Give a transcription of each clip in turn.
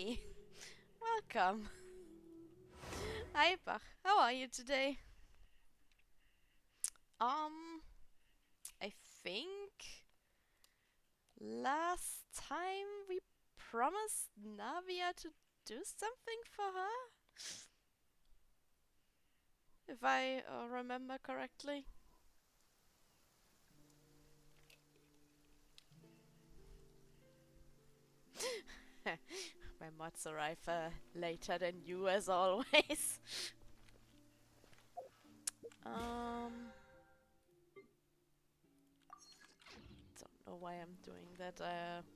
me. Welcome. Hi, Bach. How are you today? I think last time we promised Navia to do something for her, if I remember correctly. My mods arrive later than you, as always. um, don't know why I'm doing that.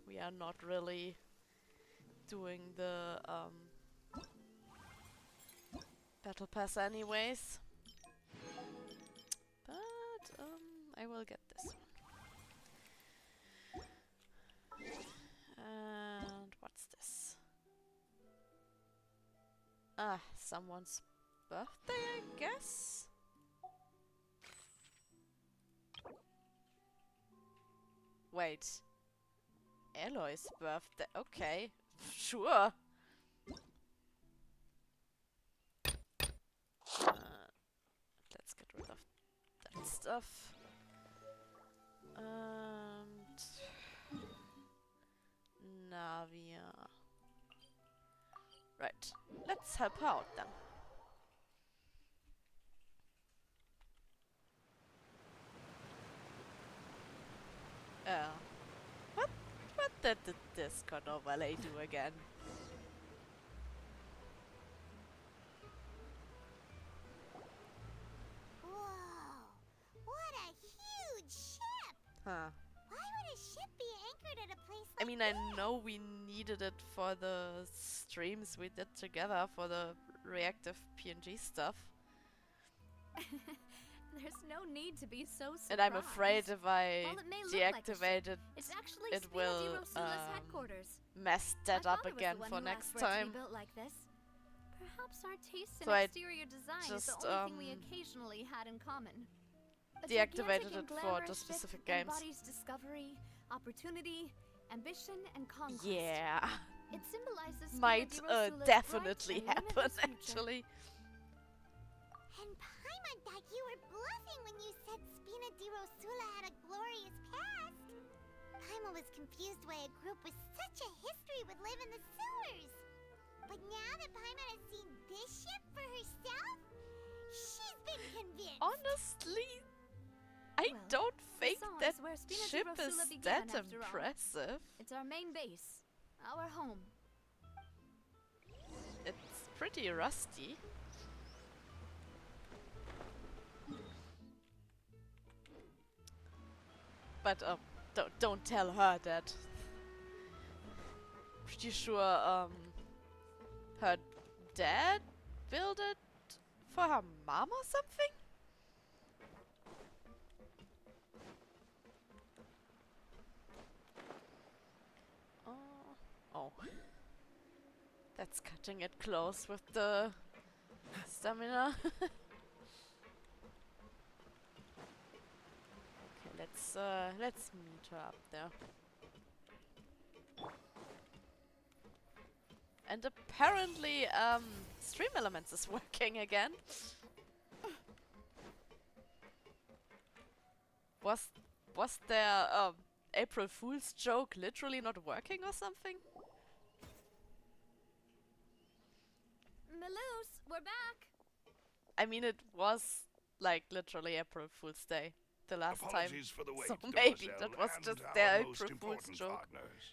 We are not really doing the battle pass anyways. But I will get this one. And what's this? Ah, someone's birthday, I guess? Wait. Eloy's birthday. Okay. Sure. Let's get rid of that stuff. And Navia. Right. Let's help her out then. What? What did the Discord overlay do again? Whoa! What a huge ship! Huh. Why would a ship be anchored at a place like I mean, I know we needed it for the streams we did together for the reactive PNG stuff. There's no need to be so surprised. And I'm afraid if I While it may look deactivate like it, it's actually it Spina will di Rosula's headquarters. mess I that up thought it was again the one for who next asked for it to time. be built like this. Perhaps our taste in So I exterior design is just, the only thing we occasionally had in common. A deactivated gigantic and it for glamorous the ship specific games. embodies discovery, opportunity, ambition, and conquest. Yeah, It symbolizes Spina might di Rosula's definitely bright and happen limitless future. actually. And Paimon thought you were bluffing when you said Spina di Rosula had a glorious past. Paimon was confused why a group with such a history would live in the sewers. But now that Paimon has seen this ship for herself, she's been convinced. Honestly, I Well, don't think Poisson that is where Spina di ship Rosula is began, that after all. impressive. It's our main base, our home. It's pretty rusty. But don't tell her that. Pretty sure her dad built it for her mom or something? Oh. That's cutting it close with the stamina. Okay, let's meet her up there. And apparently, Stream Elements is working again. Was their April Fool's joke literally not working or something? Maloose, we're back. I mean, it was like literally April Fool's Day the last Apologies time. for the wait, So maybe Demoiselle, that was and just our their most April Fool's important joke. partners.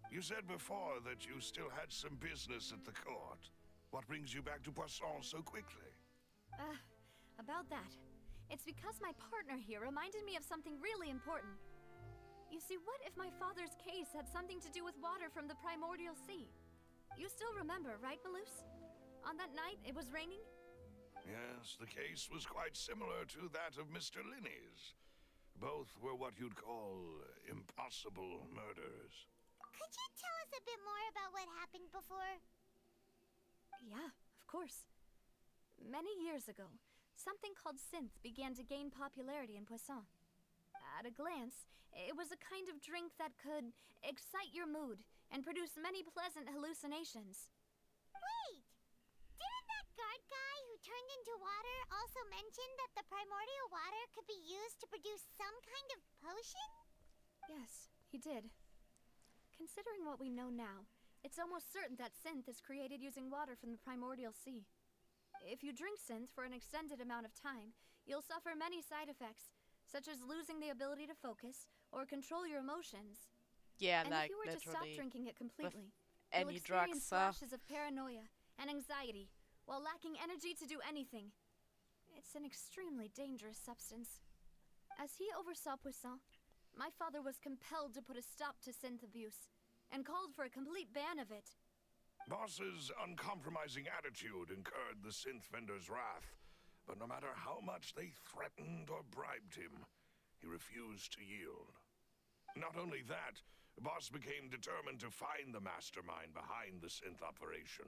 You said before that you still had some business at the court. What brings you back to Poisson so quickly? About that. It's because my partner here reminded me of something really important. You see, what if my father's case had something to do with water from the primordial sea? You still remember, right, Maloose? On that night, it was raining? Yes, the case was quite similar to that of Mr. Linney's. Both were what you'd call impossible murders. Could you tell us a bit more about what happened before? Yeah, of course. Many years ago, something called synth began to gain popularity in Poisson. At a glance, it was a kind of drink that could excite your mood, and produce many pleasant hallucinations. Wait! Didn't that guard guy who turned into water also mention that the primordial water could be used to produce some kind of potion? Yes, he did. Considering what we know now, it's almost certain that synth is created using water from the primordial sea. If you drink synth for an extended amount of time, you'll suffer many side effects, such as losing the ability to focus or control your emotions. Yeah, And like if you were to stop literally drinking it completely, you'll any experience drugs, huh? flashes of paranoia and anxiety while lacking energy to do anything. It's an extremely dangerous substance. As he oversaw Poisson, my father was compelled to put a stop to synth abuse and called for a complete ban of it. Boss's uncompromising attitude incurred the synth vendor's wrath, but no matter how much they threatened or bribed him, he refused to yield. Not only that, Boss became determined to find the mastermind behind the synth operation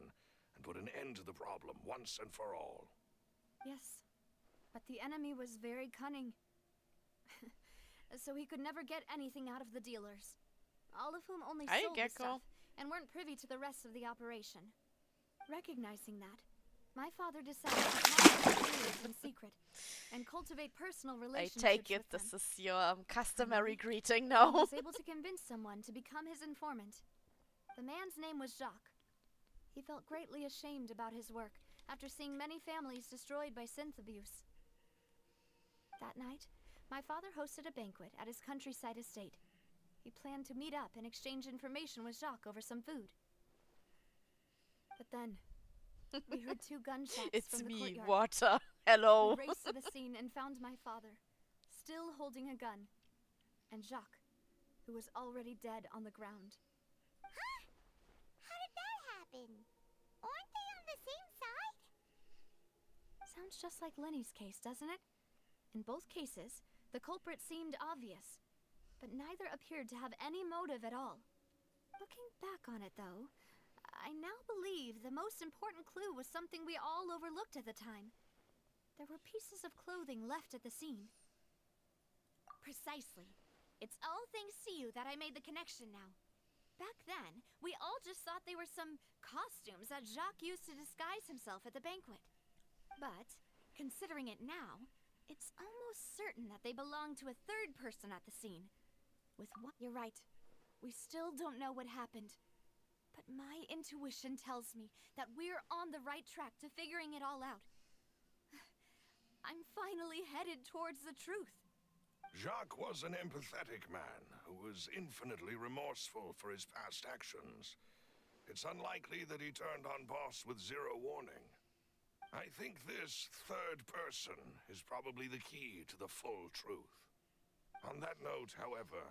and put an end to the problem once and for all. Yes, but the enemy was very cunning. So he could never get anything out of the dealers, all of whom only Hi, sold the Gecko. stuff and weren't privy to the rest of the operation. Recognizing that, my father decided to talk to the dealers in secret and cultivate personal I relationships take it with this them. is your customary greeting He now. was able to convince someone to become his informant. The man's name was Jacques. He felt greatly ashamed about his work after seeing many families destroyed by synth abuse. That night, my father hosted a banquet at his countryside estate. He planned to meet up and exchange information with Jacques over some food. But then, we heard 2 gunshots It's from the me, courtyard. water. Hello. We raced to the scene and found my father, still holding a gun, and Jacques, who was already dead on the ground. Huh? How did that happen? Aren't they on the same side? Sounds just like Lenny's case, doesn't it? In both cases, the culprit seemed obvious, but neither appeared to have any motive at all. Looking back on it, though, I now believe the most important clue was something we all overlooked at the time. There were pieces of clothing left at the scene. Precisely. It's all thanks to you that I made the connection now. Back then, we all just thought they were some costumes that Jacques used to disguise himself at the banquet. But, considering it now, it's almost certain that they belong to a third person at the scene. You're right. We still don't know what happened. But my intuition tells me that we're on the right track to figuring it all out. I'm finally headed towards the truth. Jacques was an empathetic man who was infinitely remorseful for his past actions. It's unlikely that he turned on Boss with zero warning. I think this third person is probably the key to the full truth. On that note, however,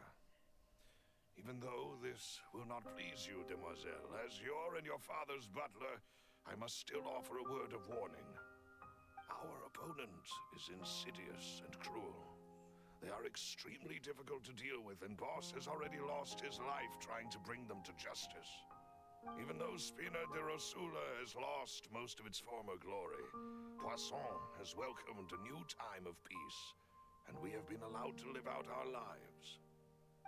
even though this will not please you, demoiselle, as your and your father's butler, I must still offer a word of warning. Our opponent is insidious and cruel. They are extremely difficult to deal with, and Boss has already lost his life trying to bring them to justice. Even though Spina de Rosula has lost most of its former glory, Poisson has welcomed a new time of peace, and we have been allowed to live out our lives.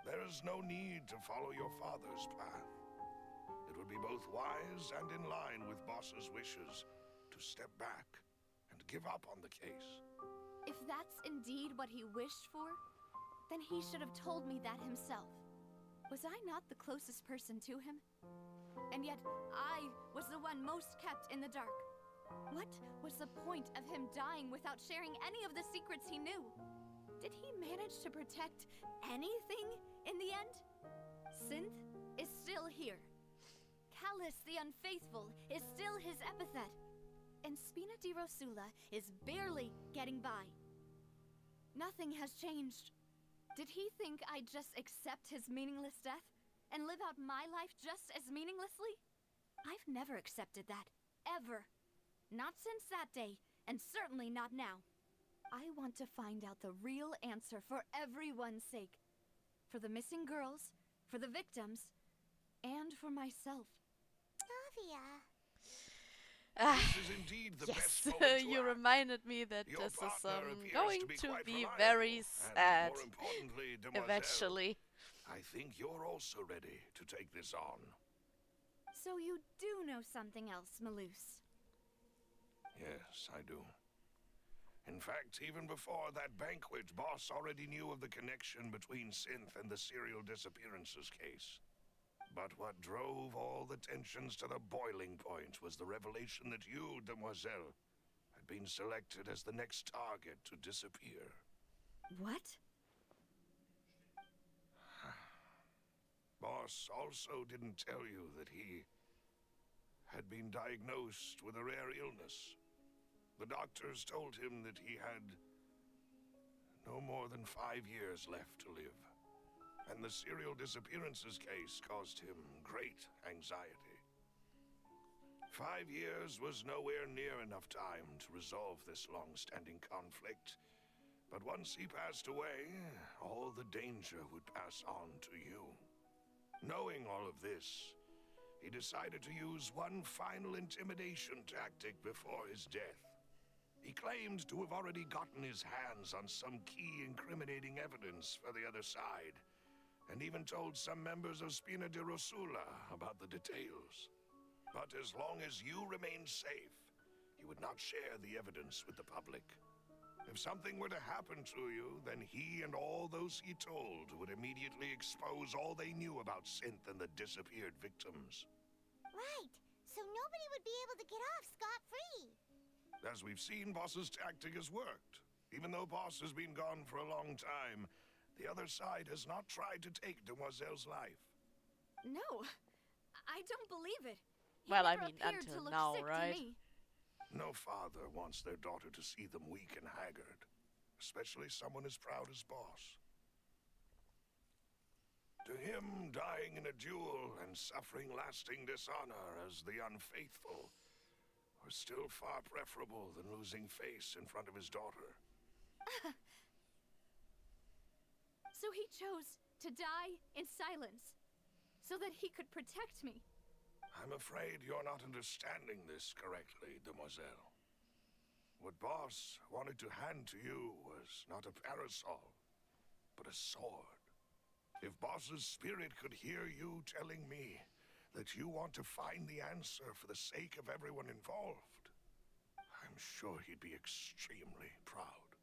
There is no need to follow your father's path. It would be both wise and in line with Boss's wishes to step back and give up on the case. If that's indeed what he wished for, then he should have told me that himself. Was I not the closest person to him? And yet, I was the one most kept in the dark. What was the point of him dying without sharing any of the secrets he knew? Did he manage to protect anything in the end? Synth is still here. Callus the Unfaithful is still his epithet. And Spina di Rosula is barely getting by. Nothing has changed. Did he think I'd just accept his meaningless death and live out my life just as meaninglessly? I've never accepted that. Ever. Not since that day, and certainly not now. I want to find out the real answer for everyone's sake. For the missing girls, for the victims, and for myself. Navia. Ah, This is indeed the yes, best moment to you act. reminded me that Your this is partner appears going to be to quite be reliable, very and sad more importantly, demoiselle, eventually. I think you're also ready to take this on. So you do know something else, Malus. Yes, I do. In fact, even before that banquet, Boss already knew of the connection between Synth and the serial disappearances case. But what drove all the tensions to the boiling point was the revelation that you, Demoiselle, had been selected as the next target to disappear. What? Boss also didn't tell you that he had been diagnosed with a rare illness. The doctors told him that he had no more than 5 years left to live, and the serial disappearances case caused him great anxiety. 5 years was nowhere near enough time to resolve this long-standing conflict, but once he passed away, all the danger would pass on to you. Knowing all of this, he decided to use one final intimidation tactic before his death. He claimed to have already gotten his hands on some key incriminating evidence for the other side, and even told some members of Spina di Rosula about the details. But as long as you remained safe, he would not share the evidence with the public. If something were to happen to you, then he and all those he told would immediately expose all they knew about Synth and the disappeared victims. Right, so nobody would be able to get off scot-free. As we've seen, Boss's tactic has worked. Even though Boss has been gone for a long time, the other side has not tried to take Demoiselle's life. No, I don't believe it. He Well, I never mean, appeared until to look now, sick right? To me. No father wants their daughter to see them weak and haggard, especially someone as proud as Boss. To him, dying in a duel and suffering lasting dishonor as the unfaithful was still far preferable than losing face in front of his daughter. So he chose to die in silence, so that he could protect me. I'm afraid you're not understanding this correctly, Demoiselle. What Boss wanted to hand to you was not a parasol, but a sword. If Boss's spirit could hear you telling me that you want to find the answer for the sake of everyone involved, I'm sure he'd be extremely proud.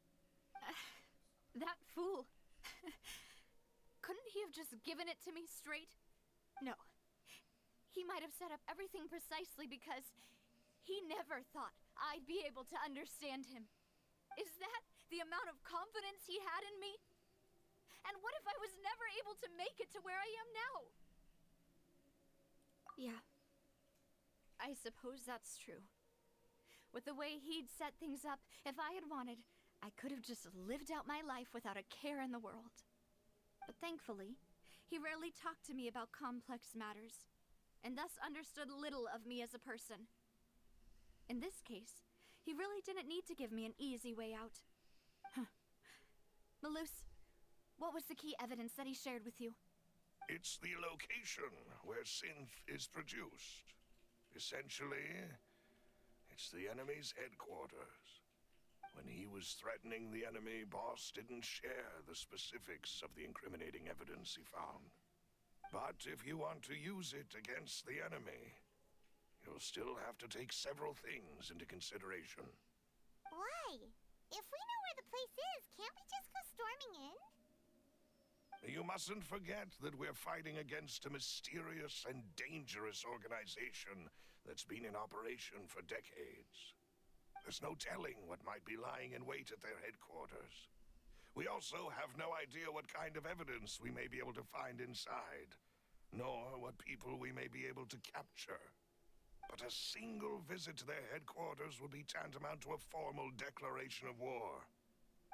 That fool. Couldn't he have just given it to me straight? No. He might have set up everything precisely because he never thought I'd be able to understand him. Is that the amount of confidence he had in me? And what if I was never able to make it to where I am now? Yeah. I suppose that's true. With the way he'd set things up, if I had wanted, I could have just lived out my life without a care in the world. But thankfully, he rarely talked to me about complex matters, and thus understood little of me as a person. In this case, he really didn't need to give me an easy way out. Malus, what was the key evidence that he shared with you? It's the location where Synth is produced. Essentially, it's the enemy's headquarters. When he was threatening the enemy, Boss didn't share the specifics of the incriminating evidence he found. But if you want to use it against the enemy, you'll still have to take several things into consideration. Why? If we know where the place is, can't we just go storming in? You mustn't forget that we're fighting against a mysterious and dangerous organization that's been in operation for decades. There's no telling what might be lying in wait at their headquarters. We also have no idea what kind of evidence we may be able to find inside, nor what people we may be able to capture. But a single visit to their headquarters would be tantamount to a formal declaration of war.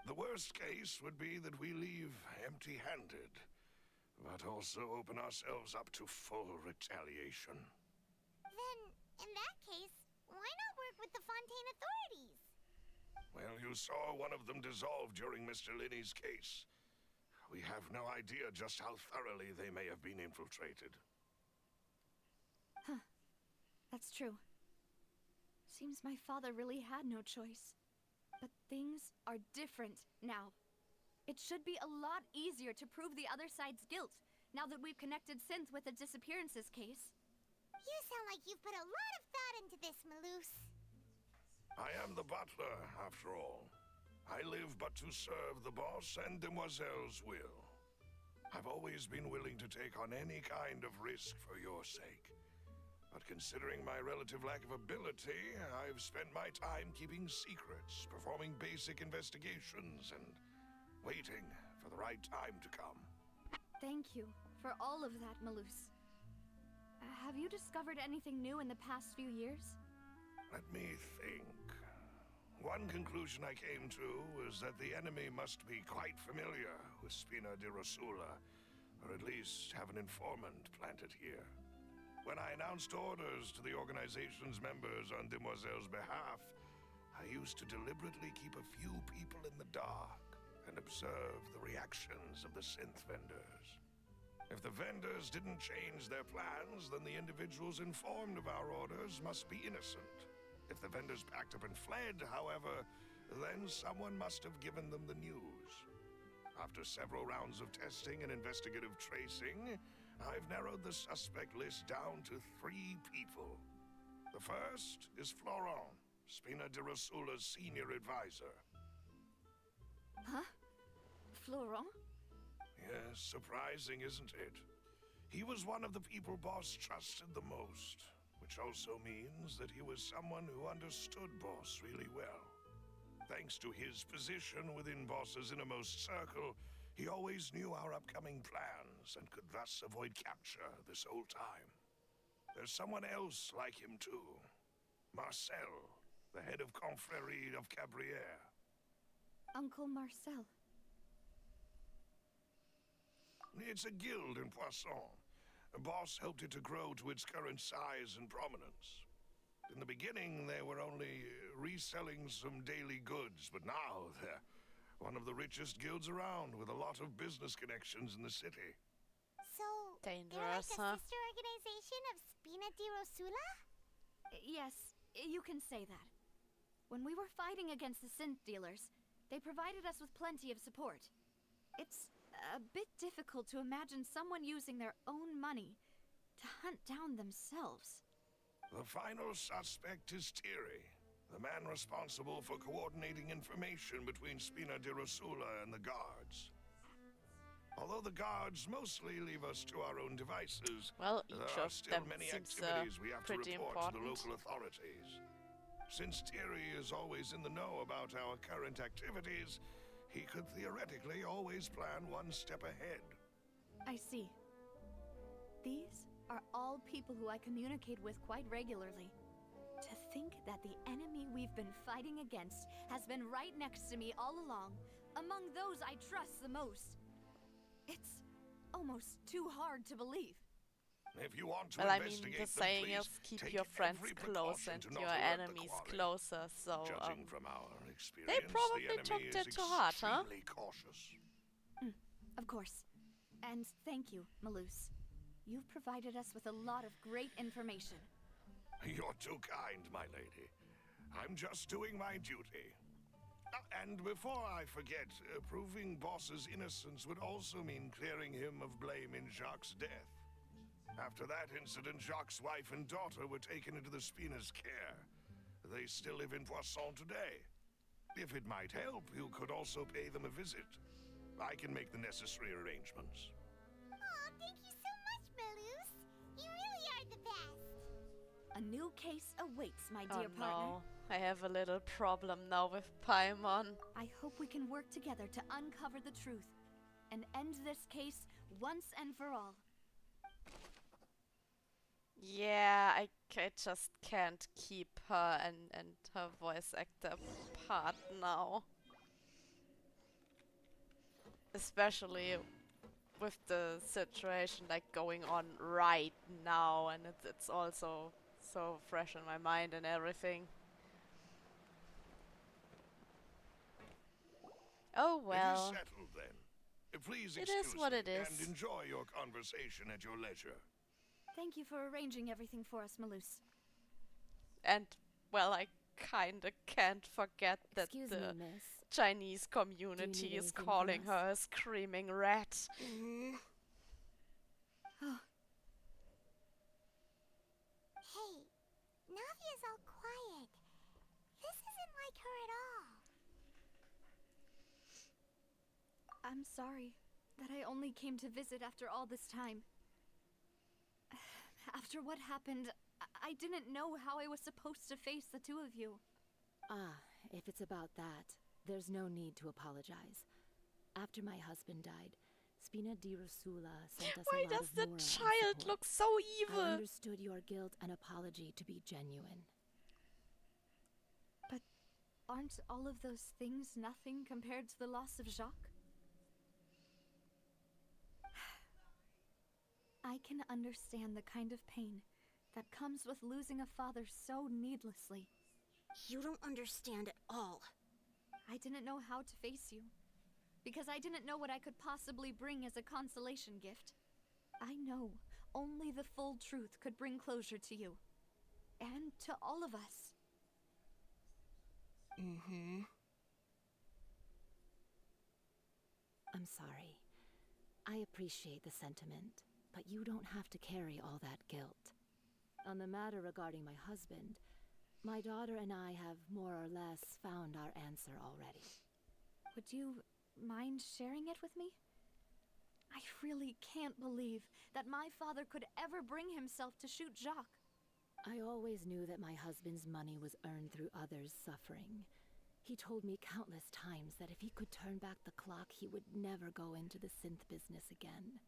The worst case would be that we leave empty-handed, but also open ourselves up to full retaliation. Then, in that case, why not work with the Fontaine authorities? Well, you saw one of them dissolve during Mr. Linney's case. We have no idea just how thoroughly they may have been infiltrated. Huh. That's true. Seems my father really had no choice. But things are different now. It should be a lot easier to prove the other side's guilt, now that we've connected Synth with the disappearances case. You sound like you've put a lot of thought into this, Maloose. I am the butler, after all. I live but to serve the boss and Demoiselle's will. I've always been willing to take on any kind of risk for your sake. But considering my relative lack of ability, I've spent my time keeping secrets, performing basic investigations, and waiting for the right time to come. Thank you for all of that, Maloose. Have you discovered anything new in the past few years? Let me think. One conclusion I came to was that the enemy must be quite familiar with Spina di Rosula, or at least have an informant planted here. When I announced orders to the organization's members on Demoiselle's behalf, I used to deliberately keep a few people in the dark and observe the reactions of the synth vendors. If the vendors didn't change their plans, then the individuals informed of our orders must be innocent. If the vendors packed up and fled, however, then someone must have given them the news. After several rounds of testing and investigative tracing, I've narrowed the suspect list down to 3 people. The first is Florent, Spina di Rosula's senior advisor. Huh? Florent? Yes, surprising, isn't it? He was one of the people Boss trusted the most, which also means that he was someone who understood Boss really well. Thanks to his position within Boss's innermost circle, he always knew our upcoming plans and could thus avoid capture this whole time. There's someone else like him too. Marcel, the head of Confrérie of Cabrières. Uncle Marcel. It's a guild in Poisson. Boss helped it to grow to its current size and prominence. In the beginning, they were only reselling some daily goods, but now they're one of the richest guilds around, with a lot of business connections in the city. So, Dangerous, they're like huh? a sister organization of Spina di Rosula? Yes, you can say that. When we were fighting against the synth dealers, they provided us with plenty of support. It's a bit difficult to imagine someone using their own money to hunt down themselves. The final suspect is Thierry, the man responsible for coordinating information between Spina di Rosula and the guards. Although the guards mostly leave us to our own devices, Well, there each are of still them many seems activities we have to pretty report to the important. local authorities. Since Thierry is always in the know about our current activities, he could theoretically always plan one step ahead. I see. These are all people who I communicate with quite regularly. To think that the enemy we've been fighting against has been right next to me all along, among those I trust the most. It's almost too hard to believe. If you want to Well, I mean, investigate the them, saying please is keep take your friends every close precaution and to not your alert the enemies quarry. closer, so, Judging from our experience, they probably the took enemy that is to heart, huh? extremely cautious. Of course. And thank you, Maloose. You've provided us with a lot of great information. You're too kind, my lady. I'm just doing my duty. And before I forget, proving Boss's innocence would also mean clearing him of blame in Jacques' death. After that incident, Jacques' wife and daughter were taken into the Spina's care. They still live in Poisson today. If it might help, you could also pay them a visit. I can make the necessary arrangements. Aw, thank you so much, Maloose. You really are the best. A new case awaits, my oh dear partner. no, I have a little problem now with Paimon. I hope we can work together to uncover the truth and end this case once and for all. Yeah, I just can't keep her and her voice actor apart now. Especially with the situation like going on right now, and it's also so fresh in my mind and everything. Oh It is well, settled then. Please It excuse is what me it is. and enjoy your conversation at your leisure. Thank you for arranging everything for us, Maloose. and well, I kinda can't forget that Excuse the me, miss. Chinese community need is anything calling from us? her a screaming rat. like her at all. I'm sorry that I only came to visit after all this time. After what happened, I didn't know how I was supposed to face the two of you. Ah, if it's about that, there's no need to apologize. After my husband died, Spina di Rosula sent us Why a lot does of the mora and child support. look so I evil? understood your guilt and apology to be genuine. But aren't all of those things nothing compared to the loss of Jacques? I can understand the kind of pain that comes with losing a father so needlessly. You don't understand at all. I didn't know how to face you, because I didn't know what I could possibly bring as a consolation gift. I know only the full truth could bring closure to you, and to all of us. Mm-hmm. I'm sorry. I appreciate the sentiment, but you don't have to carry all that guilt. On the matter regarding my husband, my daughter and I have more or less found our answer already. Would you mind sharing it with me? I really can't believe that my father could ever bring himself to shoot Jacques. I always knew that my husband's money was earned through others' suffering. He told me countless times that if he could turn back the clock, he would never go into the synth business again.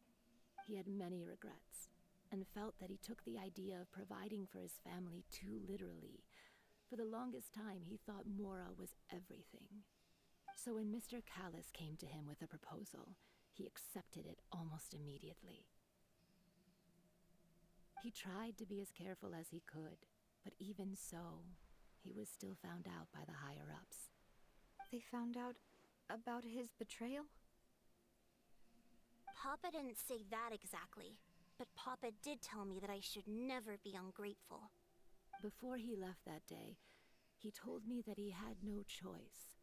He had many regrets, and felt that he took the idea of providing for his family too literally. For the longest time, he thought Mora was everything. So when Mr. Callis came to him with a proposal, he accepted it almost immediately. He tried to be as careful as he could, but even so, he was still found out by the higher-ups. They found out about his betrayal? Papa didn't say that exactly, but Papa did tell me that I should never be ungrateful. Before he left that day, he told me that he had no choice.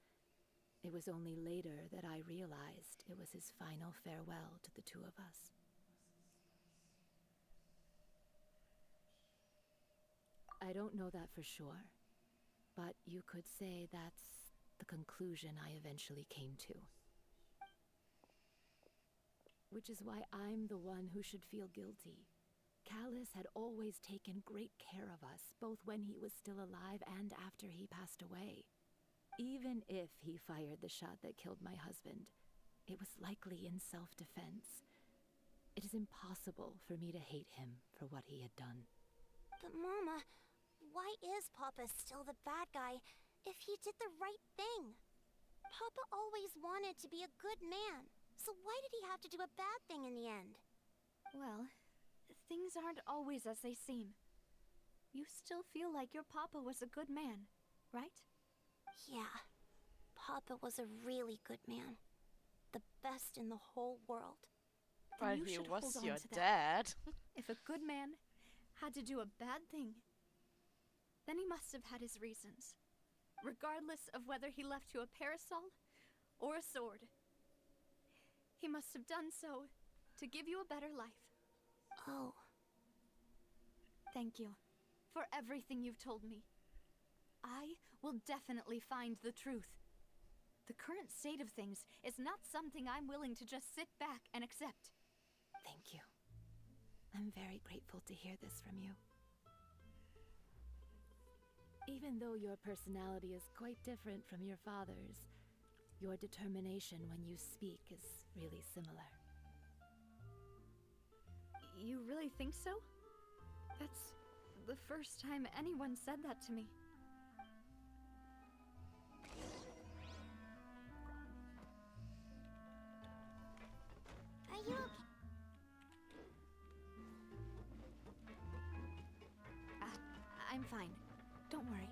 It was only later that I realized it was his final farewell to the two of us. I don't know that for sure, but you could say that's the conclusion I eventually came to. Which is why I'm the one who should feel guilty. Callis had always taken great care of us, both when he was still alive and after he passed away. Even if he fired the shot that killed my husband, it was likely in self-defense. It is impossible for me to hate him for what he had done. But Mama, why is Papa still the bad guy if he did the right thing? Papa always wanted to be a good man, so why did he have to do a bad thing in the end? Well, things aren't always as they seem. You still feel like your papa was a good man, right? Yeah, Papa was a really good man. The best in the whole world. Then But you he should was hold on your to that. dad. If a good man had to do a bad thing, then he must have had his reasons, regardless of whether he left you a parasol or a sword. He must have done so to give you a better life. Oh, Thank you for everything you've told me. I will definitely find the truth. The current state of things is not something I'm willing to just sit back and accept. Thank you. I'm very grateful to hear this from you. Even though your personality is quite different from your father's, your determination when you speak is really similar. You really think so? That's the first time anyone said that to me. Are you okay? I'm fine. Don't worry.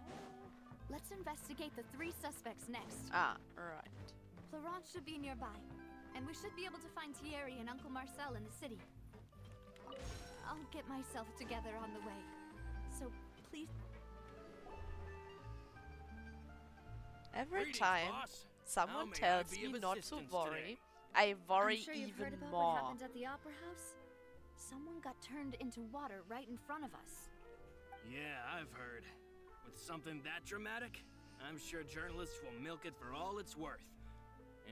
Let's investigate the 3 suspects next. Ah, right. Florence should be nearby, and we should be able to find Thierry and Uncle Marcel in the city. I'll get myself together on the way. So, please... Every Greetings, time boss. someone How may I tells be me of not to assistance worry, today? I worry I'm sure you've even heard about more. what happened at the Opera House? Someone got turned into water right in front of us. Yeah, I've heard. With something that dramatic, I'm sure journalists will milk it for all it's worth.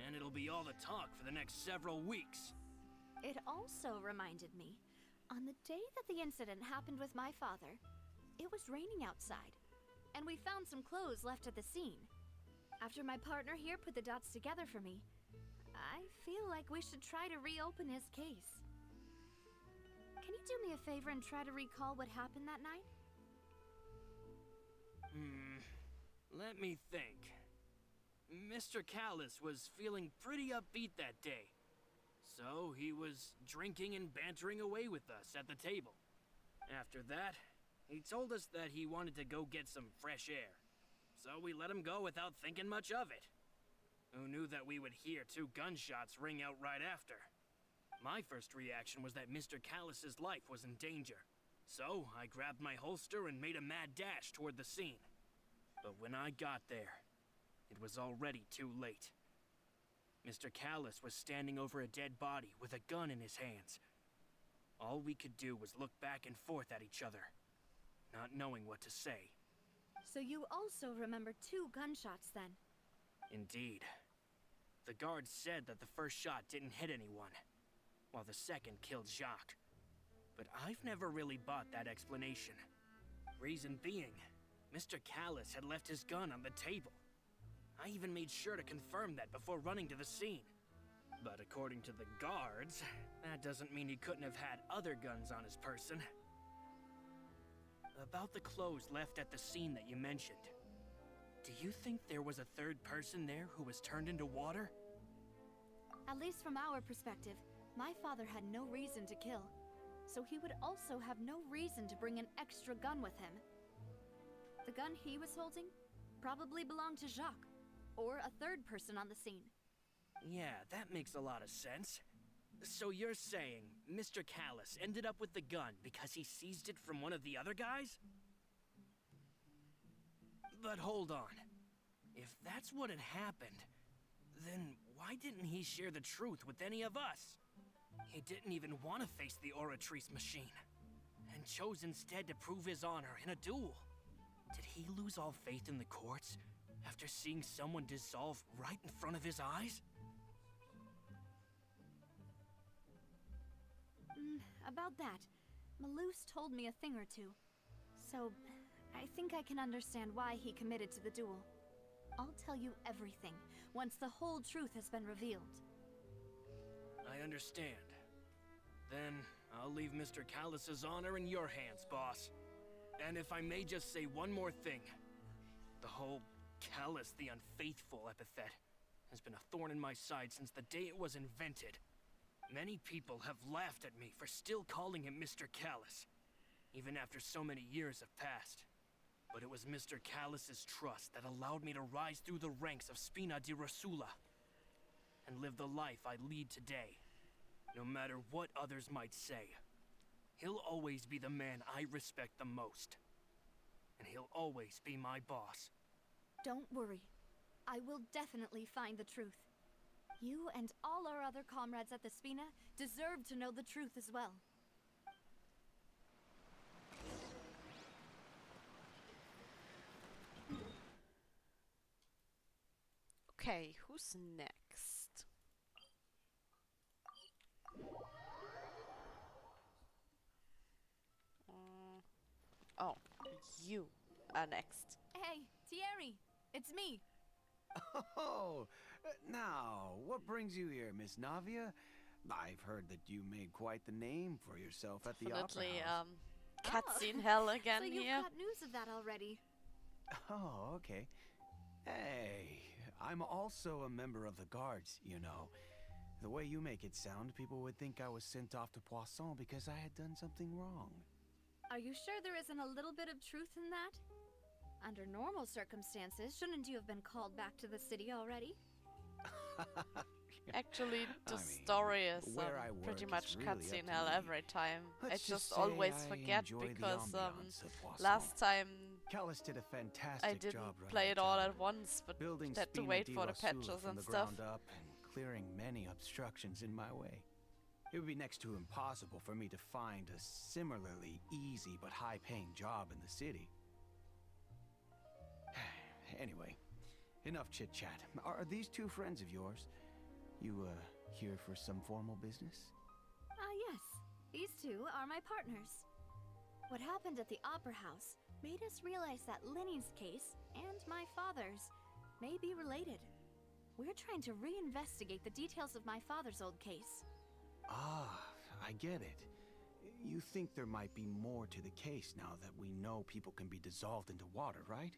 And it'll be all the talk for the next several weeks. It also reminded me, on the day that the incident happened with my father, it was raining outside, and we found some clothes left at the scene. After my partner here put the dots together for me, I feel like we should try to reopen his case. Can you do me a favor and try to recall what happened that night? Let me think. Mr. Callus was feeling pretty upbeat that day. So he was drinking and bantering away with us at the table. After that, he told us that he wanted to go get some fresh air. So we let him go without thinking much of it. Who knew that we would hear 2 gunshots ring out right after? My first reaction was that Mr. Callus's life was in danger. So I grabbed my holster and made a mad dash toward the scene. But when I got there, it was already too late. Mr. Callus was standing over a dead body with a gun in his hands. All we could do was look back and forth at each other, not knowing what to say. So you also remember 2 gunshots then? Indeed. The guard said that the first shot didn't hit anyone, while the second killed Jacques. But I've never really bought that explanation. Reason being, Mr. Callus had left his gun on the table. I even made sure to confirm that before running to the scene. But according to the guards, that doesn't mean he couldn't have had other guns on his person. About the clothes left at the scene that you mentioned, do you think there was a third person there who was turned into water? At least from our perspective, my father had no reason to kill. So he would also have no reason to bring an extra gun with him. The gun he was holding probably belonged to Jacques, or a third person on the scene. Yeah, that makes a lot of sense. So you're saying Mr. Callus ended up with the gun because he seized it from one of the other guys? But hold on. If that's what had happened, then why didn't he share the truth with any of us? He didn't even want to face the Oratrice machine, and chose instead to prove his honor in a duel. Did he lose all faith in the courts after seeing someone dissolve right in front of his eyes? About that, Malus told me a thing or two. So, I think I can understand why he committed to the duel. I'll tell you everything, once the whole truth has been revealed. I understand. Then, I'll leave Mr. Callus's honor in your hands, boss. And if I may just say one more thing. The whole Callus the Unfaithful epithet has been a thorn in my side since the day it was invented. Many people have laughed at me for still calling him Mr. Callus, even after so many years have passed. But it was Mr. Callus's trust that allowed me to rise through the ranks of Spina di Rosula and live the life I lead today. No matter what others might say, he'll always be the man I respect the most. And he'll always be my boss. Don't worry. I will definitely find the truth. You and all our other comrades at the Spina deserve to know the truth as well. Okay, who's next? Oh, you are next. Hey, Thierry, it's me. Oh, now, what brings you here, Miss Navia? I've heard that you made quite the name for yourself at the Opera Definitely, House. cutscene hell again So you've here. got news of that already. Oh, okay. Hey, I'm also a member of the guards, you know. The way you make it sound, people would think I was sent off to Poisson because I had done something wrong. Are you sure there isn't a little bit of truth in that? Under normal circumstances, shouldn't you have been called back to the city already? Actually, the I mean, story is where I pretty work much is really up cutscene to hell me. every time. Let's I just say always I forget enjoy the because ambiance of Poisson. last time Callus did a fantastic I didn't job running play the it all town, at once, but building had to Spina wait di for the Rosula patches from and the stuff. ground up and clearing many obstructions in my way. It would be next to impossible for me to find a similarly easy but high-paying job in the city. Anyway, enough chit-chat. Are these two friends of yours? You, here for some formal business? Yes. These two are my partners. What happened at the Opera House made us realize that Lenny's case and my father's may be related. We're trying to reinvestigate the details of my father's old case. Ah, I get it. You think there might be more to the case now that we know people can be dissolved into water, right?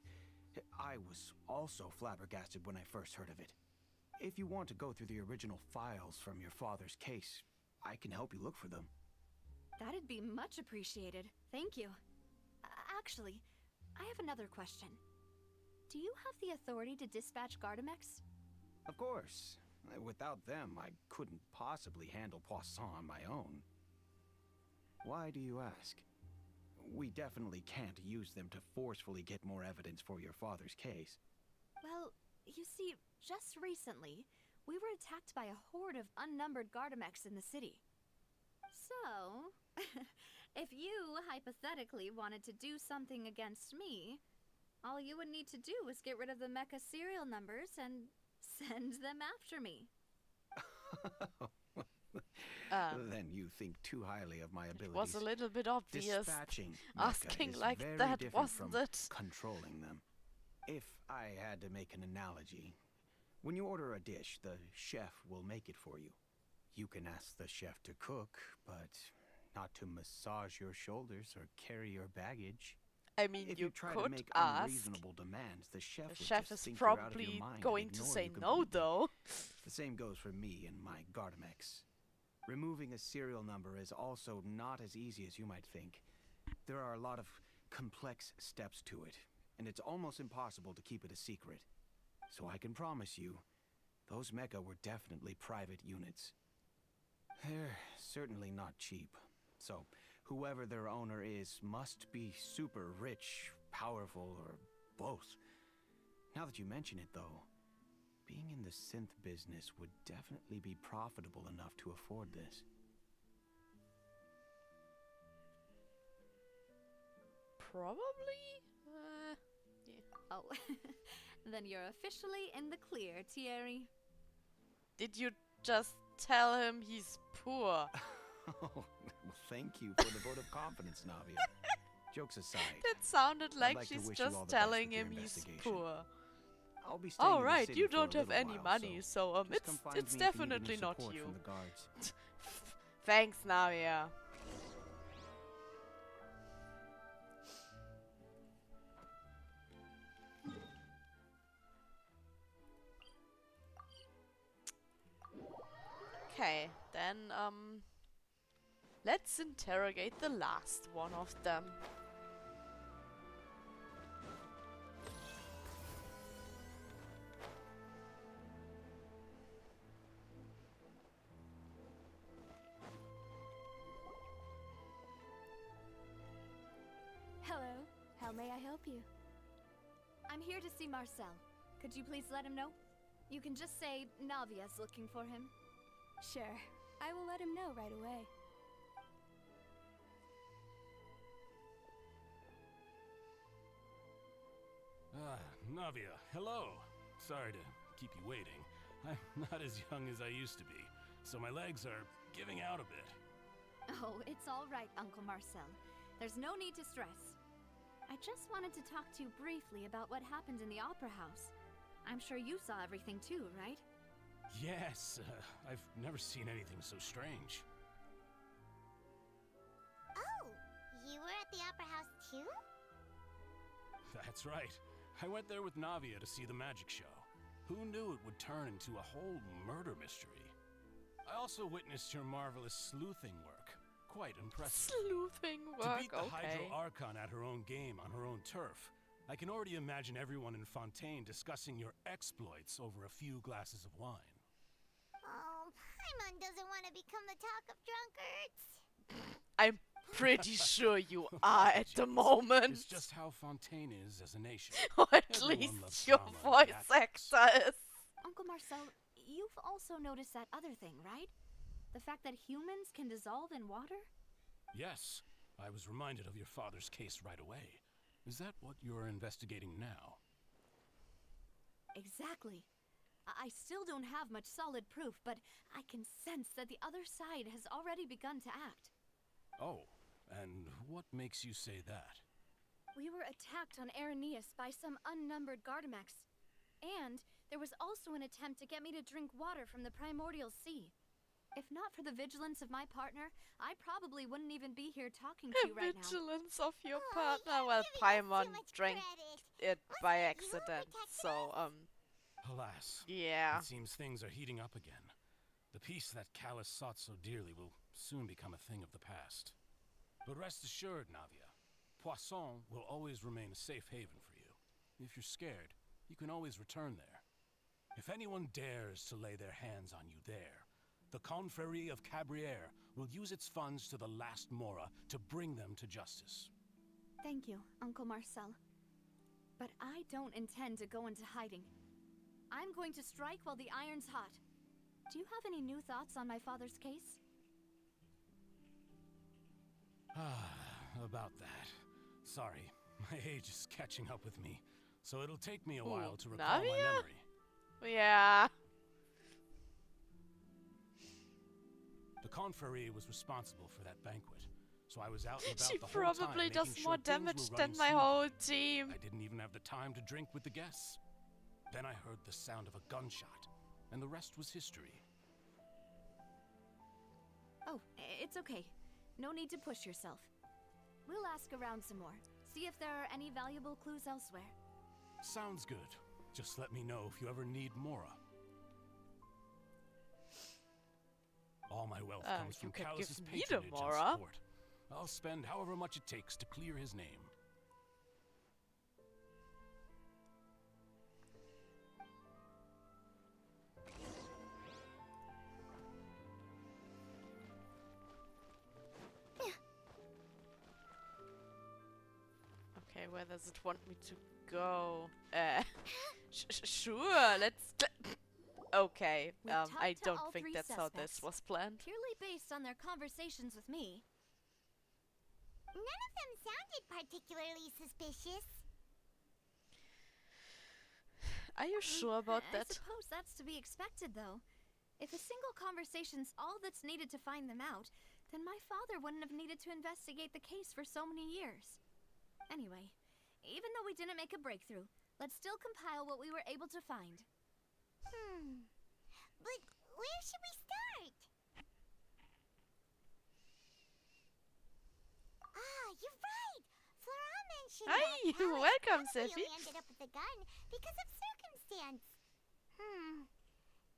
I was also flabbergasted when I first heard of it. If you want to go through the original files from your father's case, I can help you look for them. That'd be much appreciated. Thank you. Actually, I have another question. Do you have the authority to dispatch Gardamex? Of course. Without them, I couldn't possibly handle Poisson on my own. Why do you ask? We definitely can't use them to forcefully get more evidence for your father's case. Well, you see, just recently, we were attacked by a horde of unnumbered Gardamex in the city. So, if you hypothetically wanted to do something against me, all you would need to do is get rid of the mecha serial numbers and send them after me. Then you think too highly of my abilities. It was a little bit obvious. Dispatching Asking mecha is like very that, different wasn't from it? controlling them. If I had to make an analogy, when you order a dish, the chef will make it for you. You can ask the chef to cook, but not to massage your shoulders or carry your baggage. I mean, If you try to could make ask. unreasonable demands, the chef The would chef just is think you're out of your probably mind and going to ignore say you no, completely. though. The same goes for me and my Gardamex. Removing a serial number is also not as easy as you might think. There are a lot of complex steps to it, and it's almost impossible to keep it a secret. So I can promise you, those mecha were definitely private units. They're certainly not cheap. So, whoever their owner is must be super rich, powerful, or both. Now that you mention it, though, being in the synth business would definitely be profitable enough to afford this. Probably? Yeah. Oh, then you're officially in the clear, Thierry. Did you just tell him he's poor? Oh, well, thank you for the vote of confidence, Navia. Jokes aside, That sounded like like to she's wish you all just the best telling with your him he's investigation. poor. I'll be staying Oh in the right, city you for a don't have little any while, money, so so just come find it's me if you need definitely any not support you. from the guards. Thanks, Navia. Okay, then let's interrogate the last one of them. Hello. How may I help you? I'm here to see Marcel. Could you please let him know? You can just say Navia's looking for him. Sure. I will let him know right away. Navia, hello. Sorry to keep you waiting. I'm not as young as I used to be, so my legs are giving out a bit. Oh, it's all right, Uncle Marcel. There's no need to stress. I just wanted to talk to you briefly about what happened in the Opera House. I'm sure you saw everything too, right? Yes, I've never seen anything so strange. Oh, you were at the Opera House too? That's right. I went there with Navia to see the magic show. Who knew it would turn into a whole murder mystery? I also witnessed your marvelous sleuthing work. Quite impressive. Sleuthing To work, beat the okay. Hydro Archon at her own game on her own turf, I can already imagine everyone in Fontaine discussing your exploits over a few glasses of wine. Oh, Paimon doesn't want to become the talk of drunkards. I'm pretty sure you are at the moment. It's just how Fontaine is as a nation. Or at Everyone least loves your drama and voice theatrics. actor is. Uncle Marcel, you've also noticed that other thing, right? The fact that humans can dissolve in water? Yes, I was reminded of your father's case right away. Is that what you're investigating now? Exactly. I still don't have much solid proof, but I can sense that the other side has already begun to act. Oh, and what makes you say that? We were attacked on Araneus by some unnumbered Gardamex. And there was also an attempt to get me to drink water from the primordial sea. If not for the vigilance of my partner, I probably wouldn't even be here talking to you right now. Vigilance of your Oh, partner. you're Well, giving us too Paimon much drank credit. it Wasn't by it you who accident. protected So, us? Alas, yeah. it seems things are heating up again. The peace that Callus sought so dearly will soon become a thing of the past. But rest assured, Navia, Poisson will always remain a safe haven for you. If you're scared, you can always return there. If anyone dares to lay their hands on you there, the Confrérie of Cabriere will use its funds to the last Mora to bring them to justice. Thank you, Uncle Marcel. But I don't intend to go into hiding. I'm going to strike while the iron's hot. Do you have any new thoughts on my father's case? About that. Sorry, my age is catching up with me, so it'll take me a while to recall my Navia? memory. Yeah. The Confrérie was responsible for that banquet, so I was out and about She the whole time probably making does sure more things were damage running than my smoothly. whole team. I didn't even have the time to drink with the guests. Then I heard the sound of a gunshot, and the rest was history. Oh, it's okay. No need to push yourself. We'll ask around some more, see if there are any valuable clues elsewhere. Sounds good. Just let me know if you ever need Mora. All my wealth comes you from can Callus's give me the patronage and Mora. support. I'll spend however much it takes to clear his name. Okay, where does it want me to go? Sure, let's... Okay, We I talked to don't all think three that's how this suspects. was planned. Purely based on their conversations with me. None of them sounded particularly suspicious. Are you sure about I that? suppose that's to be expected, though. If a single conversation's all that's needed to find them out, then my father wouldn't have needed to investigate the case for so many years. Anyway, even though we didn't make a breakthrough, let's still compile what we were able to find. But where should we start? Ah, you're right! Flora mentioned Hi, that Callis welcome, probably Sephi. only ended up with the gun because of circumstance.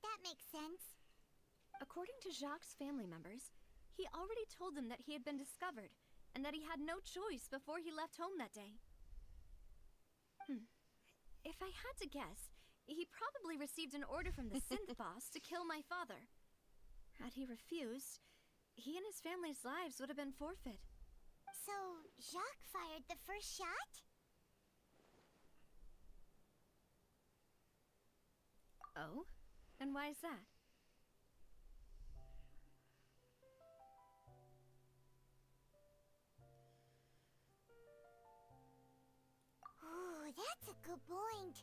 That makes sense. According to Jacques' family members, he already told them that he had been discovered, and that he had no choice before he left home that day. If I had to guess, he probably received an order from the synth boss to kill my father. Had he refused, he and his family's lives would have been forfeit. So, Jacques fired the first shot? Oh? And why is that? Ooh, that's a good point.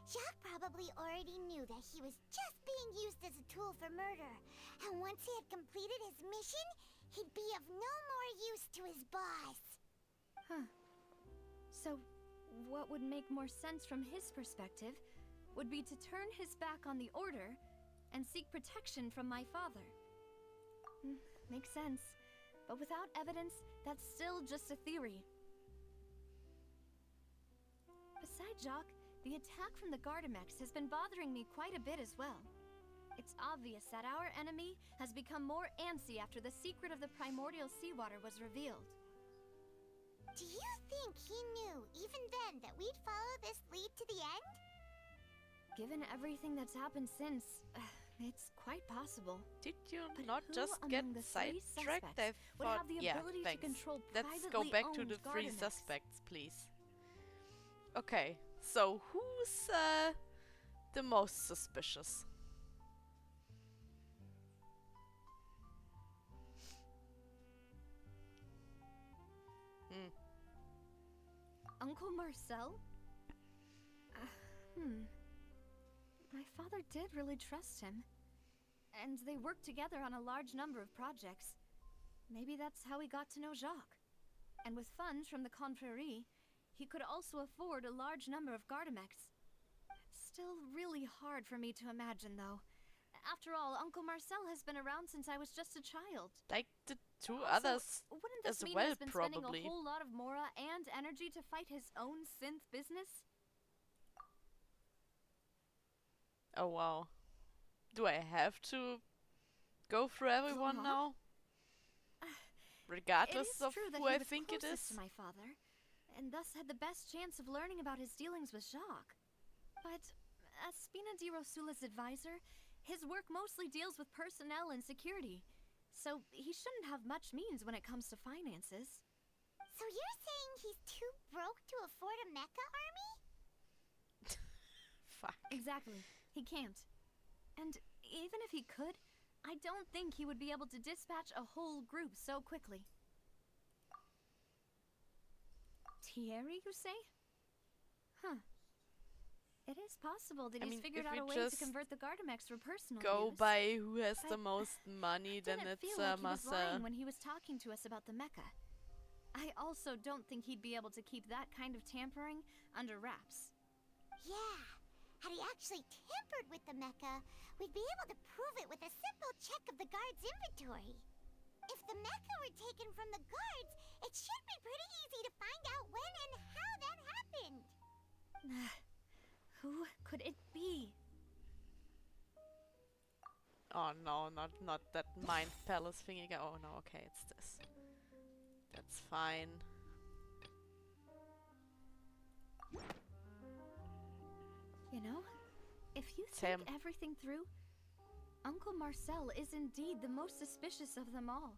Jacques probably already knew that he was just being used as a tool for murder. And once he had completed his mission, he'd be of no more use to his boss. So, what would make more sense from his perspective would be to turn his back on the Order and seek protection from my father. Makes sense. But without evidence, that's still just a theory. Besides Jacques, the attack from the Gardamex has been bothering me quite a bit as well. It's obvious that our enemy has become more antsy after the secret of the primordial seawater was revealed. Do you think he knew, even then, that we'd follow this lead to the end? Given everything that's happened since, it's quite possible. Did you But not who just get among the three sidetracked? suspects I would thought, have the yeah, ability thanks. to control Let's go privately back to owned the three Gardamex? suspects, please. Okay, so who's the most suspicious? Uncle Marcel? father did really trust him. And they worked together on a large number of projects. Maybe that's how he got to know Jacques. And with funds from the Confrérie, he could also afford a large number of Gardamex. Still really hard for me to imagine, though. After all, Uncle Marcel has been around since I was just a child. Like the two Also, others wouldn't this as mean well, he's been spending probably. a whole lot of mora and energy to fight his own synth business? Oh wow. Do I have to go through everyone now? Regardless of true that who he I was think it closest is? to my father, and thus had the best chance of learning about his dealings with Jacques. But as Spina di Rosula's advisor, his work mostly deals with personnel and security, so he shouldn't have much means when it comes to finances. So you're saying he's too broke to afford a mecha army? Fuck. Exactly. He can't. And even if he could, I don't think he would be able to dispatch a whole group so quickly. Thierry, you say? Huh. It is possible that I he's mean, figured if out we a way to just convert the Gardamex for personal Go use. by who has the But most money, then Didn't it's feel like he was Marcel. lying when he was talking to us about the mecha. I also don't think he'd be able to keep that kind of tampering under wraps. Yeah. Had he actually tampered with the mecha, we'd be able to prove it with a simple check of the guard's inventory. If the mecha were taken from the guards, it should be pretty easy to find out when and how that happened. Who could it be? Oh no, not that mind palace thing again. Oh no, okay, it's this. That's fine. You know, if you Sam. think everything through, Uncle Marcel is indeed the most suspicious of them all.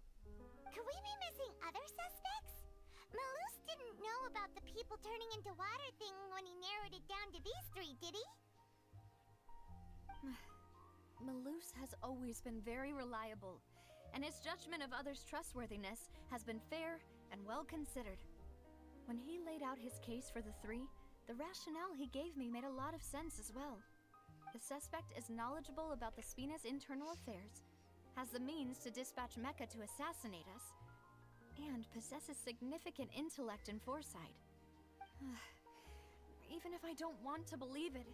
Could we be missing other suspects? Malus didn't know about the people turning into water thing when he narrowed it down to these three, did he? Malus has always been very reliable, and his judgment of others' trustworthiness has been fair and well considered. When he laid out his case for the three, the rationale he gave me made a lot of sense as well. The suspect is knowledgeable about the Spina's internal affairs, has the means to dispatch Mecha to assassinate us, and possesses significant intellect and foresight. Even if I don't want to believe it,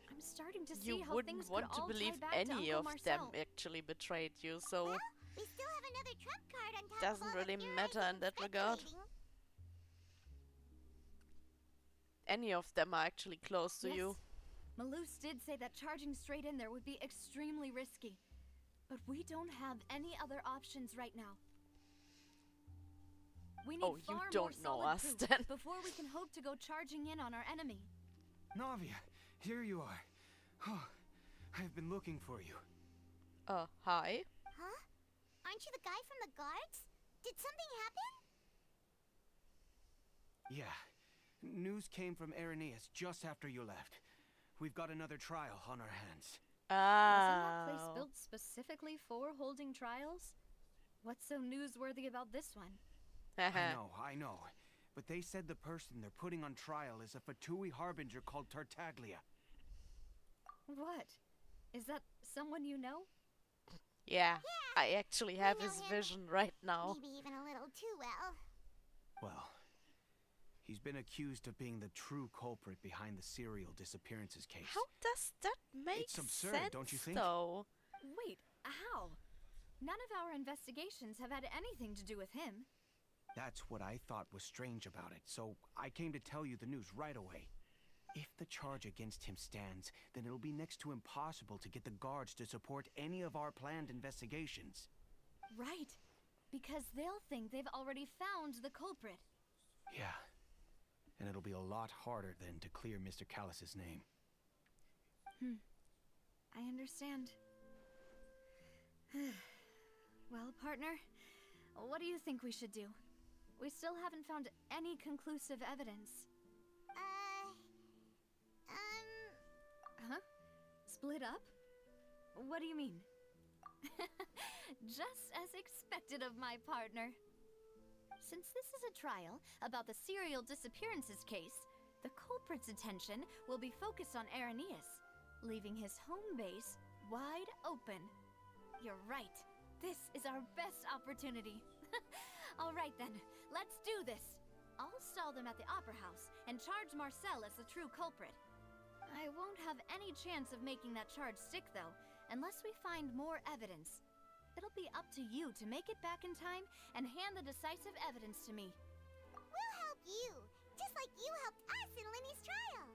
I'm starting to see You how things wouldn't want could to all believe tie back to any Uncle of them Marcel. actually betrayed you, so Well, we still have another trump card on top doesn't of all really the matter theorizing in that regard. speculating. Any of them are actually close to Yes. you. Malus did say that charging straight in there would be extremely risky. But we don't have any other options right now. We need Oh, you far more don't know solid us proof then. before we can hope to go charging in on our enemy. Navia, here you are. Oh, I've been looking for you. Hi? Huh? Aren't you the guy from the guards? Did something happen? Yeah. News came from Irenaeus just after you left. We've got another trial on our hands. Wasn't that place Oh. built specifically for holding trials? What's so newsworthy about this one? I know. But they said the person they're putting on trial is a Fatui harbinger called Tartaglia. What? Is that someone you know? Yeah, I actually have know his him. vision right now. Maybe even a little too well. Well, he's been accused of being the true culprit behind the serial disappearances case. How does that make It's absurd, sense, don't you think? though? Wait, how? None of our investigations have had anything to do with him. That's what I thought was strange about it, so I came to tell you the news right away. If the charge against him stands, then it'll be next to impossible to get the guards to support any of our planned investigations. Right. Because they'll think they've already found the culprit. Yeah. And it'll be a lot harder then to clear Mr. Callus's name. I understand. Well, partner, what do you think we should do? We still haven't found any conclusive evidence. Huh? Split up? What do you mean? Just as expected of my partner. Since this is a trial about the serial disappearances case, the culprit's attention will be focused on Irenaeus, leaving his home base wide open. You're right. This is our best opportunity. All right then, let's do this. I'll stall them at the Opera House and charge Marcel as the true culprit. I won't have any chance of making that charge stick though, unless we find more evidence. It'll be up to you to make it back in time and hand the decisive evidence to me. We'll help you, just like you helped us in Linny's trial.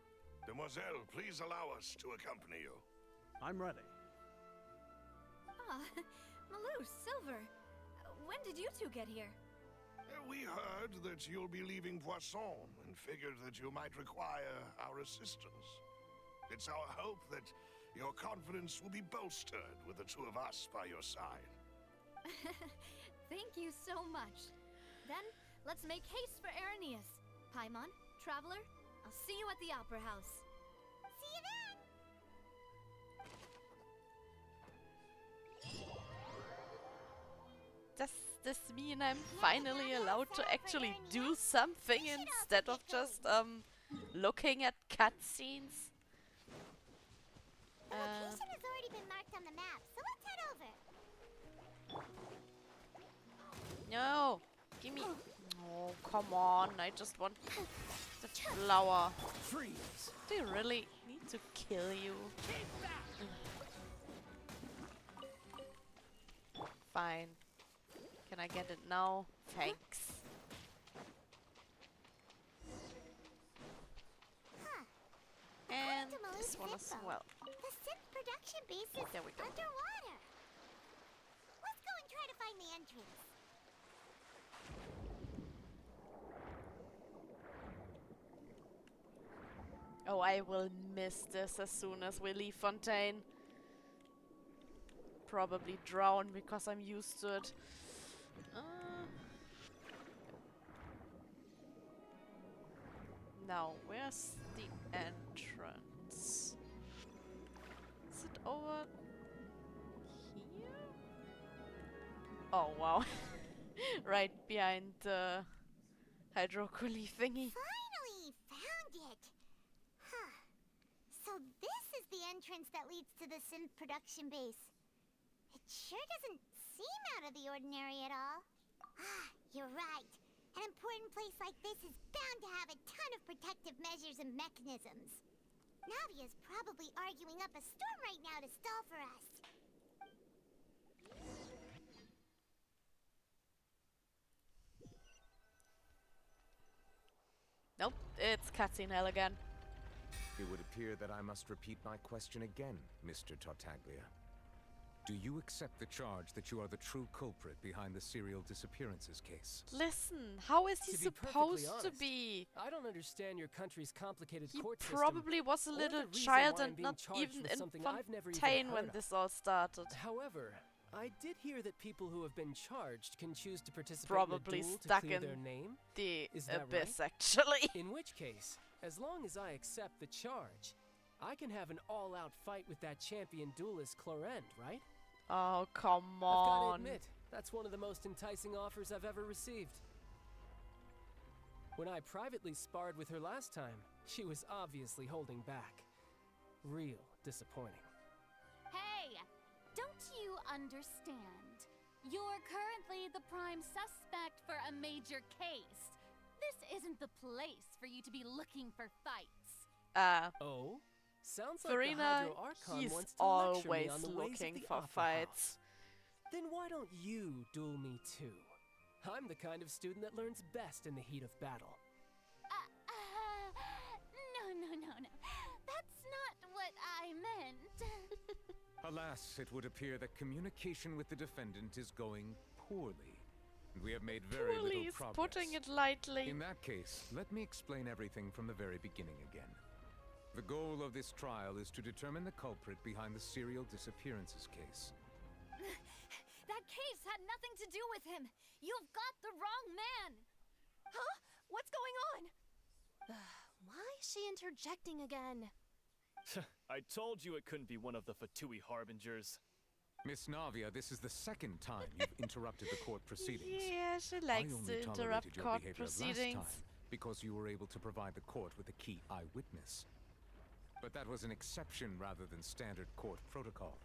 Demoiselle, please allow us to accompany you. I'm ready. Ah, Malou, Silver. When did you two get here? We heard that you'll be leaving Poisson and figured that you might require our assistance. It's our hope that your confidence will be bolstered with the two of us by your side. Thank you so much. Then, let's make haste for Arrhenius. Paimon, Traveler, I'll see you at the Opera House. See you then! Does this mean I'm finally allowed to actually do something instead of just looking at cutscenes? The location has already been marked on the map, so let's head over. No, give me. Oh, come on! I just want the flower. Freeze! Do you really need to kill you? Fine. Can I get it now? Thanks. And this one as well. The synth production base is There we go. underwater. Let's go and try to find the entrance. Oh, I will miss this as soon as we leave Fontaine. Probably drown because I'm used to it. Now, where's the entrance? Is it over here? Oh, wow. Right behind the hydrocoly thingy. Finally found it. Huh. So this is the entrance that leads to the synth production base. It sure doesn't seem out of the ordinary at all. Ah, you're right. An important place like this is bound to have a ton of protective measures and mechanisms. Navia's probably arguing up a storm right now to stall for us. Nope, it's cutscene hell again. It would appear that I must repeat my question again, Mr. Tartaglia. Do you accept the charge that you are the true culprit behind the serial disappearances case? Listen, how is he To be perfectly supposed to honest, be? I don't understand your country's complicated He court system. probably was a or the little reason child why I'm and being not charged even with in something I've never even Fontaine when heard of. this all started. However, I did hear that people who have been charged can choose to participate Probably in a duel to stuck clear in their name. the Is that abyss, right? actually. In which case, as long as I accept the charge, I can have an all-out fight with that champion duelist Clorend, right? Oh, come I've on. gotta admit, that's one of the most enticing offers I've ever received. When I privately sparred with her last time, she was obviously holding back. Real disappointing. Hey! Don't you understand? You're currently the prime suspect for a major case. This isn't the place for you to be looking for fights. Oh? Sounds like Farina, the Hydro Archon he's wants to lecture me always on the ways of looking the for Opera fights. House. Then why don't you duel me too? I'm the kind of student that learns best in the heat of battle. No. That's not what I meant. Alas, it would appear that communication with the defendant is going poorly. And we have made very Poorly little is progress. putting it lightly. In that case, let me explain everything from the very beginning again. The goal of this trial is to determine the culprit behind the serial disappearances case. That case had nothing to do with him. You've got the wrong man. Huh? What's going on? Why is she interjecting again? I told you it couldn't be one of the Fatui harbingers. Miss Navia, this is the second time you've interrupted the court proceedings. Yeah, she I likes only to interrupt tolerated your court behavior proceedings. last time because you were able to provide the court with a key eyewitness. But that was an exception rather than standard court protocol.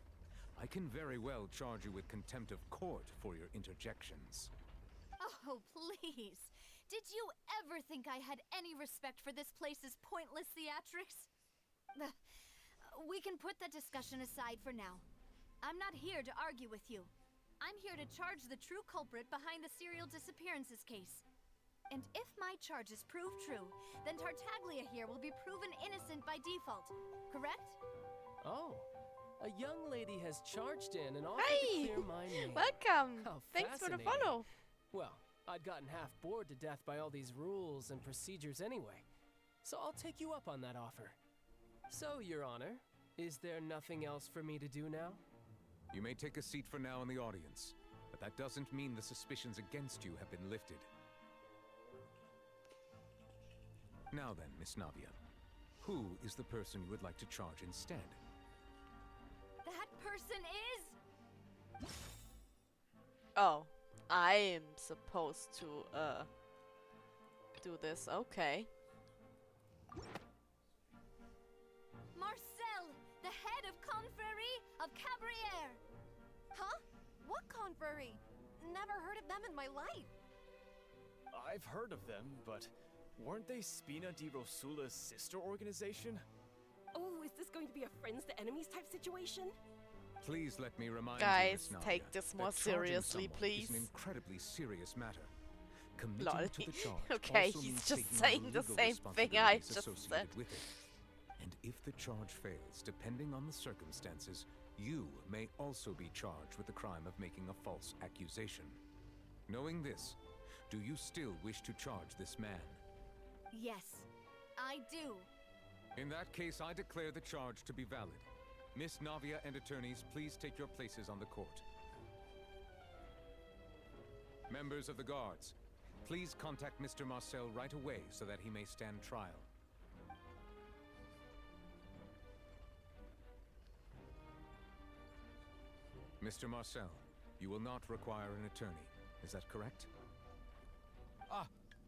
I can very well charge you with contempt of court for your interjections. Oh, please. Did you ever think I had any respect for this place's pointless theatrics? We can put that discussion aside for now. I'm not here to argue with you. I'm here to charge the true culprit behind the serial disappearances case. And if my charges prove true, then Tartaglia here will be proven innocent by default, correct? Oh, a young lady has charged in and offered to Hey! clear my name. Welcome! How Thanks for the fascinating. follow. Well, I'd gotten half bored to death by all these rules and procedures anyway, so I'll take you up on that offer. So, Your Honor, is there nothing else for me to do now? You may take a seat for now in the audience, but that doesn't mean the suspicions against you have been lifted. Now then, Miss Navia, who is the person you would like to charge instead? That person is... Oh, I am supposed to, do this. Okay. Marcel, the head of Confrérie of Cabriere. Huh? What confrérie? Never heard of them in my life. I've heard of them, but weren't they Spina di Rosula's sister organization? Oh, is this going to be a friends to enemies type situation? Please let me remind Guys, you, Miss Navia, take this more that charging seriously, someone please. is an incredibly serious matter. Committing Lol. to the charge Okay, also he's means just taking on saying the legal same thing I responsibilities just associated said. with it. And if the charge fails, depending on the circumstances, you may also be charged with the crime of making a false accusation. Knowing this, do you still wish to charge this man? Yes, I do. In that case, I declare the charge to be valid. Miss Navia and attorneys, please take your places on the court. Members of the guards, please contact Mr. Marcel right away so that he may stand trial. Mr. Marcel, you will not require an attorney. Is that correct?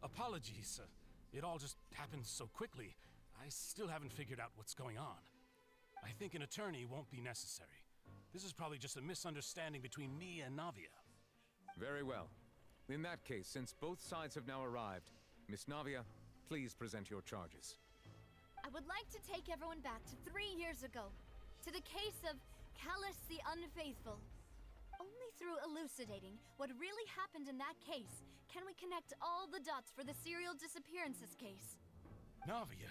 Apologies. It all just happened so quickly. I still haven't figured out what's going on. I think an attorney won't be necessary. This is probably just a misunderstanding between me and Navia. Very well. In that case, since both sides have now arrived, Miss Navia, please present your charges. I would like to take everyone back to 3 years ago, to the case of Callus the Unfaithful. Only through elucidating what really happened in that case can we connect all the dots for the serial disappearances case. Navia,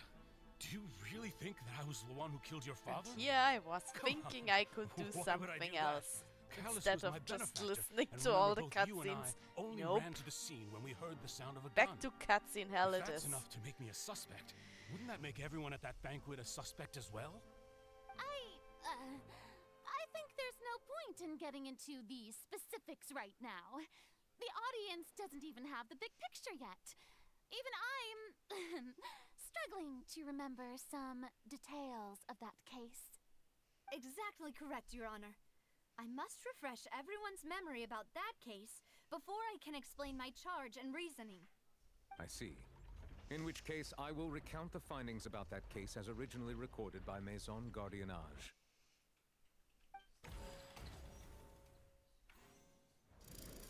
do you really think that I was the one who killed your father? Yeah, I was Come thinking on. I could do Why would I something do that? else Callus instead was of my just benefactor, listening and to all the remember, both you and cutscenes. I only Nope. ran to the scene when we heard the sound of a Back gun. to cutscene hell If it that's is. enough to make me a suspect, wouldn't that make everyone at that banquet a suspect as well? I think there's no point in getting into the specifics right now. The audience doesn't even have the big picture yet. Even I'm struggling to remember some details of that case. Exactly correct, Your Honor. I must refresh everyone's memory about that case before I can explain my charge and reasoning. I see. In which case, I will recount the findings about that case as originally recorded by Maison Gardiennage.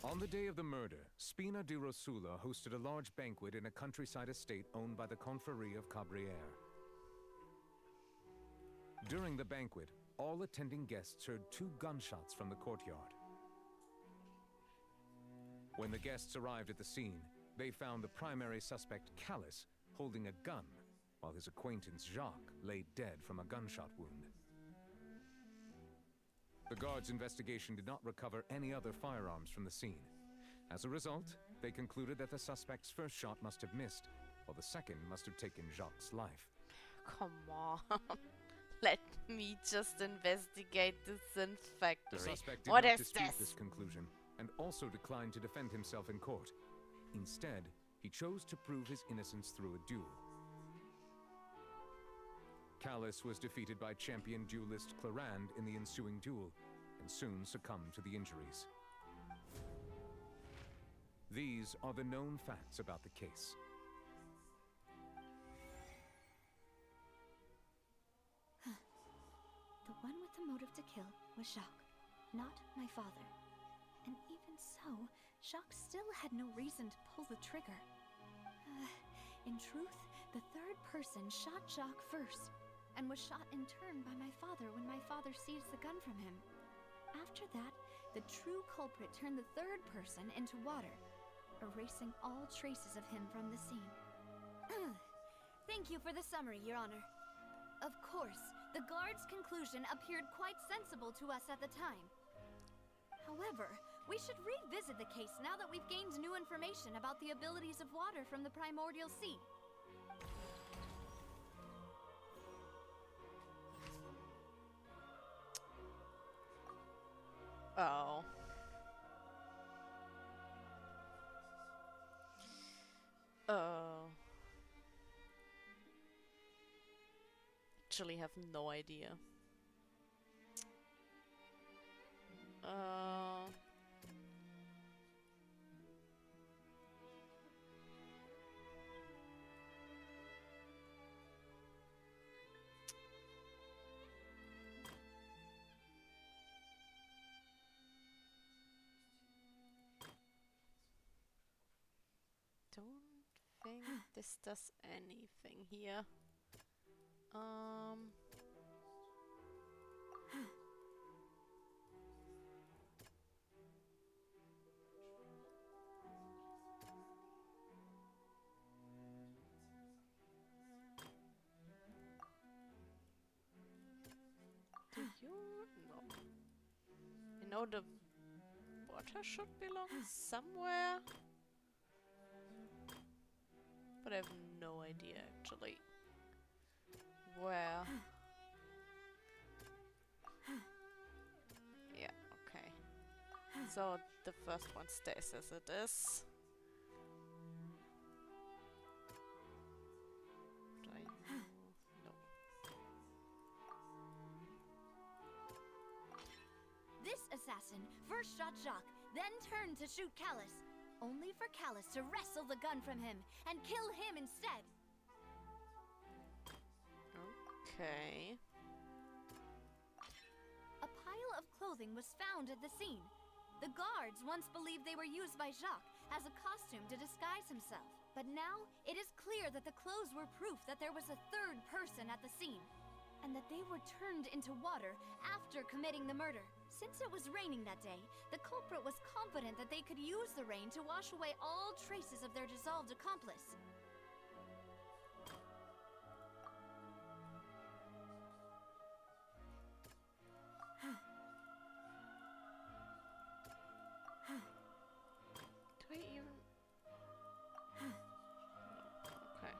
On the day of the murder, Spina di Rosula hosted a large banquet in a countryside estate owned by the Confrérie of Cabriere. During the banquet, all attending guests heard 2 gunshots from the courtyard. When the guests arrived at the scene, they found the primary suspect, Callus, holding a gun, while his acquaintance, Jacques, lay dead from a gunshot wound. The guards' investigation did not recover any other firearms from the scene. As a result, they concluded that the suspect's first shot must have missed, while the second must have taken Jacques' life. Come on. Let me just investigate the synth The factory. suspect did What not is dispute this? this conclusion, and also declined to defend himself in court. Instead, he chose to prove his innocence through a duel. Callus was defeated by champion duelist Clarand in the ensuing duel, and soon succumbed to the injuries. These are the known facts about the case. one with the motive to kill was Jacques, not my father. And even so, Jacques still had no reason to pull the trigger. In truth, the third person shot Jacques first, and was shot in turn by my father when my father seized the gun from him. After that, the true culprit turned the third person into water, erasing all traces of him from the scene. Thank you for the summary, Your Honor. Of course, the guard's conclusion appeared quite sensible to us at the time. However, we should revisit the case now that we've gained new information about the abilities of water from the Primordial Sea. Oh. Oh. Actually have no idea. Don't think this does anything here. Do you? No. You know the water should belong somewhere, but I have no idea actually where. Yeah, okay. So the first one stays as it is. Do I know? No. This assassin first shot Jacques, then turned to shoot Callus, only for Callus to wrestle the gun from him and kill him instead. Okay. A pile of clothing was found at the scene. The guards once believed they were used by Jacques as a costume to disguise himself. But now, it is clear that the clothes were proof that there was a third person at the scene, and that they were turned into water after committing the murder. Since it was raining that day, the culprit was confident that they could use the rain to wash away all traces of their dissolved accomplice. Do I even? Okay.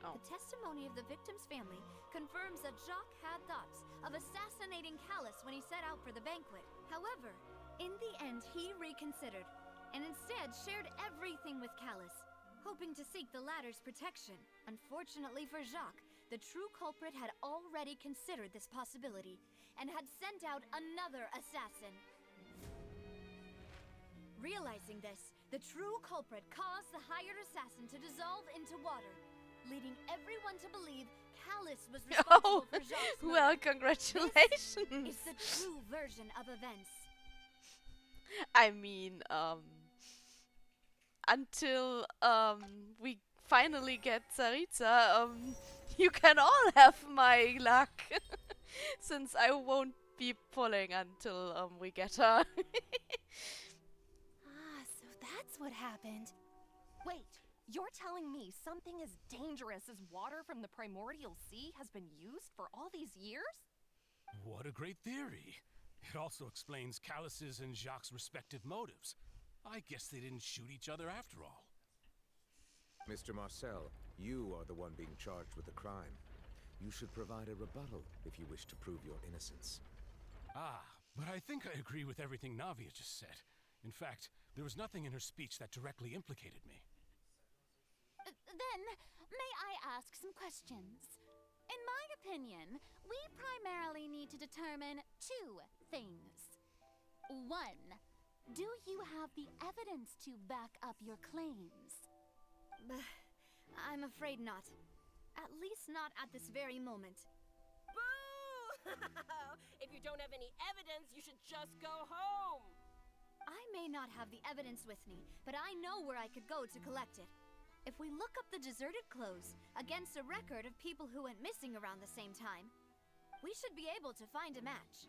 Oh. The testimony of the victim's family confirms that Jacques had thoughts of assassinating Callus when he set out for the banquet. However, in the end he reconsidered, and instead shared everything with Callus, hoping to seek the latter's protection. Unfortunately for Jacques, the true culprit had already considered this possibility, and had sent out another assassin. Realizing this, the true culprit caused the hired assassin to dissolve into water, leading everyone to believe Callus was responsible for Jacques' murder. Well, congratulations! This is the true version of events. I mean, until we finally get Tsaritsa, you can all have my luck, since I won't be pulling until we get her. So that's what happened. Wait, you're telling me something as dangerous as water from the Primordial Sea has been used for all these years? What a great theory. It also explains Callus's and Jacques' respective motives. I guess they didn't shoot each other after all. Mr. Marcel, you are the one being charged with the crime. You should provide a rebuttal if you wish to prove your innocence. Ah, but I think I agree with everything Navia just said. In fact, there was nothing in her speech that directly implicated me. Then, may I ask some questions? In my opinion, we primarily need to determine two things. One, do you have the evidence to back up your claims? I'm afraid not. At least not at this very moment. Boo! If you don't have any evidence, you should just go home! I may not have the evidence with me, but I know where I could go to collect it. If we look up the deserted clothes against a record of people who went missing around the same time, we should be able to find a match.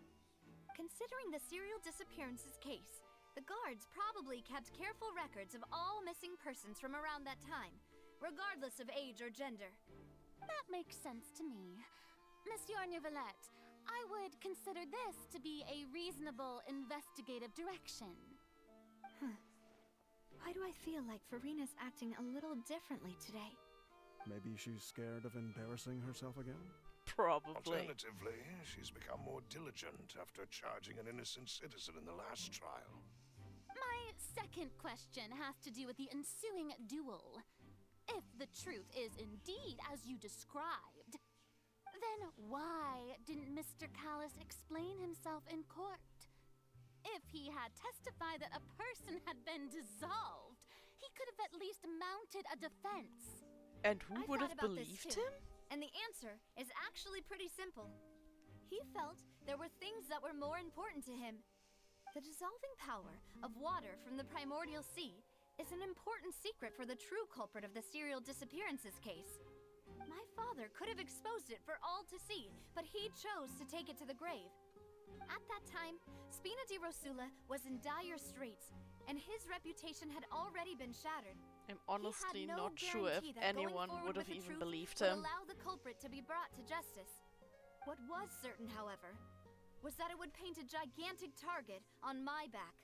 Considering the serial disappearances case, the guards probably kept careful records of all missing persons from around that time, regardless of age or gender. That makes sense to me. Monsieur Neuvillette, I would consider this to be a reasonable investigative direction. Why do I feel like Farina's acting a little differently today? Maybe she's scared of embarrassing herself again? Probably. Alternatively, she's become more diligent after charging an innocent citizen in the last trial. My second question has to do with the ensuing duel. If the truth is indeed as you described, then why didn't Mr. Callis explain himself in court? If he had testified that a person had been dissolved, he could have at least mounted a defense. And who would have thought about this believed too, him? And the answer is actually pretty simple. He felt there were things that were more important to him. The dissolving power of water from the primordial sea is an important secret for the true culprit of the serial disappearances case. My father could have exposed it for all to see, but he chose to take it to the grave. At that time, Spina di Rosula was in dire straits, and his reputation had already been shattered. I'm honestly He had no not sure if guarantee that going anyone forward would have with the even truth believed would him. allow the culprit to be brought to justice. What was certain, however, was that it would paint a gigantic target on my back.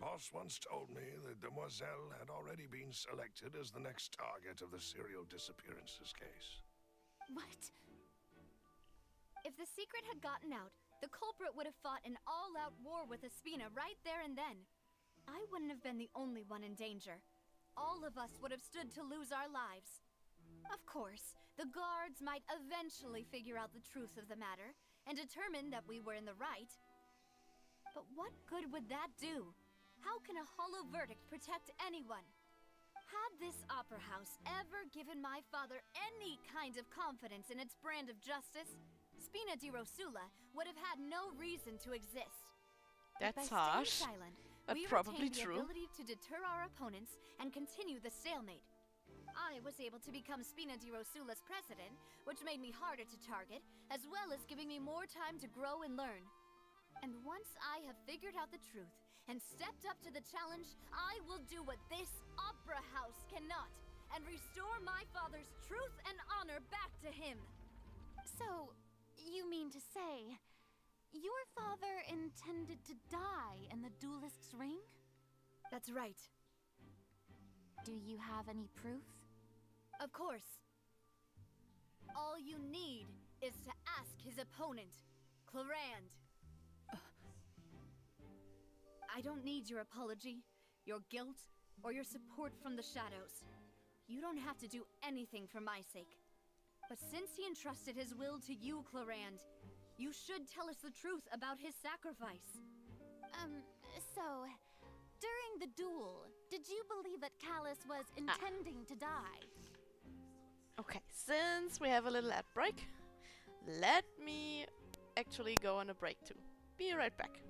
Boss once told me that Demoiselle had already been selected as the next target of the serial disappearances case. What? If the secret had gotten out, the culprit would have fought an all-out war with Espina right there and then. I wouldn't have been the only one in danger. All of us would have stood to lose our lives. Of course, the guards might eventually figure out the truth of the matter and determine that we were in the right. But what good would that do? How can a hollow verdict protect anyone? Had this opera house ever given my father any kind of confidence in its brand of justice, Spina di Rosula would have had no reason to exist. That's By staying harsh. silent, But we probably retained the true. ability to deter our opponents and continue the stalemate. I was able to become Spina di Rosula's president, which made me harder to target, as well as giving me more time to grow and learn. And once I have figured out the truth and stepped up to the challenge, I will do what this opera house cannot, and restore my father's truth and honor back to him. So, you mean to say, your father intended to die in the duelist's ring? That's right. Do you have any proof? Of course. All you need is to ask his opponent, Clarand. I don't need your apology, your guilt, or your support from the shadows. You don't have to do anything for my sake. But since he entrusted his will to you, Clarand, you should tell us the truth about his sacrifice. So, during the duel, did you believe that Callis was intending to die? Okay, since we have a little ad break, let me actually go on a break too. Be right back.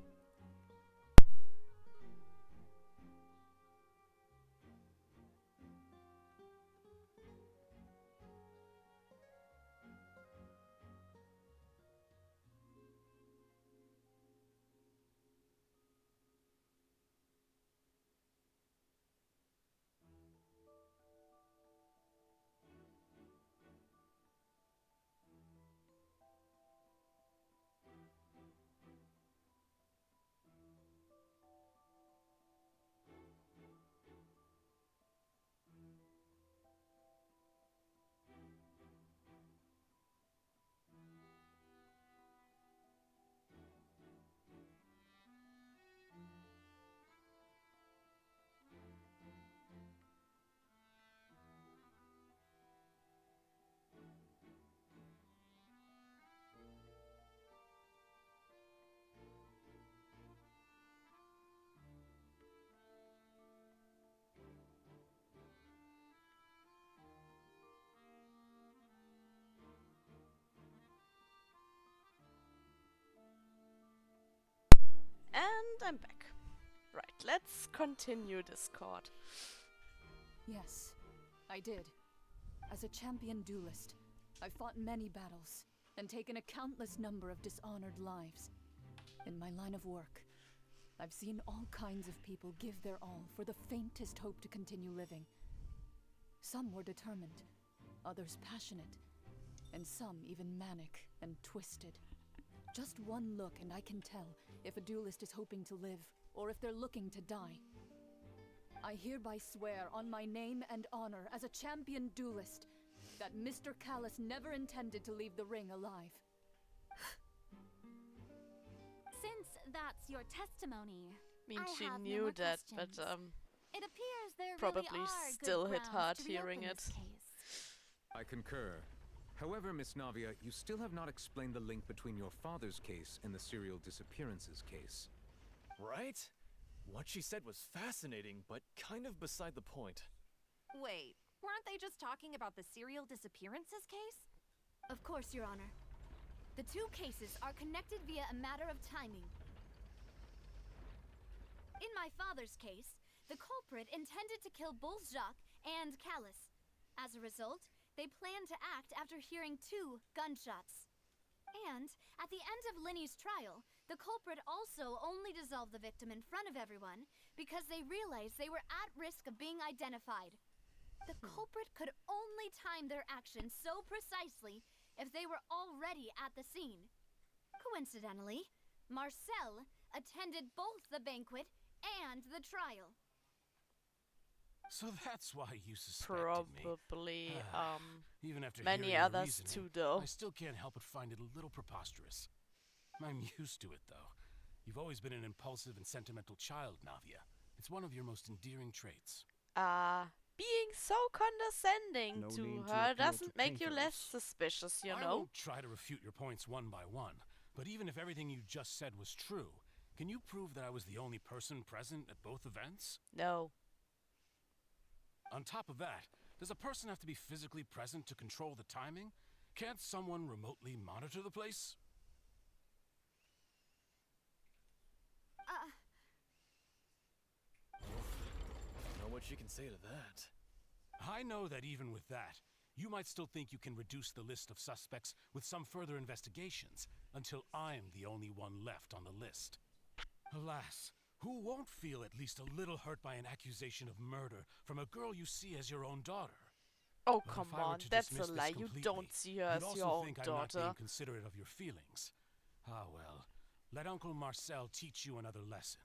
I'm back. Right, let's continue Discord. Yes, I did. As a champion duelist, I fought many battles and taken a countless number of dishonored lives. In my line of work, I've seen all kinds of people give their all for the faintest hope to continue living. Some were determined, others passionate, and some even manic and twisted. Just one look and I can tell if a duelist is hoping to live or if they're looking to die. I hereby swear on my name and honor as a champion duelist that Mr. Callus never intended to leave the ring alive. Since that's your testimony, I mean, she have no knew more that, questions. but It appears there probably really are still good hit grounds hard to hearing reopen it. this case. I concur. However, Miss Navia, you still have not explained the link between your father's case and the serial disappearances case. Right? What she said was fascinating, but kind of beside the point. Wait, weren't they just talking about the serial disappearances case? Of course, Your Honor. The two cases are connected via a matter of timing. In my father's case, the culprit intended to kill both Jacques and Callus. As a result, they planned to act after hearing 2 gunshots. And, at the end of Linny's trial, the culprit also only dissolved the victim in front of everyone because they realized they were at risk of being identified. The culprit could only time their actions so precisely if they were already at the scene. Coincidentally, Marcel attended both the banquet and the trial. So that's why you suspected me. Probably, Even after many hearing your others reasoning, too, though. I still can't help but find it a little preposterous. I'm used to it, though. You've always been an impulsive and sentimental child, Navia. It's one of your most endearing traits. Being so condescending No to need to her appeal doesn't to make you less pathos. suspicious, you I know? won't try to refute your points one by one, but even if everything you just said was true, can you prove that I was the only person present at both events? No. On top of that, does a person have to be physically present to control the timing? Can't someone remotely monitor the place? Don't know what she can say to that. I know that even with that, you might still think you can reduce the list of suspects with some further investigations until I'm the only one left on the list. Alas, who won't feel at least a little hurt by an accusation of murder from a girl you see as your own daughter? Oh, But come if I were on, to that's dismiss a this lie. You completely, don't see her you'd as your also own think I'm not daughter. being considerate of your feelings. Ah well, let Uncle Marcel teach you another lesson.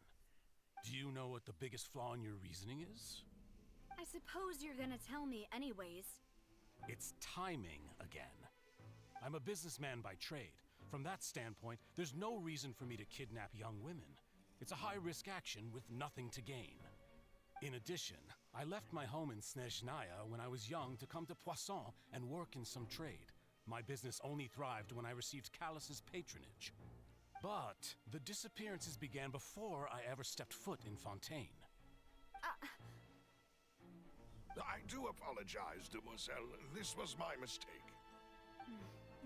Do you know what the biggest flaw in your reasoning is? I suppose you're gonna tell me anyways. It's timing again. I'm a businessman by trade. From that standpoint, there's no reason for me to kidnap young women. It's a high-risk action with nothing to gain. In addition, I left my home in SvetaSchnee when I was young to come to Poisson and work in some trade. My business only thrived when I received Callus's patronage. But the disappearances began before I ever stepped foot in Fontaine. I do apologize, demoiselle. This was my mistake.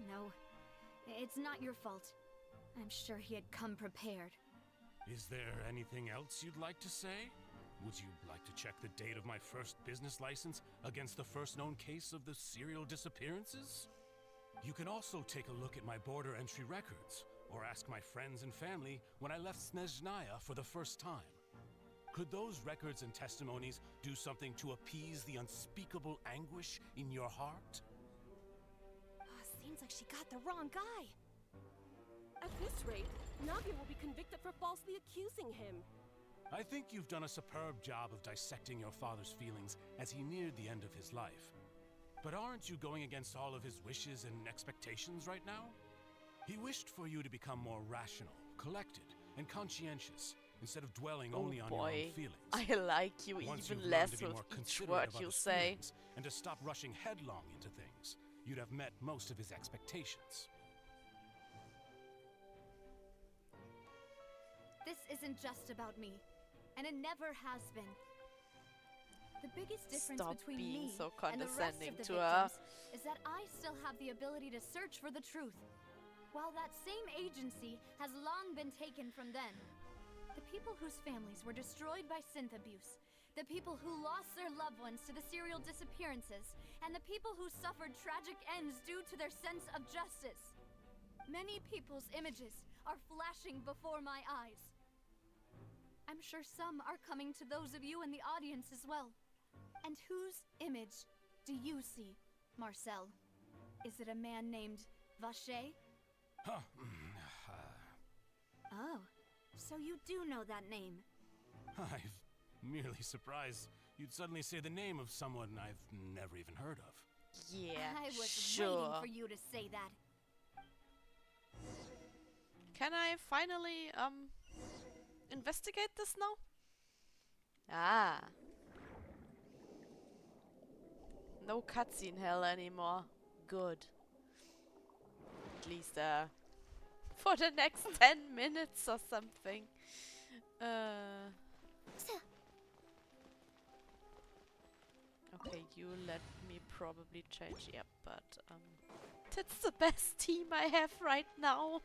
No, it's not your fault. I'm sure he had come prepared. Is there anything else you'd like to say? Would you like to check the date of my first business license against the first known case of the serial disappearances? You can also take a look at my border entry records, or ask my friends and family when I left SvetaSchnee for the first time. Could those records and testimonies do something to appease the unspeakable anguish in your heart? Seems like she got the wrong guy. At this rate, Navia will be convicted for falsely accusing him. I think you've done a superb job of dissecting your father's feelings as he neared the end of his life. But aren't you going against all of his wishes and expectations right now? He wished for you to become more rational, collected, and conscientious, instead of dwelling only on your own feelings. I like you Once even you've learned less to be with more each considerate word of you others' say. feelings, and to stop rushing headlong into things, you'd have met most of his expectations. This isn't just about me, and it never has been. The biggest difference Stop between being me so and the rest condescending of the to her. victims is that I still have the ability to search for the truth, while that same agency has long been taken from them. The people whose families were destroyed by synth abuse, the people who lost their loved ones to the serial disappearances, and the people who suffered tragic ends due to their sense of justice. Many people's images are flashing before my eyes. I'm sure some are coming to those of you in the audience as well. And whose image do you see, Marcel? Is it a man named Vacher? Huh. Oh, so you do know that name. I'm merely surprised you'd suddenly say the name of someone I've never even heard of. Yeah, I was sure. waiting for you to say that. Can I finally, investigate this now? Ah. No cutscene hell anymore. Good. At least, for the next 10 minutes or something. Okay, you let me probably change, yep, but, that's the best team I have right now.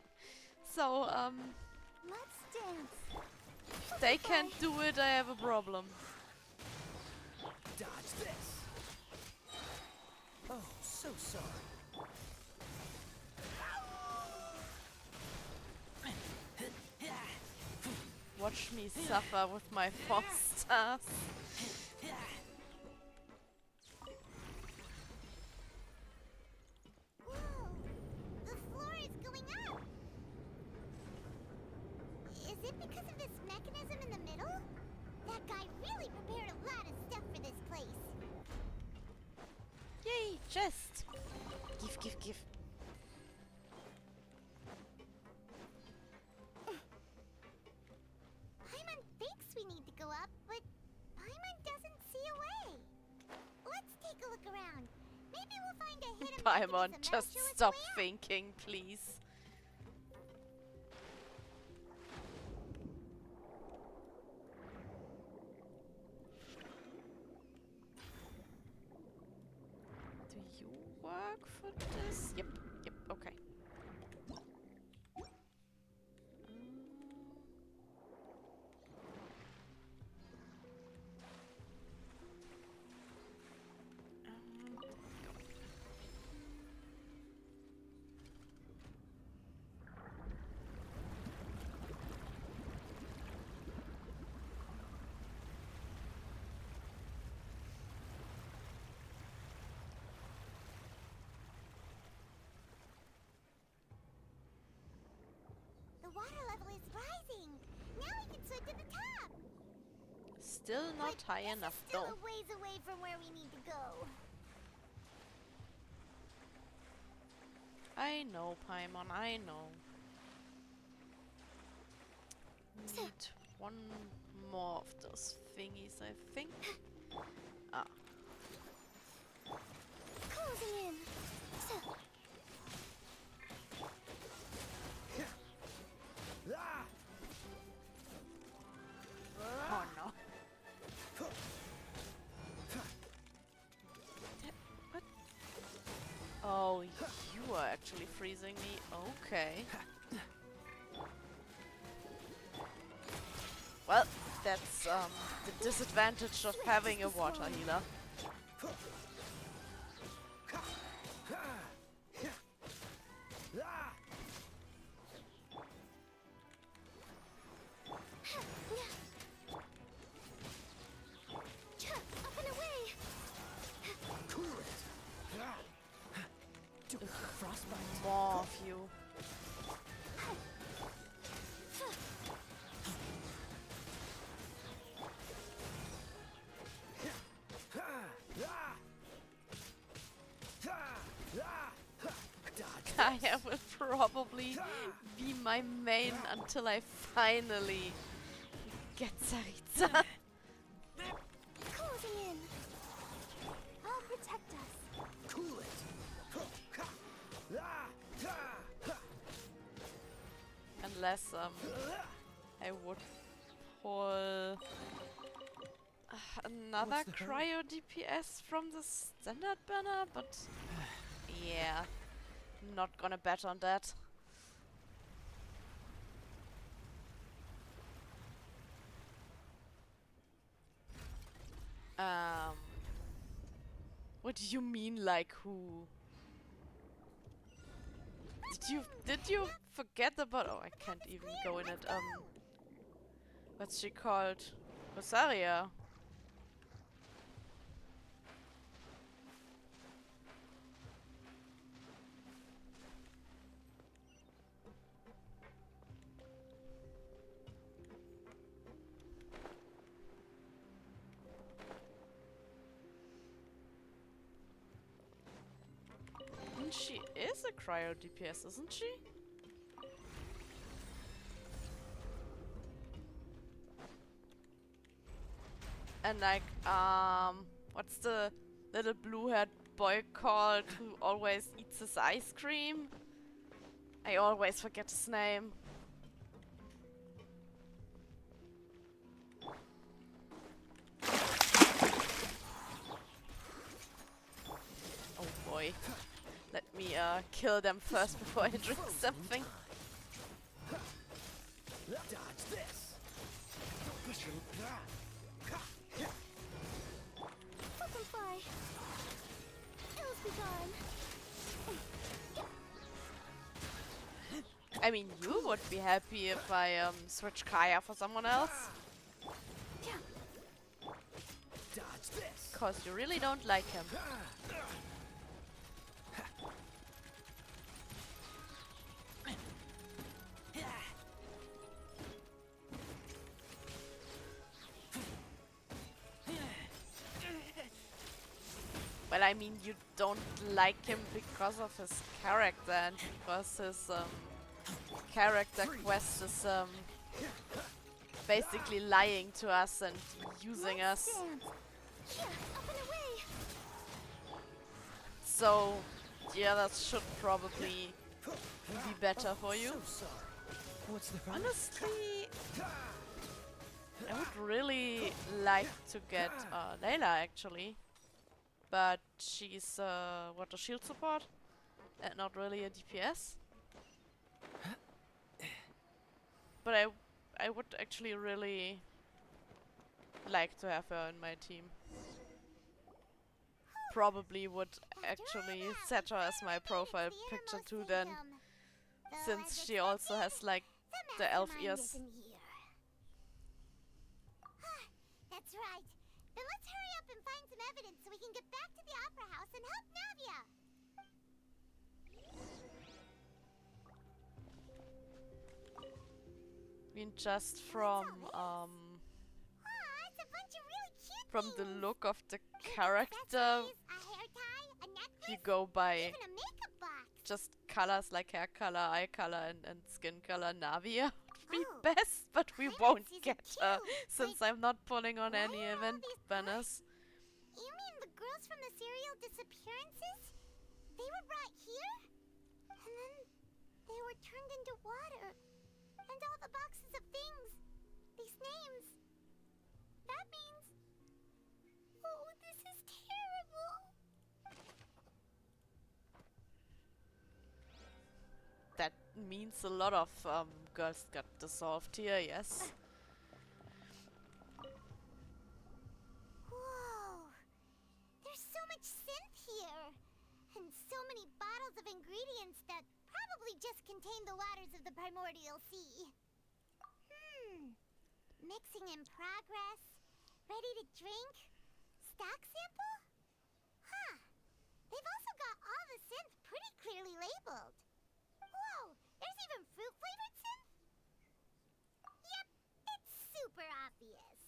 So, Let's dance. they can't do it, I have a problem. Dodge this. Oh, so sorry. Watch me suffer with my 4 stars. Whoa! The floor is going up! Is it because of this mechanism in the middle? That guy really prepared a lot of stuff for this place. Yay, chest! Give. Paimon thinks we need to go up, but Paimon doesn't see a way. Let's take a look around. Maybe we'll find a hidden Paimon, mechanism just that'll show us stop the way up. thinking, please. Do you work for this? Yep, okay. The water level is rising. Now we can swim to the top. Still not But high this enough is still though. a ways away from where we need to go. I know, Paimon, I know. Need one more of those thingies, I think. Ah. Closing in. Oh no. What? Oh, you are actually freezing me. Okay. Well, that's the disadvantage of having a water healer. Up and away. More of you. Gaia will probably be my main until I finally get Tsaritsa. Closing in. I'll protect us. Cool it. Unless I would pull another What's the hurry? cryo DPS from the standard banner, but yeah, not gonna bet on that. What do you mean, like who? Did you forget about? Oh, I can't even go in it. What's she called? Rosaria. And she is a cryo DPS, isn't she? And like, what's the little blue-haired boy called who always eats his ice cream? I always forget his name. Oh boy. Let me kill them first before I drink something. Dodge this. Fly. Ills be gone. I mean, you would be happy if I switch Kaya for someone else. Dodge this. Cause you really don't like him. Well, I mean, you don't like him because of his character and because his character quest is basically lying to us and using us. So, yeah, that should probably be better for you. What's the Honestly, I would really like to get Layla actually. But she's what, a shield support and not really a DPS. But I would actually really like to have her in my team. Probably would actually set her as my profile picture too then, since she also has like the elf ears. That's right. Then let's hurry up and find some evidence so we can get back to the Opera House and help Navia. I mean, just from It's a bunch of really cute from the things. look of the character, A hair tie, a necklace, you go by even a makeup box. just colors like hair color, eye color, and skin color. Navia would be Oh, best, but we I'm in won't season get 2, her since I'm not pulling on why any are all event these banners. You mean the girls from the serial disappearances? They were brought here? And then they were turned into water. And all the boxes of things. These names. That means... Oh, this is terrible. That means a lot of girls got dissolved here, yes. Whoa. There's so much synth here. And so many bottles of ingredients that probably just contain the waters of the primordial sea. Mixing in progress. Ready to drink? Stock sample? Huh. They've also got all the synth pretty clearly labeled. Whoa, there's even fruit-flavored synth? Yep, it's super obvious.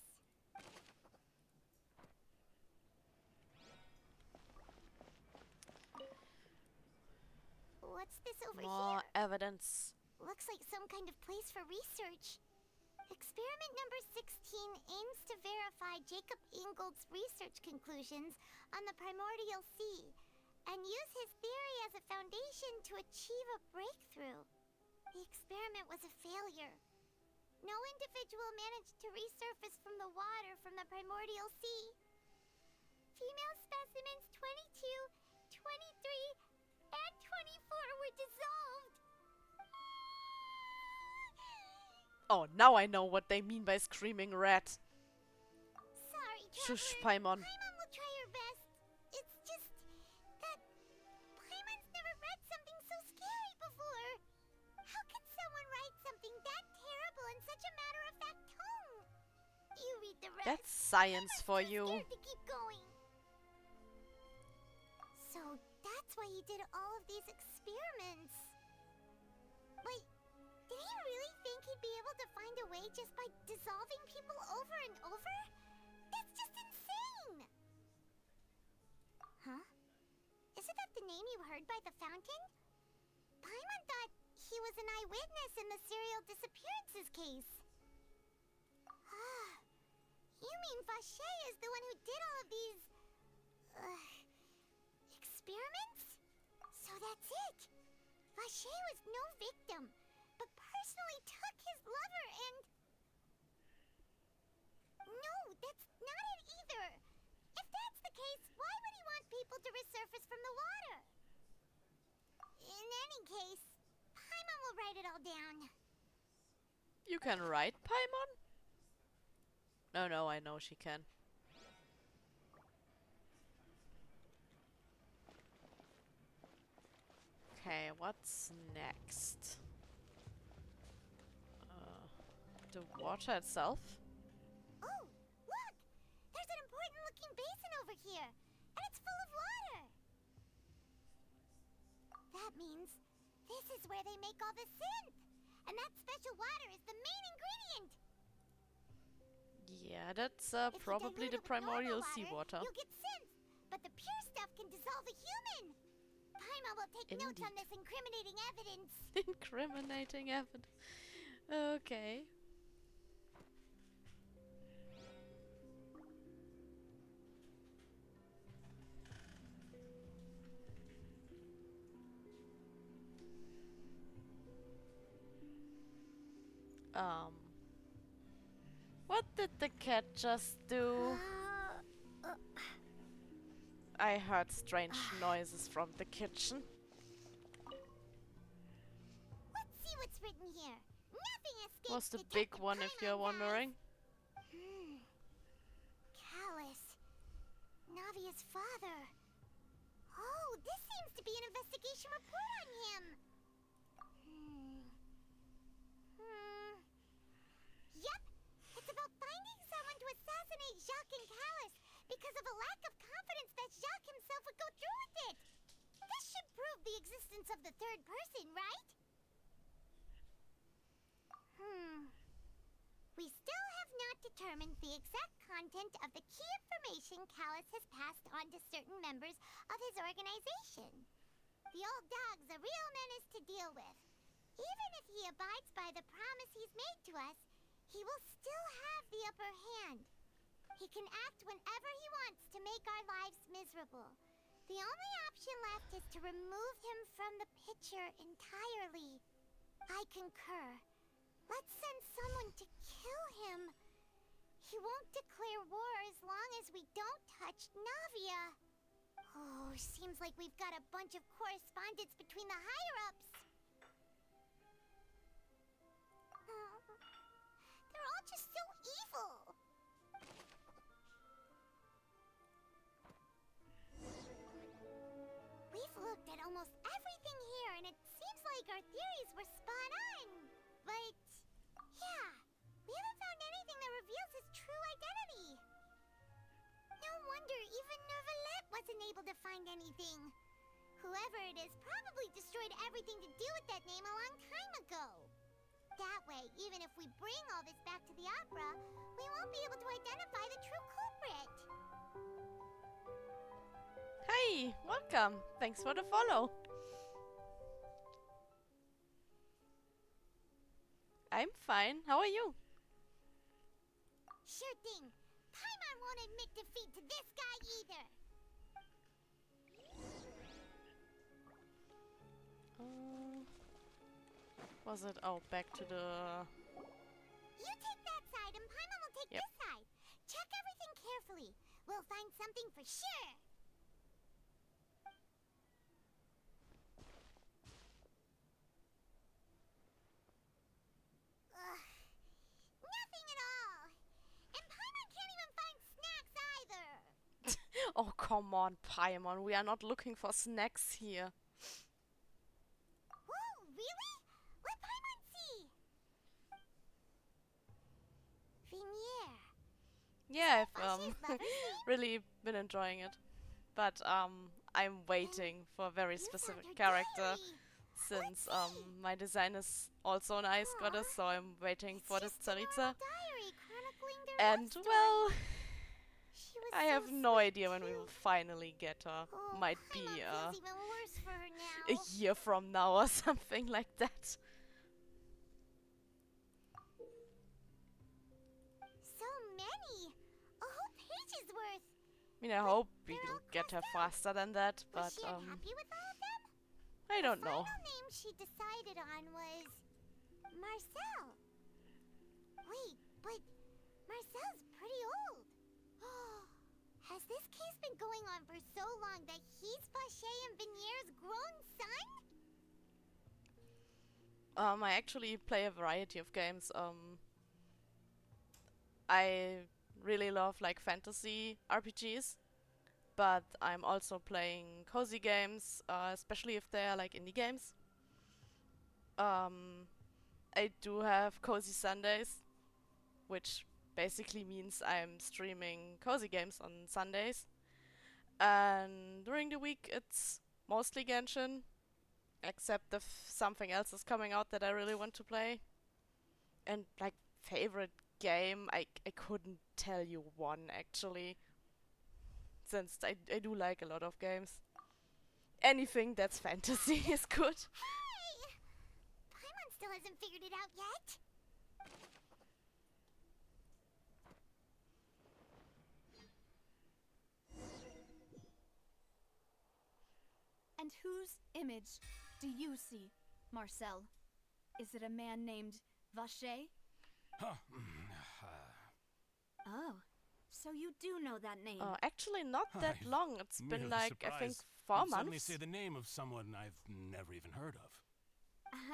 What's this over More here? evidence. Looks like some kind of place for research. Experiment number 16 aims to verify Jacob Ingold's research conclusions on the primordial sea and use his theory as a foundation to achieve a breakthrough. The experiment was a failure. No individual managed to resurface from the water from the primordial sea. Female specimens 22, 23, and 24 were dissolved. Oh, now I know what they mean by screaming rat. Sorry, Shush, Traveler. Paimon. Paimon will try her best. It's just... That's science for you. Scared to keep going. So that's why he did all of these experiments. Wait, did he really think he'd be able to find a way just by dissolving people over and over? That's just insane! Huh? Isn't that the name you heard by the fountain? Paimon thought he was an eyewitness in the serial disappearances case. You mean Vache is the one who did all of these... experiments? So that's it! Vache was no victim, but personally took his lover and... No, that's not it either! If that's the case, why would he want people to resurface from the water? In any case, Paimon will write it all down. You can write Paimon? No, I know she can. Okay, what's next? The water itself? Oh, look! There's an important looking basin over here, and it's full of water! That means this is where they make all the synth! And that special water is the main ingredient! Yeah, that's probably the primordial seawater. You'll get synth, but the pure stuff can dissolve a human! Paimon will take notes on this incriminating evidence! Incriminating evidence. Okay. What did the cat just do? I heard strange noises from the kitchen. Let's see what's written here. Nothing escapes Was the big one, if you're wondering. Callus. Navia's father. Oh, this seems to be an investigation report on him. Yep, it's about finding someone to assassinate Jacques and Callus because of a lack of confidence that Jacques himself would go through with it. This should prove the existence of the third person, right? We still have not determined the exact content of the key information Callus has passed on to certain members of his organization. The old dog's a real menace to deal with. Even if he abides by the promise he's made to us, he will still have the upper hand. He can act whenever he wants to make our lives miserable. The only option left is to remove him from the picture entirely. I concur. Let's send someone to kill him. He won't declare war as long as we don't touch Navia. Oh, seems like we've got a bunch of correspondence between the higher-ups. They're all just so evil. We've looked at almost everything here, and it seems like our theories were spot on. But, yeah, we haven't found anything that reveals his true identity. No wonder even Nervalette wasn't able to find anything. Whoever it is probably destroyed everything to do with that name a long time ago. That way, even if we bring all this back to the opera, we won't be able to identify the true culprit. Hey, welcome. Thanks for the follow. I'm fine. How are you? Sure thing. Paimon won't admit defeat to this guy either. Was it? Oh, back to the... You take that side and Paimon will take this side. Check everything carefully. We'll find something for sure. Nothing at all. And Paimon can't even find snacks either. Oh, come on, Paimon. We are not looking for snacks here. Whoa, really? Let Paimon see. Vinier. Yeah, I've really been enjoying it. But I'm waiting for a very specific character since my design is also an ice goddess, so I'm waiting for the Tsaritsa. And well, I have no idea when we will finally get her. Might be a year from now or something like that. So many! A whole page's worth! I mean, I hope we'll get her faster than that, but Was she unhappy with all of them? I don't know. The final name she decided on was Marcel. Wait, but Marcel's pretty old. Has this case been going on for so long that he's Vacher and Vinier's grown son? I actually play a variety of games. I really love like fantasy RPGs, but I'm also playing cozy games, especially if they're like indie games. I do have cozy Sundays, which basically means I'm streaming cozy games on Sundays. And during the week, it's mostly Genshin, except if something else is coming out that I really want to play. And like favorite game, I couldn't tell you one actually, since I do like a lot of games. Anything that's fantasy is good. Hey! Paimon still hasn't figured it out yet. And whose image do you see, Marcel? Is it a man named Vacher? Oh, so you do know that name. Actually, not that long. It's been like, I think, 4 months. Suddenly say the name of someone I've never even heard of.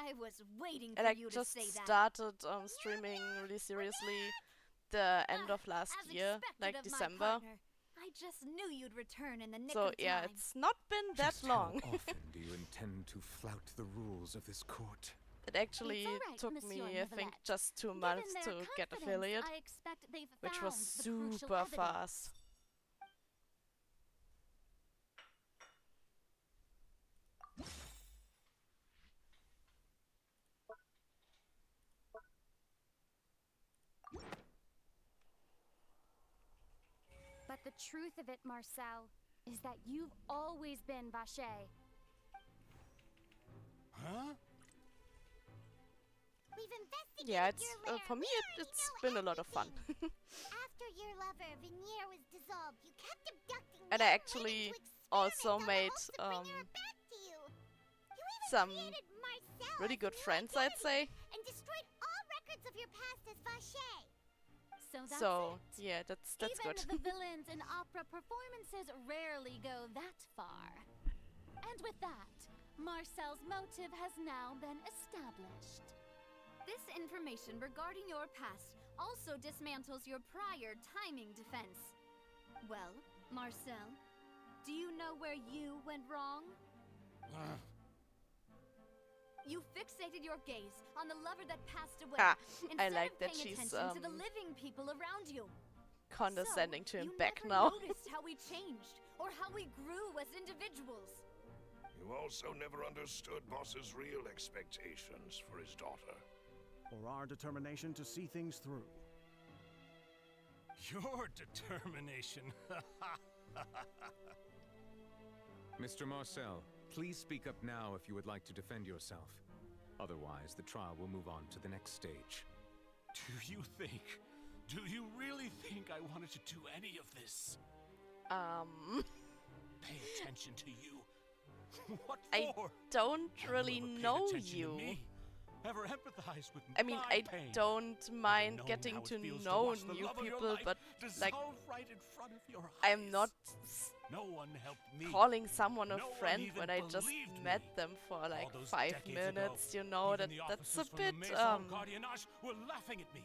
I was waiting And for I you to just say that. started streaming really seriously the end of last As year, expected like of my December. partner. I just knew you'd return in the nick So of yeah, time. it's not been that Just long. How often do you intend to flout the rules of this court? It actually took me, I think, just 2 months to get affiliate, I expect they've which was found the crucial super evidence. fast. But the truth of it, Marcel, is that you've always been Vacher. Huh? We've investigated Yeah, it's your lair. for me it's been a lot of fun. After your lover, Vinier, was dissolved, you kept abducting And I actually also made some really good friends, I'd say. and destroyed all records of your past as Vacher. So that's So it. yeah, that's Even good. the villains in opera performances rarely go that far. And with that, Marcel's motive has now been established. This information regarding your past also dismantles your prior timing defense. Well, Marcel, do you know where you went wrong? You fixated your gaze on the lover that passed away, Ah, instead I like of that paying she's attention to the living people around you. condescending to him You back never now. noticed how we changed, or how we grew as individuals. You also never understood Boss's real expectations for his daughter. Or our determination to see things through. Your determination. Mr. Marcel, please speak up now if you would like to defend yourself. Otherwise, the trial will move on to the next stage. Do you really think I wanted to do any of this? Pay attention to you. What I for? don't Have really you ever paid know attention to you. me? Ever empathize with I mean, my I pain? don't mind Knowing getting how it to feels know watch the new love of your people, life but like, dissolve right in front of your I'm eyes. not No one helped me. calling someone a No one friend even when I just believed met me. them for like All those 5 decades minutes, ago, you know, even the that's a officers from the bit Maison Gardiennage were laughing at me.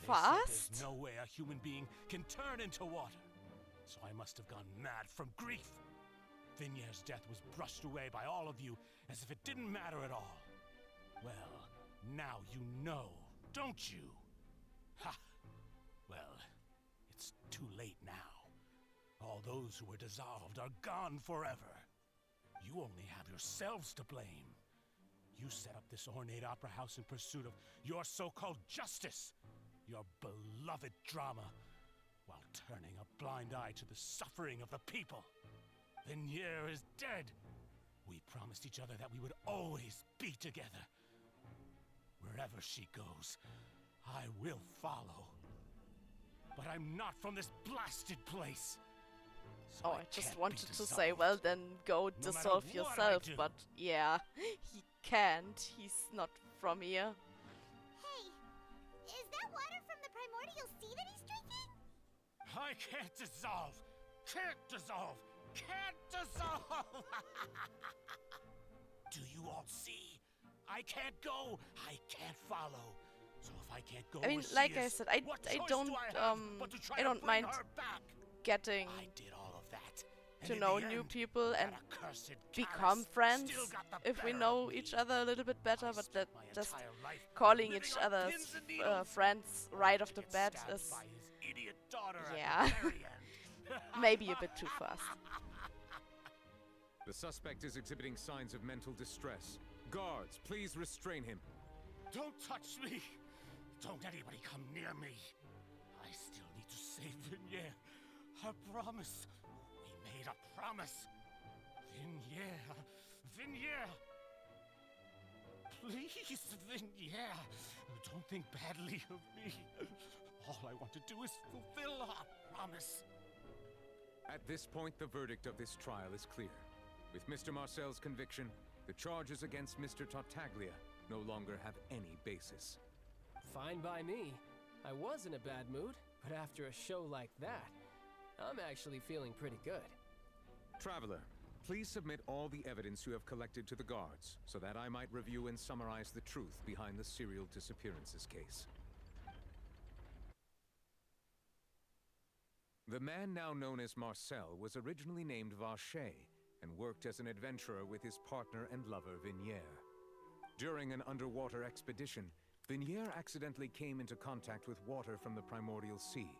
They said fast. there's no way a human being can turn into water. So I must have gone mad from grief. Vinier's death was brushed away by all of you as if it didn't matter at all. Well, now you know, don't you? Ha! Well, It's too late now. All those who were dissolved are gone forever. You only have yourselves to blame. You set up this ornate opera house in pursuit of your so-called justice, your beloved drama, while turning a blind eye to the suffering of the people. Vignier is dead. We promised each other that we would always be together. Wherever she goes, I will follow. But I'm not from this blasted place. So Oh, I just wanted to say, well then go dissolve yourself, but yeah, he can't. He's not from here. Hey, is that water from the primordial sea that he's drinking? I can't dissolve! Can't dissolve! Can't dissolve! Do you all see? I can't go! I can't follow! So if I can't go, I mean, like I said, I don't mind getting to know new people and become friends if we know each other a little bit better, but that just calling each other friends right off the bat is, yeah, maybe a bit too fast. The suspect is exhibiting signs of mental distress. Guards, please restrain him. Don't touch me! Don't anybody come near me! I still need to save Vignier. I promise. We made a promise. Vignier. Vignier! Please, Vignier. Don't think badly of me. All I want to do is fulfill our promise. At this point, the verdict of this trial is clear. With Mr. Marcel's conviction, the charges against Mr. Tartaglia no longer have any basis. Fine by me. I was in a bad mood, but after a show like that, I'm actually feeling pretty good. Traveler, please submit all the evidence you have collected to the guards, so that I might review and summarize the truth behind the serial disappearances case. The man now known as Marcel was originally named Vacher, and worked as an adventurer with his partner and lover Vignier. During an underwater expedition, Vignier accidentally came into contact with water from the primordial sea,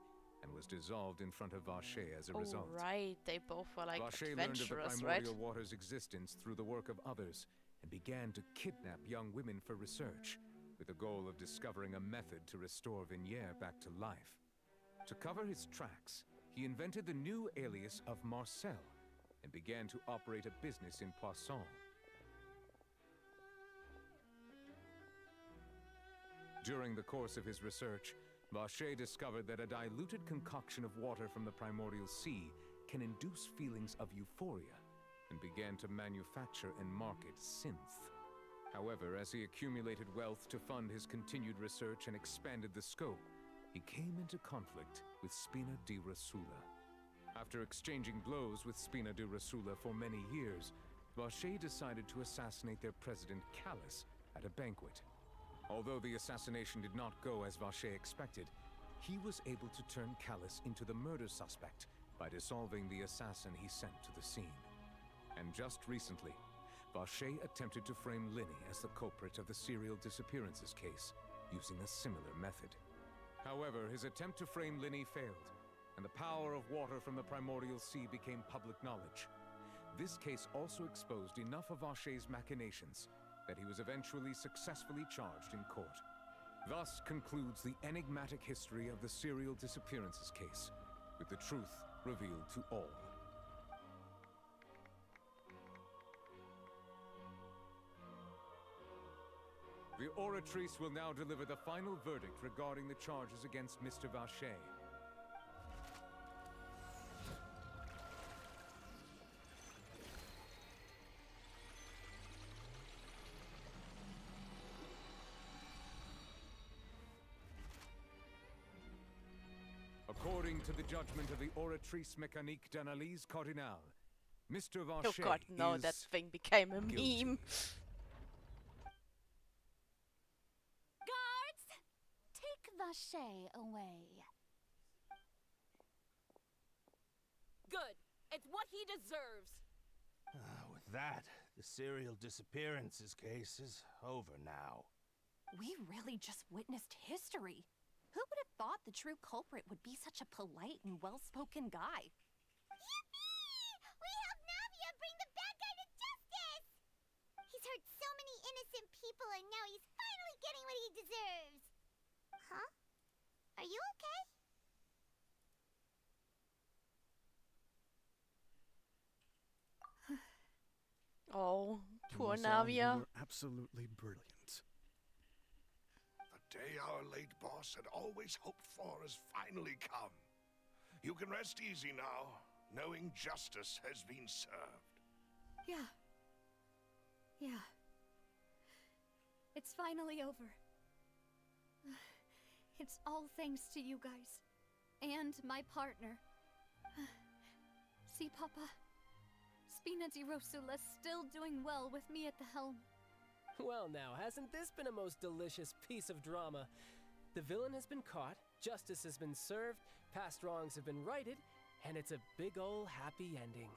and was dissolved in front of Vacher as a result. Oh right, they both were like Vacher learned of the adventurous, primordial right? water's existence through the work of others, and began to kidnap young women for research, with the goal of discovering a method to restore Vignier back to life. To cover his tracks, he invented the new alias of Marcel, and began to operate a business in Poisson. During the course of his research, Vacher discovered that a diluted concoction of water from the primordial sea can induce feelings of euphoria, and began to manufacture and market synth. However, as he accumulated wealth to fund his continued research and expanded the scope, he came into conflict with Spina di Rosula. After exchanging blows with Spina di Rosula for many years, Vacher decided to assassinate their president Callus at a banquet. Although the assassination did not go as Vacher expected, he was able to turn Callus into the murder suspect by dissolving the assassin he sent to the scene. And just recently, Vacher attempted to frame Linny as the culprit of the serial disappearances case, using a similar method. However, his attempt to frame Linny failed, and the power of water from the primordial sea became public knowledge. This case also exposed enough of Vacher's machinations that he was eventually successfully charged in court. Thus concludes the enigmatic history of the serial disappearances case, with the truth revealed to all. The Oratrice will now deliver the final verdict regarding the charges against Mr. Vacher. According to the judgment of the Oratrice Mécanique d'Analyse Cardinale, Mr. Vacher Oh god, no, is that thing became a guilty. meme. Guards! Take Vacher away. Good. It's what he deserves. With that, the serial disappearances case is over now. We really just witnessed history. Who would have thought the true culprit would be such a polite and well-spoken guy? Yippee! We helped Navia bring the bad guy to justice! He's hurt so many innocent people and now he's finally getting what he deserves! Huh? Are you okay? Oh, poor Mademoiselle, you Navia. were absolutely brilliant. The day our late boss had always hoped for has finally come. You can rest easy now, knowing justice has been served. Yeah. Yeah. It's finally over. It's all thanks to you guys. And my partner. See, Papa? Spina di Rosula's still doing well with me at the helm. Well now, hasn't this been a most delicious piece of drama? The villain has been caught, justice has been served, past wrongs have been righted, and it's a big ol' happy ending.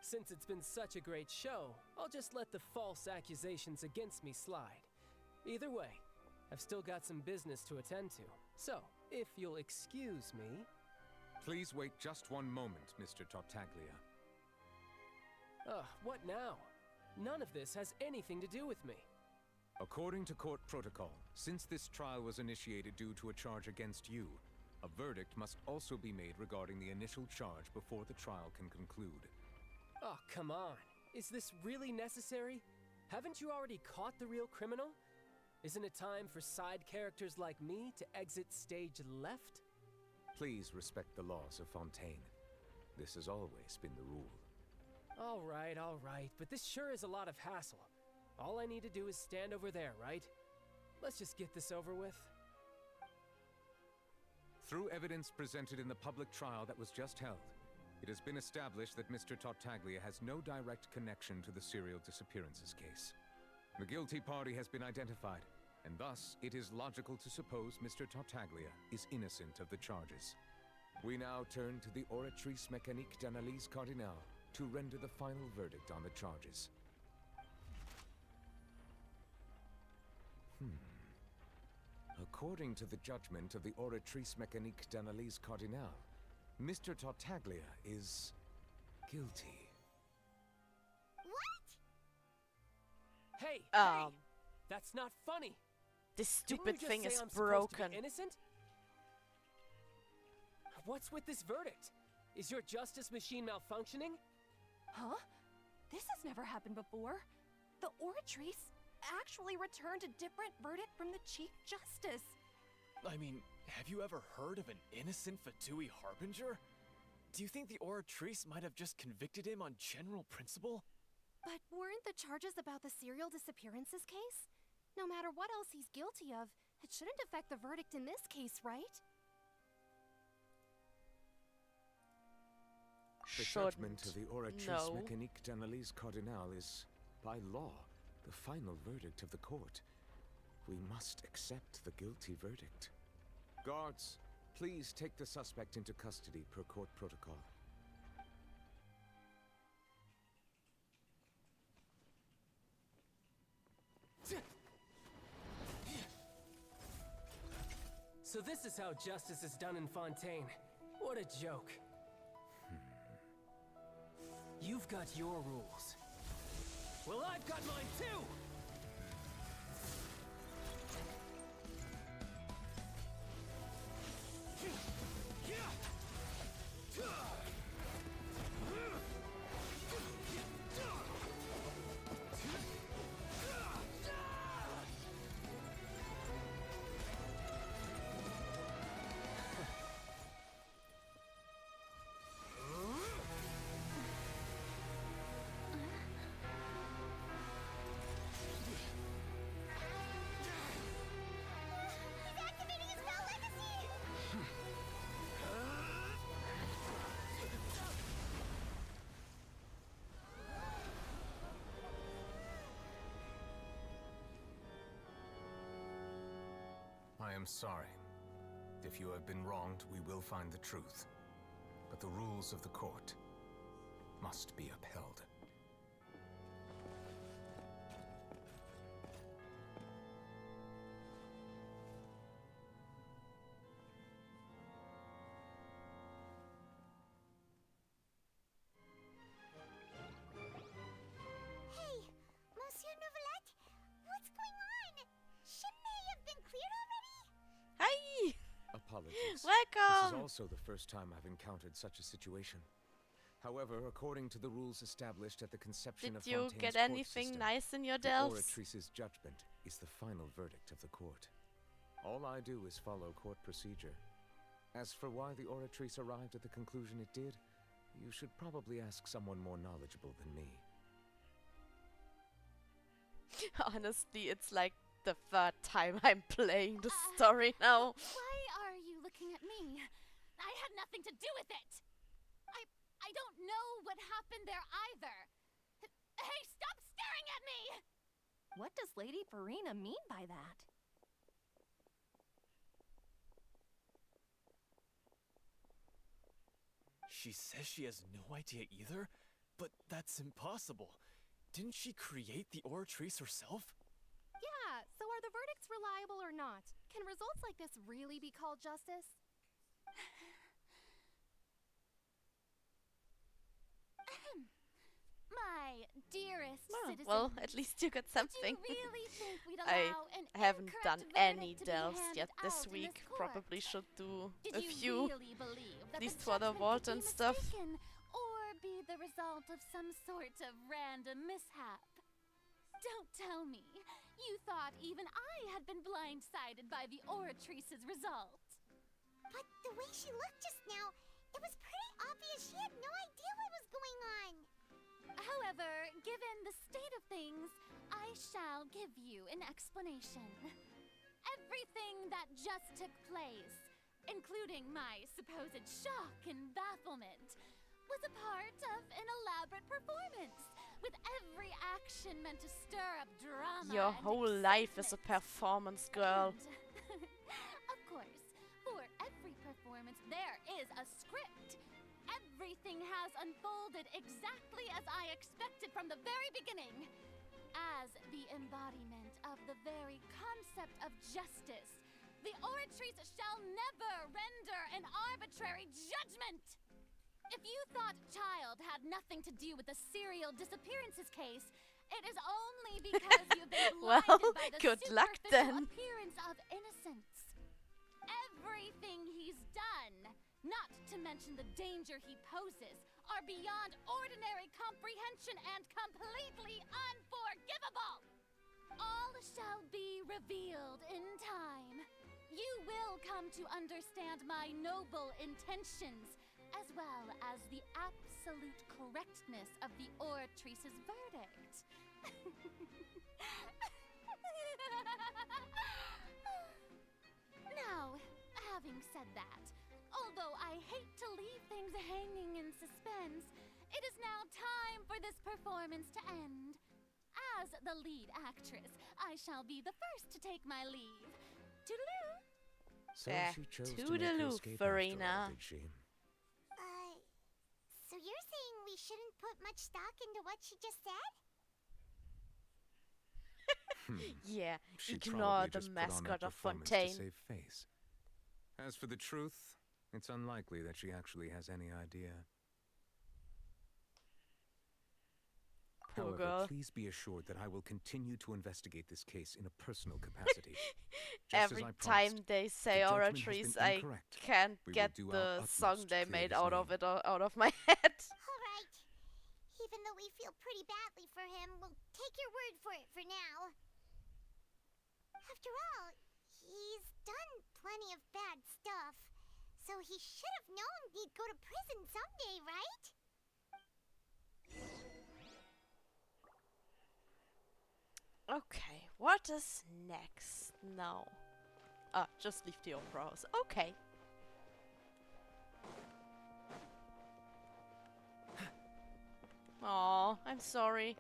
Since it's been such a great show, I'll just let the false accusations against me slide. Either way, I've still got some business to attend to. So, if you'll excuse me... Please wait just one moment, Mr. Tartaglia. Ugh, what now? None of this has anything to do with me. According to court protocol, since this trial was initiated due to a charge against you, a verdict must also be made regarding the initial charge before the trial can conclude. Oh, come on. Is this really necessary? Haven't you already caught the real criminal? Isn't it time for side characters like me to exit stage left? Please respect the laws of Fontaine. This has always been the rule. All right, but this sure is a lot of hassle. All I need to do is stand over there, right? Let's just get this over with. Through evidence presented in the public trial that was just held, it has been established that Mr. Tartaglia has no direct connection to the serial disappearances case. The guilty party has been identified, and thus it is logical to suppose Mr. Tartaglia is innocent of the charges. We now turn to the Oratrice Mécanique d'Analyse Cardinale to render the final verdict on the charges. According to the judgment of the Oratrice Mécanique d'Analyse Cardinale, Mr. Tartaglia is guilty. What? Hey! That's not funny! This stupid Didn't you thing just is say I'm broken. supposed to be innocent? What's with this verdict? Is your justice machine malfunctioning? Huh? This has never happened before. The Oratrice actually returned a different verdict from the Chief Justice. I mean, have you ever heard of an innocent Fatui Harbinger? Do you think the Oratrice might have just convicted him on general principle? But weren't the charges about the serial disappearances case? No matter what else he's guilty of, it shouldn't affect the verdict in this case, right? The judgment of the Oratrice Mécanique d'Analyse Cardinale is, by law, the final verdict of the court. We must accept the guilty verdict. Guards, please take the suspect into custody per court protocol. So this is how justice is done in Fontaine. What a joke. You've got your rules. Well, I've got mine too! I am sorry. If you have been wronged, we will find the truth. But the rules of the court must be upheld. apologies. This is Welcome! also the first time I've encountered such a situation. However, according to the rules established at the conception of Did you Fontaine's get court anything system, nice in your the delves? Oratrice's judgment is the final verdict of the court. All I do is follow court procedure. As for why the Oratrice arrived at the conclusion it did, you should probably ask someone more knowledgeable than me. Honestly, it's like the third time I'm playing the story now. Why are you looking at me? I had nothing to do with it! I don't know what happened there either! Hey, stop staring at me! What does Lady Farina mean by that? She says she has no idea either? But that's impossible. Didn't she create the Oratrice herself? Yeah, so are the verdicts reliable or not? Can results like this really be called justice? My dearest citizen. Well, at least you got something. Do you really think we'd I allow an haven't done incorrect any verdict to be delves handed yet this out in week. court? Probably should do Did a you few. really believe that At least the for the judgment vault could and be stuff. mistaken, or be the result of some sort of random mishap? Don't tell me you thought even I had been blindsided by the Oratrice's result. But the way she looked just now, it was pretty obvious she had no idea what was going on. However, given the state of things, I shall give you an explanation. Everything that just took place, including my supposed shock and bafflement, was a part of an elaborate performance, with every action meant to stir up drama. Your and whole life is a performance, girl. And, of course, for every performance there is a script. Everything has unfolded exactly as I expected from the very beginning. As the embodiment of the very concept of justice, the Oratrice shall never render an arbitrary judgment! If you thought Child had nothing to do with the serial disappearances case, it is only because you've been blinded Well, by the good luck superficial then. appearance of innocence. Everything he's done, not to mention the danger he poses, are beyond ordinary comprehension and completely unforgivable. All shall be revealed in time. You will come to understand my noble intentions, as well as the absolute correctness of the Oratrice's verdict. Now, having said that, although I hate to leave things hanging in suspense, it is now time for this performance to end. As the lead actress, I shall be the first to take my leave. Toodaloo! So she chose to make her Toodaloo, escape after Farina. all, did she? So you're saying we shouldn't put much stock into what she just said? Yeah, She ignore probably the just put on that mascot of performance Fontaine. to save face. As for the truth, it's unlikely that she actually has any idea. Poor However, girl. please be assured that I will continue to investigate this case in a personal capacity. Just Every as I time promised. they say The judgment has Oratrice, been I incorrect. can't We will get do our the utmost song to they clear made his out name. of it, out of my head. Alright. Even though we feel pretty badly for him, we'll take your word for it for now. After all, he's done plenty of bad stuff, so he should have known he'd go to prison someday, right? Okay, what is next now? Ah, just leave the opera house. Okay. Aw, I'm sorry.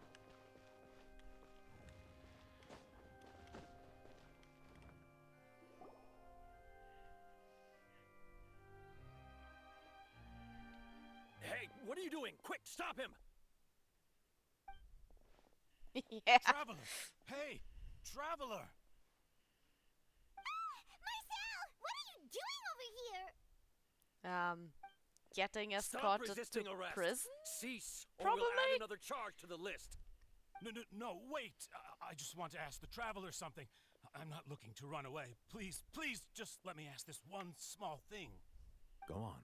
Hey, what are you doing? Quick, stop him! Yeah. Traveler! Hey! Traveler! Marcel! What are you doing over here? Getting Stop escorted resisting to arrest. prison? Cease, or Probably. we'll add another charge to the list. No, wait. I just want to ask the traveler something. I'm not looking to run away. Please, please, just let me ask this one small thing. Go on.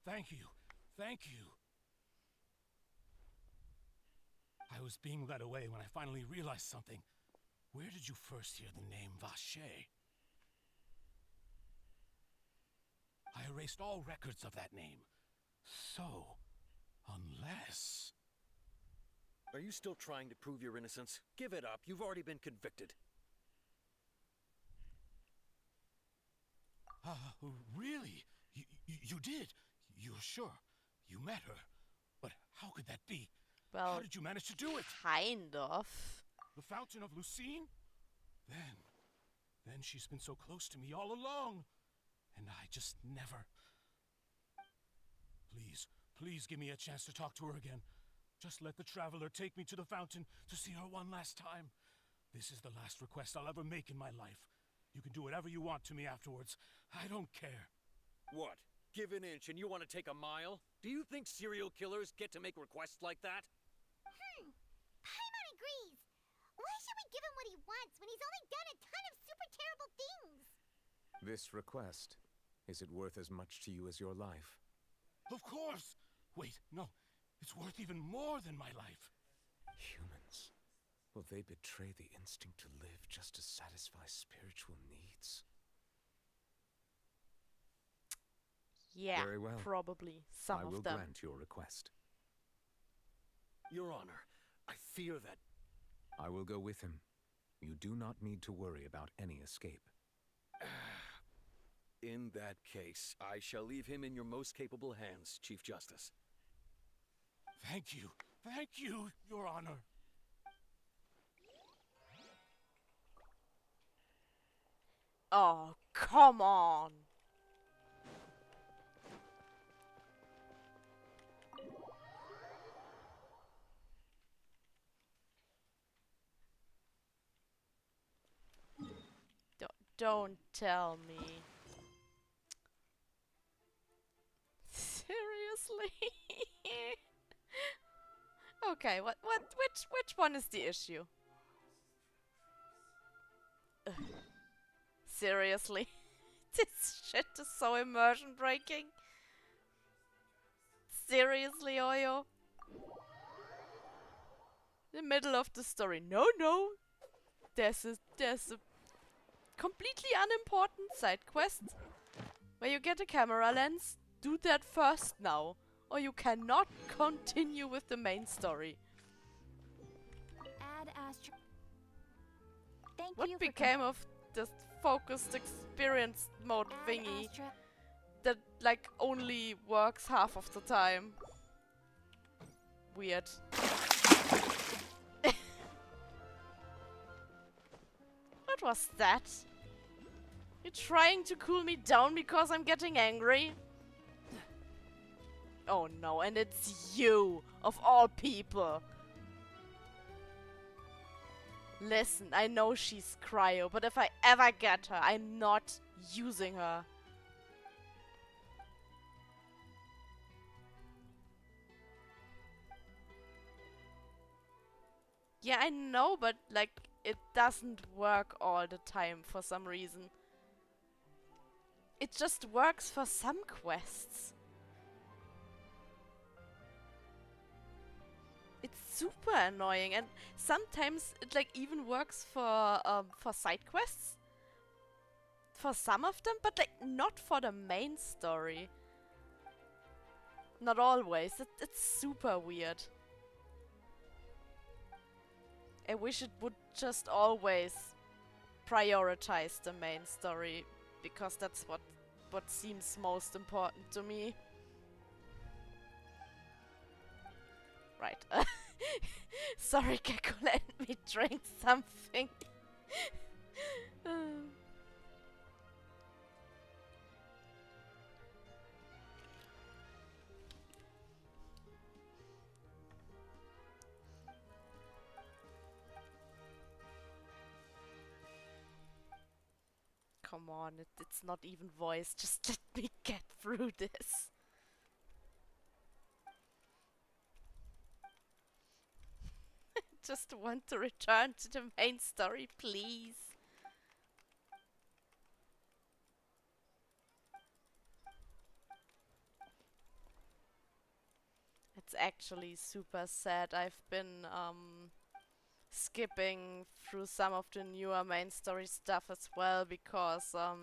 Thank you. Thank you. I was being led away when I finally realized something. Where did you first hear the name Vache? I erased all records of that name. So, unless... Are you still trying to prove your innocence? Give it up. You've already been convicted. Really? You did? You're sure? You met her? But how could that be? Well, how did you manage to do it? Kind of. The Fountain of Lucine? Then she's been so close to me all along. And I just never... Please, please give me a chance to talk to her again. Just let the Traveler take me to the fountain to see her one last time. This is the last request I'll ever make in my life. You can do whatever you want to me afterwards. I don't care. What? Give an inch and you want to take a mile? Do you think serial killers get to make requests like that? Paimon agrees. Why should we give him what he wants when he's only done a ton of super terrible things? This request, is it worth as much to you as your life? Of course! Wait, no. It's worth even more than my life. Humans. Will they betray the instinct to live just to satisfy spiritual needs? Yeah, very well. Probably. Some I will of them. grant your request. Your Honor, I fear that... I will go with him. You do not need to worry about any escape. In that case, I shall leave him in your most capable hands, Chief Justice. Thank you. Thank you, Your Honor. Oh, come on. Don't tell me. Seriously? Okay, which one is the issue? Ugh. Seriously? This shit is so immersion breaking. Seriously, Oyo? The middle of the story. No. There's a completely unimportant side quest where you get a camera lens. Do that first now, or you cannot continue with the main story. Add Astra. Thank What you became of this focused experience mode thingy that like only works half of the time? Weird. What was that? You're trying to cool me down because I'm getting angry? Oh no, and it's you, of all people. Listen, I know she's cryo, but if I ever get her, I'm not using her. Yeah, I know, but like, it doesn't work all the time for some reason. It just works for some quests. It's super annoying, and sometimes it like even works for side quests. For some of them, but like not for the main story. Not always. It's super weird. I wish it would just always prioritize the main story, because that's what seems most important to me. Right. Sorry, Gecko, let me drink something. Come on, it's not even voice. Just let me get through this. just want to return to the main story, please. It's actually super sad. I've been skipping through some of the newer main story stuff as well because a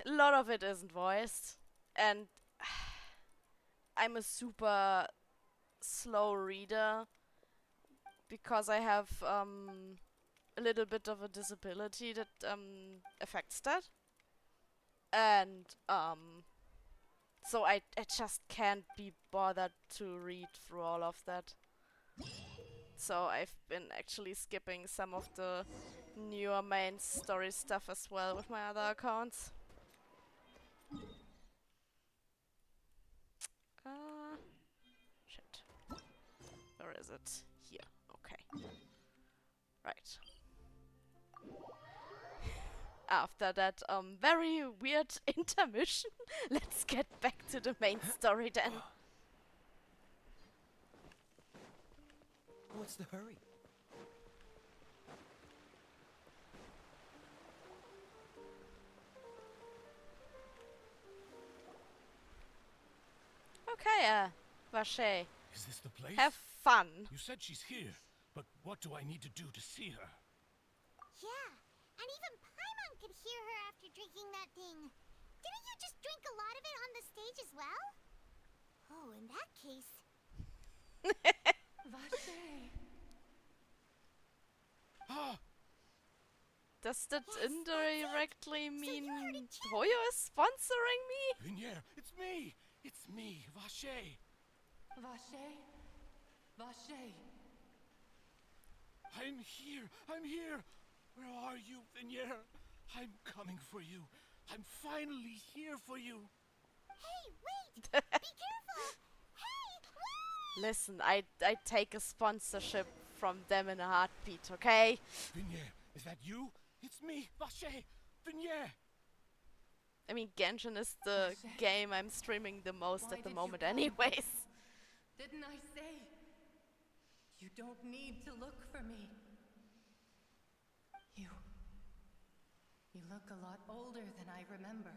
lot of it isn't voiced, and I'm a super slow reader because I have a little bit of a disability that affects that, and so I just can't be bothered to read through all of that. So I've been actually skipping some of the newer main story stuff as well with my other accounts. Shit. Where is it? Here. Okay. Right. After that very weird intermission, let's get back to the main story then. What's the hurry? Okay, Vache. Is this the place? Have fun. You said she's here, but what do I need to do to see her? Yeah, and even Paimon could hear her after drinking that thing. Didn't you just drink a lot of it on the stage as well? Oh, in that case... Vache. Ah! Does that indirectly mean Toyo is sponsoring me? Vinier, it's me! It's me, Vache! Vache? Vache? I'm here! I'm here! Where are you, Vinier? I'm coming for you. I'm finally here for you. Hey, wait! Be careful! Hey, wait! Listen, I take a sponsorship from them in a heartbeat, okay? Vinier, is that you? It's me, Vache! Vinier! I mean, Genshin is the game I'm streaming the most at the moment anyways. Didn't I say? You don't need to look for me. You look a lot older than I remember.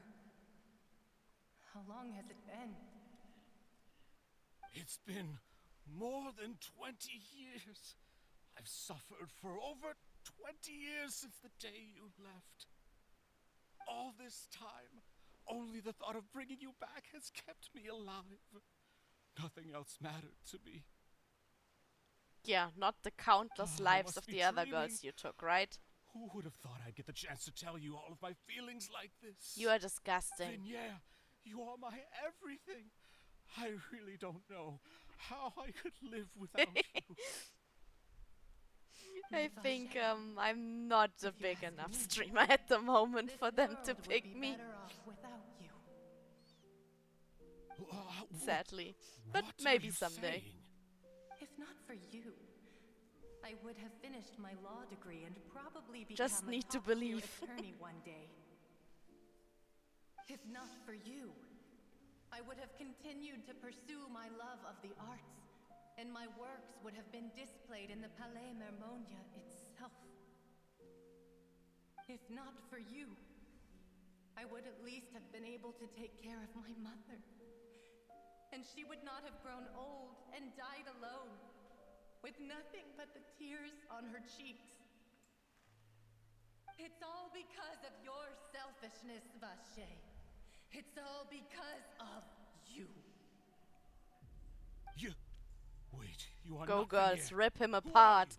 How long has it been? It's been more than 20 years. I've suffered for over 20 years since the day you left. All this time, only the thought of bringing you back has kept me alive. Nothing else mattered to me. Yeah, not the countless I lives must of be the other dreaming. girls you took, right? Who would have thought I'd get the chance to tell you all of my feelings like this? You are disgusting. Vinier, you are my everything. I really don't know how I could live without you. I think I'm not a big enough streamer at the moment for them to pick me. Sadly. But maybe someday. If not for you, I would have finished my law degree and probably become Just need to believe. attorney one day. If not for you, I would have continued to pursue my love of the arts, and my works would have been displayed in the Palais Mermonia itself. If not for you, I would at least have been able to take care of my mother. And she would not have grown old and died alone, with nothing but the tears on her cheeks. It's all because of your selfishness, Vache. It's all because of you. Wait, you are Go not girls, Vinier. rip him Who are apart.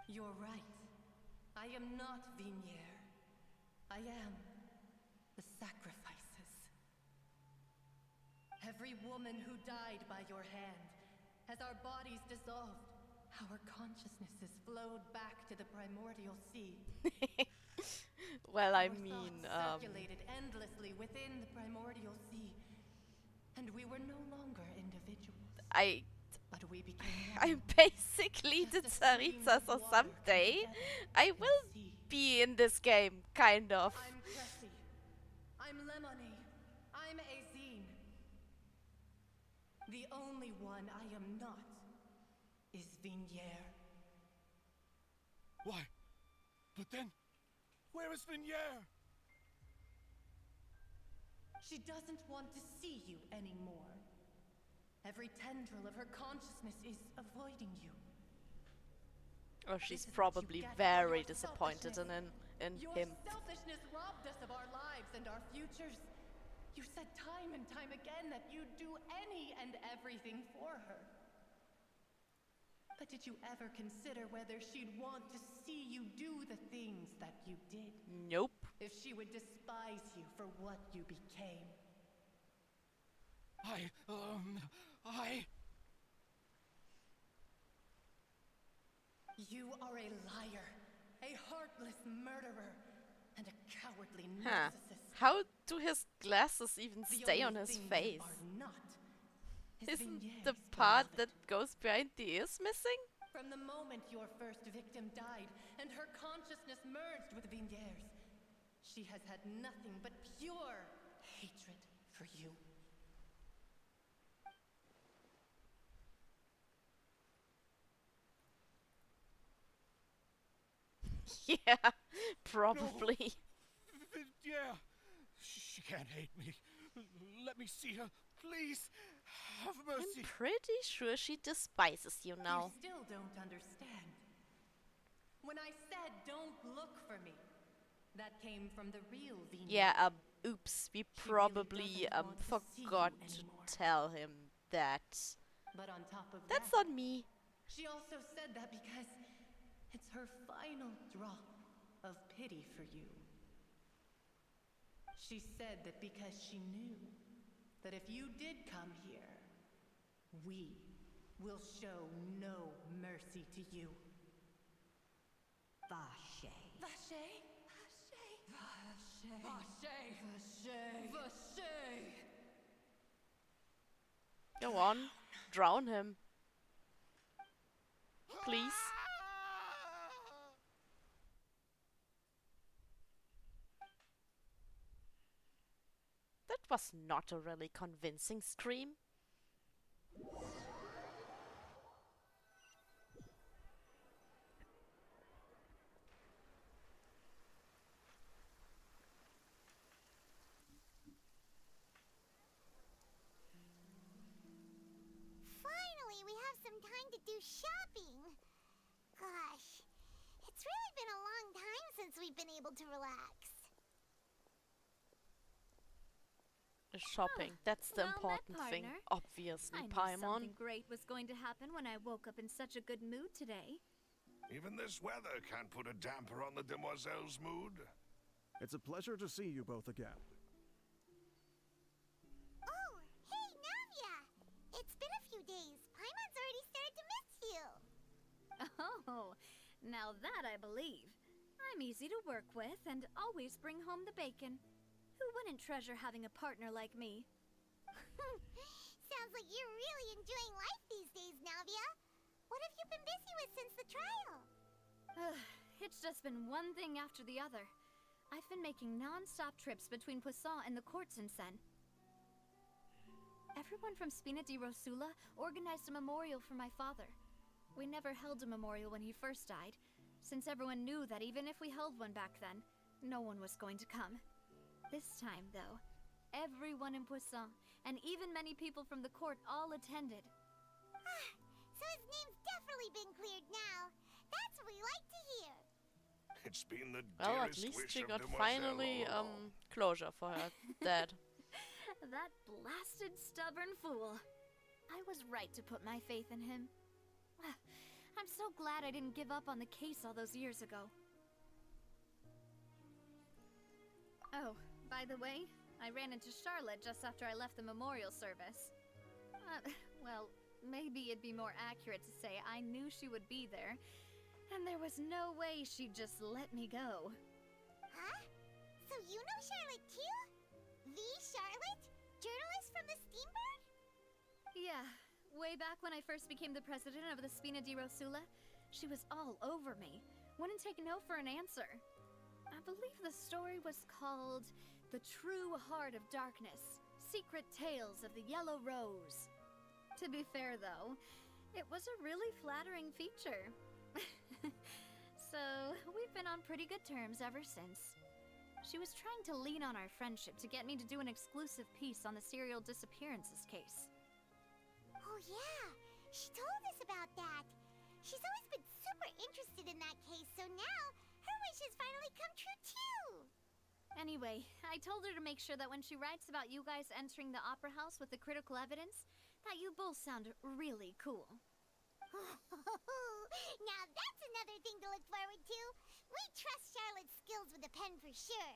You're right. I am not Vinier. I am the sacrifices. Every woman who died by your hand, as our bodies dissolved, our consciousnesses flowed back to the primordial sea. Well, I Our mean, thoughts circulated endlessly within the primordial sea, and we were no longer individuals. But we became I one. basically the Just a stream Tsaritsa, of so water someday together I in the will sea. be in this game, kind of. I'm Cressy. I'm Lemony. I'm Azine. The only one I am not is Vignier. Why? But then, where is Vignier? She doesn't want to see you anymore. Every tendril of her consciousness is avoiding you. Or she's probably very disappointed in Your him. selfishness robbed us of our lives and our futures. You said time and time again that you'd do any and everything for her. But did you ever consider whether she'd want to see you do the things that you did? Nope. If she would despise you for what you became? You are a liar, a heartless murderer, and a cowardly narcissist. How do his glasses even stay on his thing you face? are not is Isn't Vignier's the part beloved. that goes behind the ears missing? From the moment your first victim died and her consciousness merged with Vignier's, she has had nothing but pure hatred for you. Yeah, probably. Yeah, she can't hate me. Let me see her, please. Have mercy. I'm pretty sure she despises you now. You still don't understand. When I said don't look for me, that came from the real Vignier. Yeah, oops, we probably doesn't want to see you forgot to anymore. tell him that. But on top of That's that, not me. she also said that because it's her final drop of pity for you. She said that because she knew that if you did come here, we will show no mercy to you. Vache. Vache? Vache. Vache. Vache. Vache. Go on, drown him. Please. That was not a really convincing scream. Finally, we have some time to do shopping. Gosh, it's really been a long time since we've been able to relax. Shopping, that's the Well met, important thing, partner. obviously, I knew Paimon. something great was going to happen when I woke up in such a good mood today. Even this weather can't put a damper on the demoiselle's mood. It's a pleasure to see you both again. Oh, hey, Navia! It's been a few days. Paimon's already started to miss you. Oh, now that I believe. I'm easy to work with and always bring home the bacon. Who wouldn't treasure having a partner like me? Sounds like you're really enjoying life these days, Navia. What have you been busy with since the trial? It's just been one thing after the other. I've been making non-stop trips between Poisson and the courts in Sen. Everyone from Spina di Rosula organized a memorial for my father. We never held a memorial when he first died, since everyone knew that even if we held one back then, no one was going to come. This time, though, everyone in Poisson, and even many people from the court, all attended. So his name's definitely been cleared now. That's what we like to hear. It's been the Well, at dearest least wish she of got Demoiselle finally all along. closure for her dad. That blasted stubborn fool. I was right to put my faith in him. I'm so glad I didn't give up on the case all those years ago. Oh, by the way, I ran into Charlotte just after I left the memorial service. Well, maybe it'd be more accurate to say I knew she would be there, and there was no way she'd just let me go. Huh? So you know Charlotte too? The Charlotte? Journalist from the Steambird? Yeah, way back when I first became the president of the Spina di Rosula, she was all over me. Wouldn't take no for an answer. I believe the story was called The True Heart of Darkness, Secret Tales of the Yellow Rose. To be fair, though, it was a really flattering feature. So, we've been on pretty good terms ever since. She was trying to lean on our friendship to get me to do an exclusive piece on the serial disappearances case. Oh yeah, she told us about that. She's always been super interested in that case, so now her wish has finally come true too. Anyway, I told her to make sure that when she writes about you guys entering the opera house with the critical evidence, that you both sound really cool. Now that's another thing to look forward to. We trust Charlotte's skills with a pen for sure.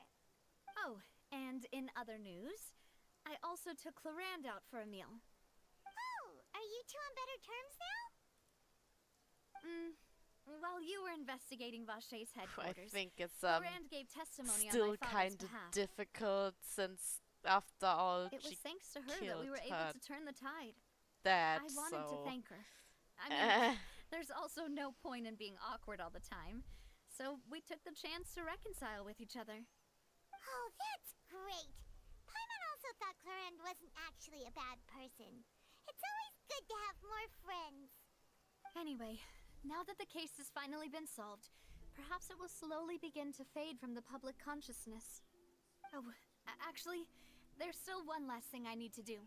Oh, and in other news, I also took Clarand out for a meal. Oh, are you two on better terms now? While you were investigating Vache's I headquarters, think it's Clarand gave testimony still on my father's kind of behalf. difficult since after all It was she thanks to her that killed we were her able to turn the tide. dad, I wanted to so thank her. I mean, there's also no point in being awkward all the time, so we took the chance to reconcile with each other. Oh, that's great. Paimon also thought Clarand wasn't actually a bad person. It's always good to have more friends. Anyway, now that the case has finally been solved, perhaps it will slowly begin to fade from the public consciousness. Oh, actually, there's still one last thing I need to do.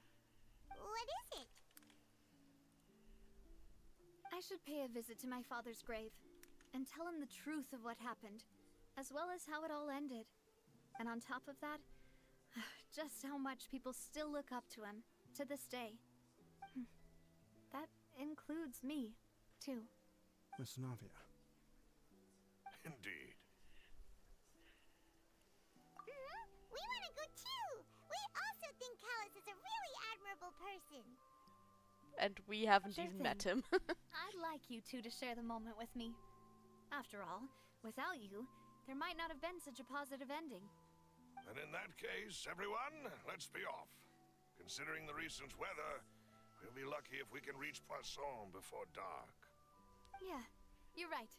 What is it? I should pay a visit to my father's grave and tell him the truth of what happened, as well as how it all ended. And on top of that, just how much people still look up to him to this day. That includes me, too. Miss Navia. Indeed. We want to go too. We also think Callus is a really admirable person. and we haven't Sure even met thing. him. I'd like you two to share the moment with me. After all, without you, there might not have been such a positive ending. And in that case, everyone, let's be off. Considering the recent weather, we'll be lucky if we can reach Poisson before dark. Yeah, you're right.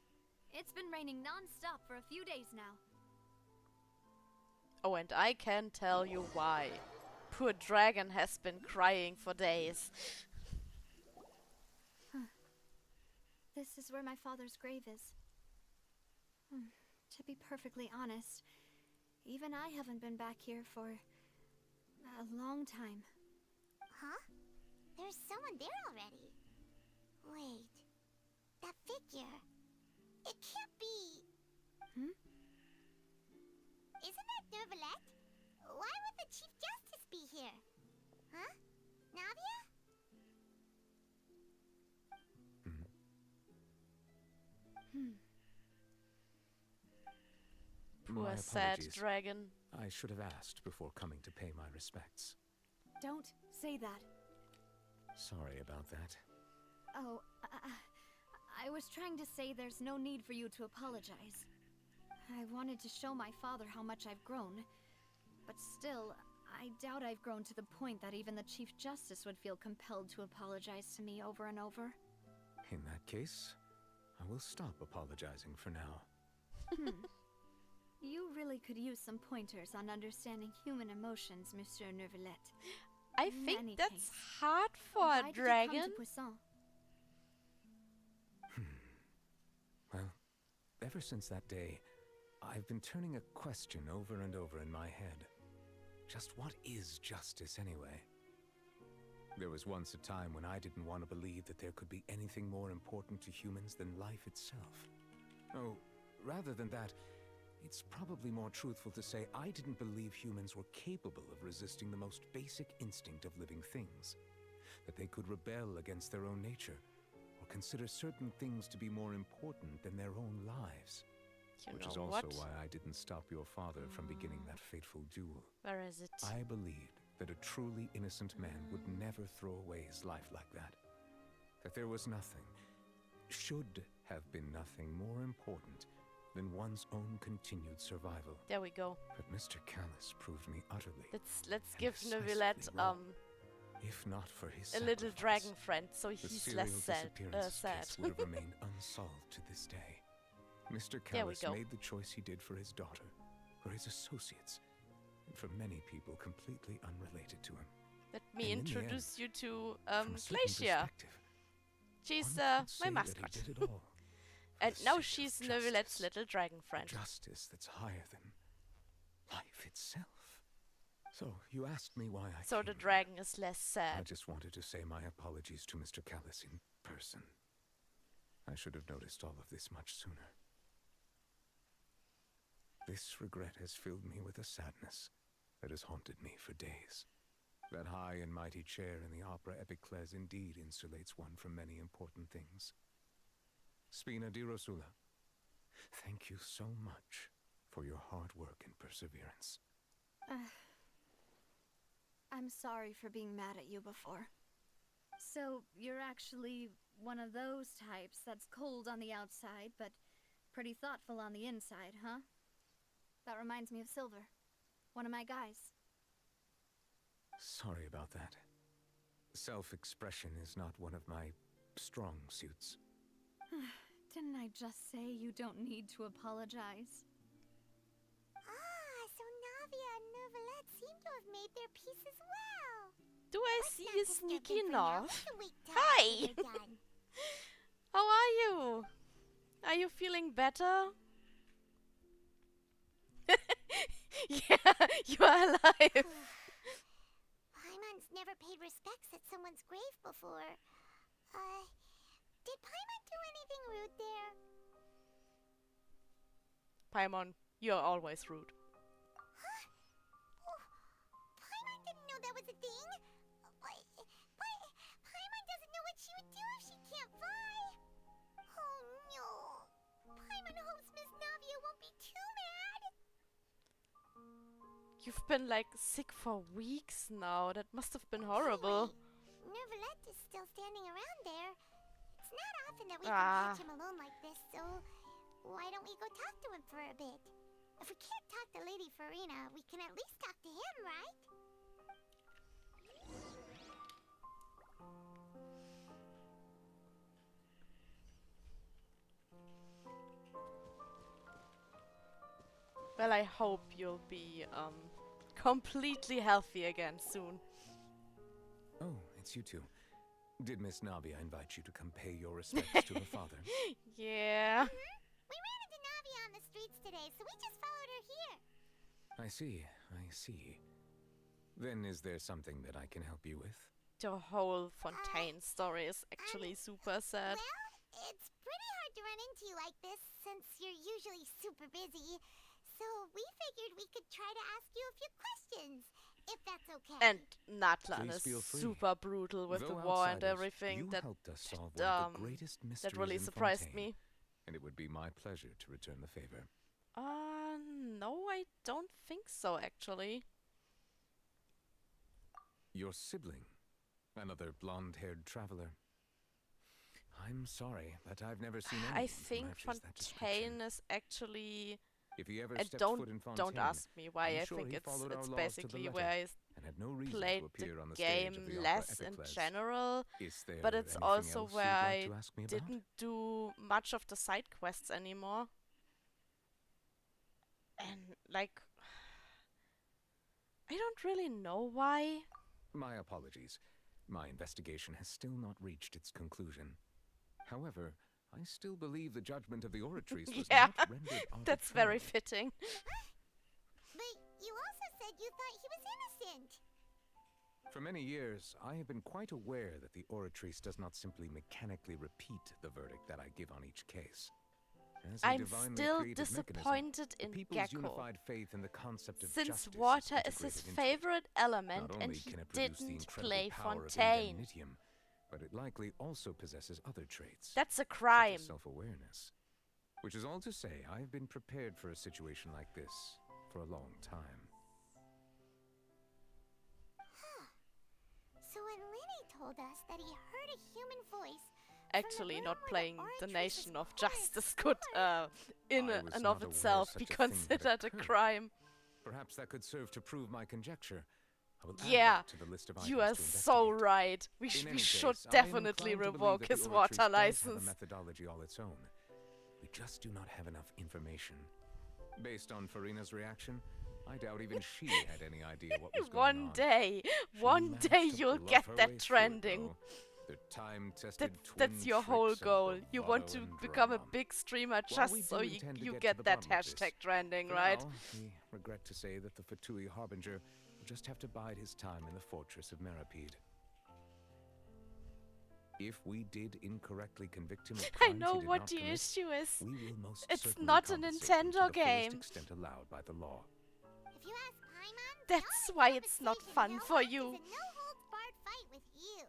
It's been raining non-stop for a few days now. Oh, and I can tell you why. Poor dragon has been crying for days. This is where my father's grave is. To be perfectly honest, even I haven't been back here for a long time. Huh? There's someone there already. Wait. That figure. It can't be. Isn't that Nervalette? Why would the Chief Justice be here? Huh? Navia? Poor My sad apologies. dragon. I should have asked before coming to pay my respects. Don't say that. Sorry about that. Oh, I was trying to say there's no need for you to apologize. I wanted to show my father how much I've grown, but still, I doubt I've grown to the point that even the Chief Justice would feel compelled to apologize to me over and over. In that case, I will stop apologizing for now. You really could use some pointers on understanding human emotions, Monsieur Nervalette. I In think any that's case, hard for why a did you dragon. come to Poisson? Well, ever since that day, I've been turning a question over and over in my head. Just what is justice anyway? There was once a time when I didn't want to believe that there could be anything more important to humans than life itself. Oh, rather than that, it's probably more truthful to say I didn't believe humans were capable of resisting the most basic instinct of living things. That they could rebel against their own nature, or consider certain things to be more important than their own lives. Which is also why I didn't stop your father from beginning that fateful duel. Where is it? I believed that a truly innocent man would never throw away his life like that. That there was nothing, should have been nothing more important than one's own continued survival. There we go. But Mr. Callus proved me utterly. Let's give decisively Nervalette wrong. If not for his a little sacrifice, dragon friend, so the he's serial less sad. disappearance case would have remained unsolved to this day. Mr. There we Callus go. made the choice he did for his daughter, for his associates, and for many people completely unrelated to him. Let me And in the introduce you to from a certain Glacia. perspective, She's one could my say that he mascot. did it all for And the now sake of she's Neuvillette's justice. little dragon friend. Justice that's higher than life itself. So, you asked me why I So came the here. dragon is less I sad. just wanted to say my apologies to Mr. Callis in person. I should have noticed all of this much sooner. This regret has filled me with a sadness that has haunted me for days. That high and mighty chair in the opera Epiclese indeed insulates one from many important things. Spina di Rosula, thank you so much for your hard work and perseverance. I'm sorry for being mad at you before. So, you're actually one of those types that's cold on the outside, but pretty thoughtful on the inside, huh? That reminds me of Silver, one of my guys. Sorry about that. Self-expression is not one of my strong suits. Didn't I just say you don't need to apologize? Ah, so Navia and Neuvillette seem to have made their peace as well. Do I Let's see not you disturb sneaky them for now. enough? We can wait till Hi! after they're done. How are you? Are you feeling better? Yeah, you are alive. Paimon's never paid respects at someone's grave before. Did Paimon do anything rude there? Paimon, you're always rude. Huh? Oh, Paimon didn't know that was a thing. But Paimon doesn't know what she would do if she can't fly. Oh no. Paimon hopes Miss Navia won't be too mad. You've been like sick for weeks now. That must have been horrible. Neuvillette is still standing around there. It's not often that we Ah. can catch him alone like this, so why don't we go talk to him for a bit? If we can't talk to Lady Farina, we can at least talk to him, right? Well, I hope you'll be completely healthy again soon. Oh, it's you two. Did Miss Navia invite you to come pay your respects to her father? Yeah. We ran into Navia on the streets today, so we just followed her here. I see, I see. Then is there something that I can help you with? The whole Fontaine story is actually super sad. Well, it's pretty hard to run into you like this since you're usually super busy. So we figured we could try to ask you a few questions, if that's okay. And Natlan Please is feel free. super brutal with the Though war and outsiders, everything. you That helped us solve one of the greatest mysteries that really in surprised Fontaine, me. and it would be my pleasure to return the favor. No, I don't think so, actually. Your sibling, another blonde-haired traveler. I'm sorry, but I've never seen anyone I who think matches that description. Fontaine is actually. If he ever And stepped don't foot in Fontaine, ask me why. I'm I sure think he it's followed our laws to the basically letter where I and had no reason played to appear the on the stage game of the less opera in Epiclese. general, Is there but it's anything also else where you'd like I to ask me about? didn't do much of the side quests anymore. And like, I don't really know why. My apologies. My investigation has still not reached its conclusion. However, I still believe the judgment of the Oratrice was Yeah, not rendered that's very arbitrarily. fitting. But you also said you thought he was innocent. For many years, I have been quite aware that the Oratrice does not simply mechanically repeat the verdict that I give on each case. As a I'm divinely still created mechanism, disappointed the in people's Gecko. unified faith in the concept of Since justice water is integrated his into it. favorite element Not and only he can it produce the didn't incredible play power of Fontaine. indemnitium, but it likely also possesses other traits. That's a such as crime. self-awareness. Which is all to say, I have been prepared for a situation like this for a long time. So when Lenny told us that he heard a human voice, Actually, not playing the Nation of Justice could, in I was and not of aware itself, such be a thing had considered a occurred. crime. Perhaps that could serve to prove my conjecture. I will add Yeah, that to the list of items you are to so investigate. right. We In any should case, I am definitely inclined to believe revoke that the his Oratrice water does have a license. methodology all its own. We just do not have enough information. Based on Farina's reaction, I doubt even she had any idea what was going One on. day, She one managed day to you'll bluff get her way that through it, trending. though. The time-tested That's twin your whole tricks and goal. You want bravado to and become a drama. big streamer While we just so do you, intend to you get to get the that bottom of this, hashtag trending, for right? now, we regret to say that the Fatui Harbinger will just have to bide his time in the fortress of Meripede. If we did incorrectly convict him of I crimes know he did what not the commit, issue is. we will most It's certainly not a compensate him Nintendo to the game. fullest extent allowed by the law. If you ask Paimon, That's why it's not fun for you. it's a no-holds-barred fight with you.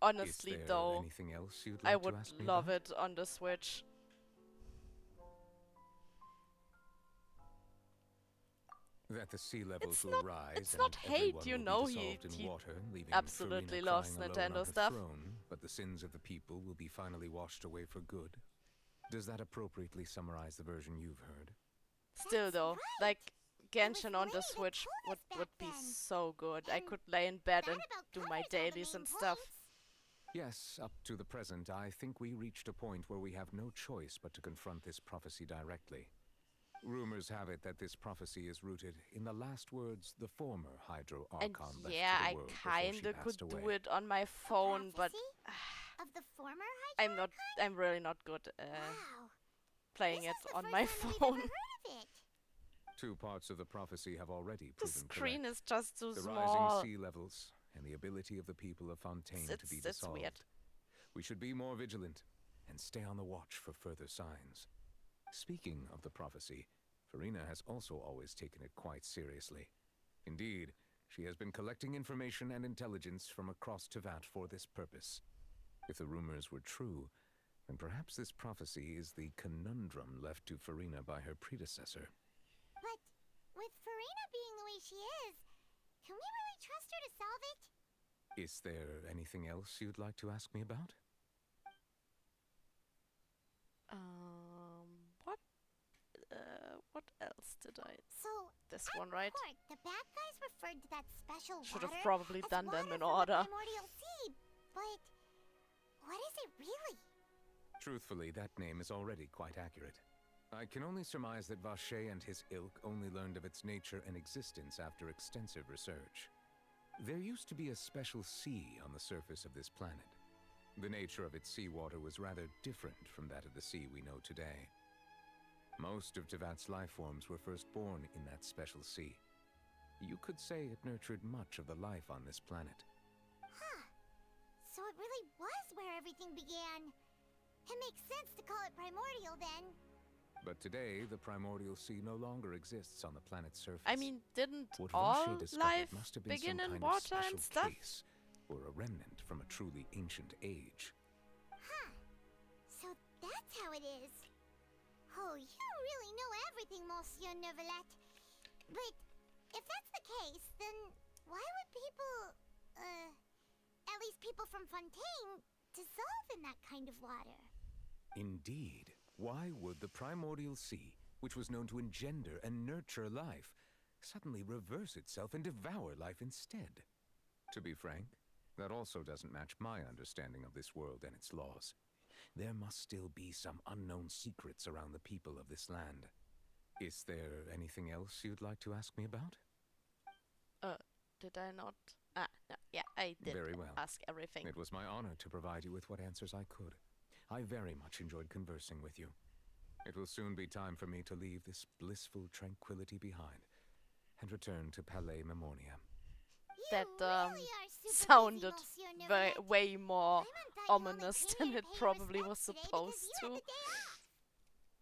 Honestly, Is there though, anything else you'd I like would to ask me love about? it on the Switch. That the sea levels It's will not- rise it's and not hate, everyone you will know, be he- dissolved in he water, leaving absolutely Farina loves crying alone Nintendo on her stuff. throne, but the sins of the people will be finally washed away for good. Does that appropriately summarize the version you've heard? Still though, like Genshin on the Switch would be so good. I could lay in bed and do my dailies and stuff. Yes, up to the present, I think we reached a point where we have no choice but to confront this prophecy directly. Rumors have it that this prophecy is rooted in the last words the former Hydro And Archon left yeah, to the I world before she kinda could passed do away. it on my phone, but Of the former I'm really not good playing it on my phone. heard of it. Two parts of the prophecy have already The proven screen correct. is just too the small. rising sea levels and the ability of the people of Fontaine to be It's dissolved. weird. We should be more vigilant and stay on the watch for further signs. Speaking of the prophecy, Farina has also always taken it quite seriously. Indeed, she has been collecting information and intelligence from across Tevat for this purpose. If the rumors were true, then perhaps this prophecy is the conundrum left to Farina by her predecessor. But with Farina being the way she is, can we really trust her to solve it? Is there anything else you'd like to ask me about? What else did I? So, This at one, right? court, the bad guys referred to that special Should water have probably as done water them in from the order. Primordial Sea, but what is it really? Truthfully, that name is already quite accurate. I can only surmise that Vache and his ilk only learned of its nature and existence after extensive research. There used to be a special sea on the surface of this planet. The nature of its seawater was rather different from that of the sea we know today. Most of Tevat's life forms were first born in that special sea. You could say it nurtured much of the life on this planet. Huh. So it really was where everything began. It makes sense to call it primordial then. But today, the primordial sea no longer exists on the planet's surface. I mean, didn't What all Vache discovered life must have been begin some in kind water of and special stuff? case, or a remnant from a truly ancient age. Huh. So that's how it is. Oh, you really know everything, Monsieur Neuvillette. But if that's the case, then why would people, at least people from Fontaine, dissolve in that kind of water? Indeed. Why would the primordial sea, which was known to engender and nurture life, suddenly reverse itself and devour life instead? To be frank, that also doesn't match my understanding of this world and its laws. There must still be some unknown secrets around the people of this land. Is there anything else you'd like to ask me about? Did I not? No, yeah, I did Very well. ask everything. It was my honor to provide you with what answers I could. I very much enjoyed conversing with you. It will soon be time for me to leave this blissful tranquility behind and return to Palais Memornia. That sounded way more ominous than it probably was supposed to.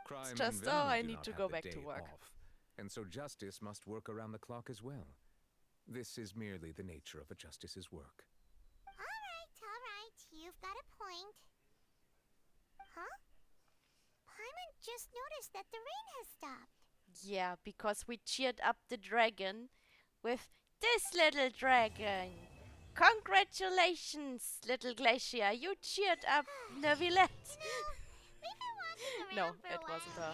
Crime It's and just, oh, villainy I do need not to have go the back to day work. off, and so justice must work around the clock as well. This is merely the nature of a justice's work. Alright, you've got a point. Huh? Paimon just noticed that the rain has stopped. Yeah, because we cheered up the dragon with this little dragon. Congratulations, little glacier. You cheered up Neuvillette. No, it wasn't her.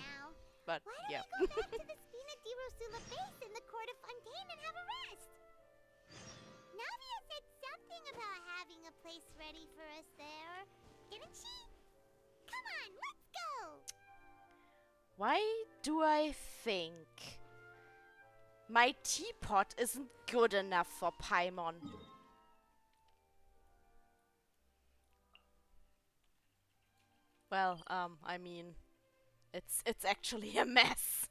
But yeah. Go back to the Spina di Rosula base in the court of Fontaine and have a rest. Navia said something about having a place ready for us there, didn't she? Come on, let's go! Why do I think My teapot isn't good enough for Paimon. Well, I mean, it's actually a mess.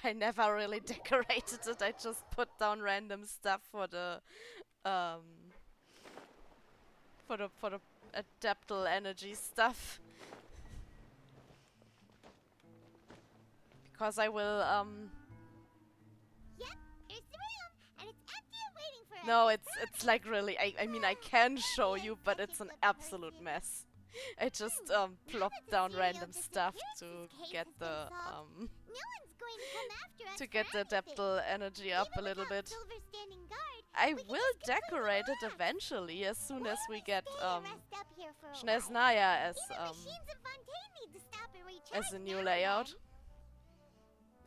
I never really decorated it. I just put down random stuff for the for the adaptal energy stuff. Because I will Yep, here's the room, and it's empty and waiting for us. no, it's like really I mean I can show you, but it's an absolute mess. I just plopped down random stuff to get the No one's going to come after us to for get the anything. adaptal energy up a Even little without bit. Silver standing guard, I we can will just completely decorate it relax. eventually as soon as we get Stay and rest up here for a while. SvetaSchnee as Even machines in Fontaine need to stop and recharge as a new now and layout. then.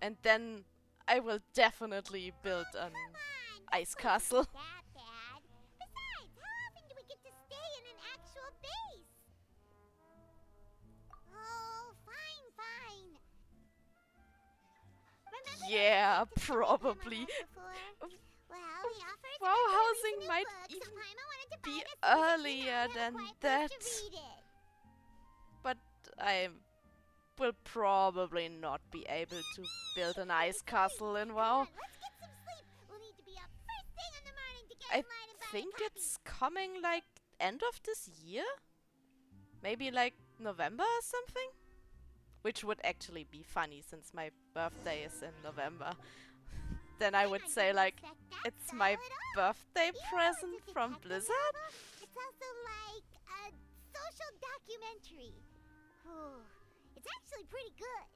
And then I will definitely build an ice castle. That bad. Besides, how often do we get to stay in an actual base? Oh, fine, fine. Remember Yeah, probably. well, we offered Wow, housing might even be earlier than that. But I will probably not be able to build an ice castle in WoW. Let's get some sleep. We'll need to be up first thing in the morning to get I in line and buy a think copy. it's coming like end of this year? Maybe like November or something? Which would actually be funny since my birthday is in November. Then I would say like, it's my birthday present from Blizzard? It's also like a social documentary. Whew. It's actually pretty good.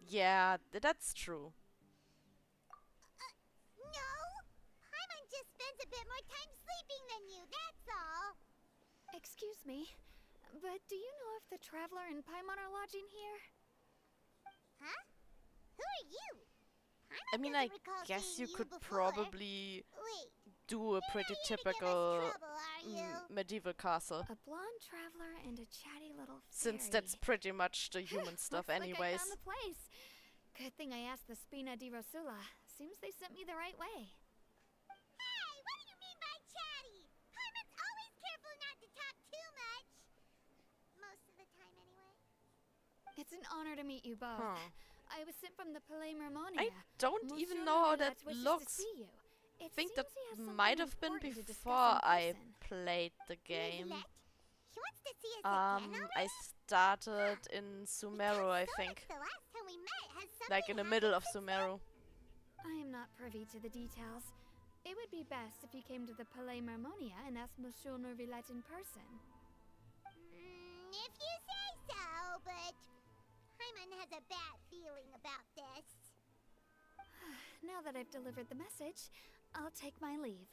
Yeah, that's true. No, Paimon just spends a bit more time sleeping than you, that's all. Excuse me, but do you know if the Traveler and Paimon are lodging here? Huh? Who are you? I mean, I guess you could probably do a pretty typical medieval castle. A blonde traveler and a chatty little fairy. Since that's pretty much the human stuff Looks anyways. Like I found the place. Good thing I asked the Spina di Rosula. Seems they sent me the right way. Hey, what do you mean by chatty? Paimon's always careful not to talk too much. Most of the time, anyway. It's an honor to meet you both. Huh. I was sent from the Palais Mermonia. I don't even Monsieur know how that Laurelette wishes looks. To see you. I It think seems that he has something might have been important to discuss before in I person. played the game. He wants to see us again, I started in Sumeru, I think. the last time we met has something Like in the middle of Sumeru. I am not privy to the details. It would be best if you came to the Palais Mermonia and asked Monsieur Laurelette in person. If you say so, but Paimon has a bad feeling about this. Now that I've delivered the message, I'll take my leave.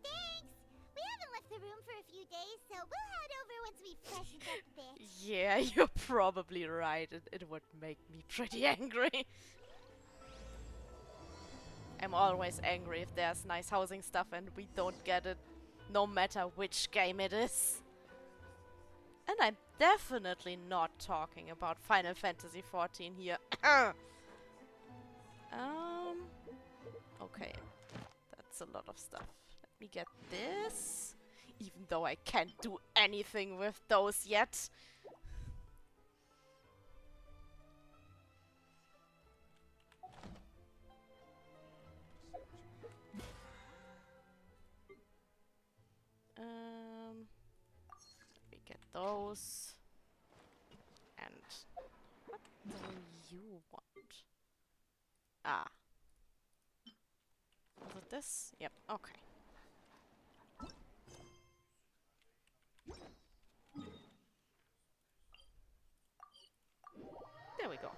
Thanks! We haven't left the room for a few days, so we'll head over once we've freshened up a bit. Yeah, you're probably right. It would make me pretty angry. I'm always angry if there's nice housing stuff and we don't get it, no matter which game it is. And I'm definitely not talking about Final Fantasy XIV here. Okay. That's a lot of stuff. Let me get this. Even though I can't do anything with those yet. Let me get those. And what do you want? Ah. Was it this? Yep, okay. There we go.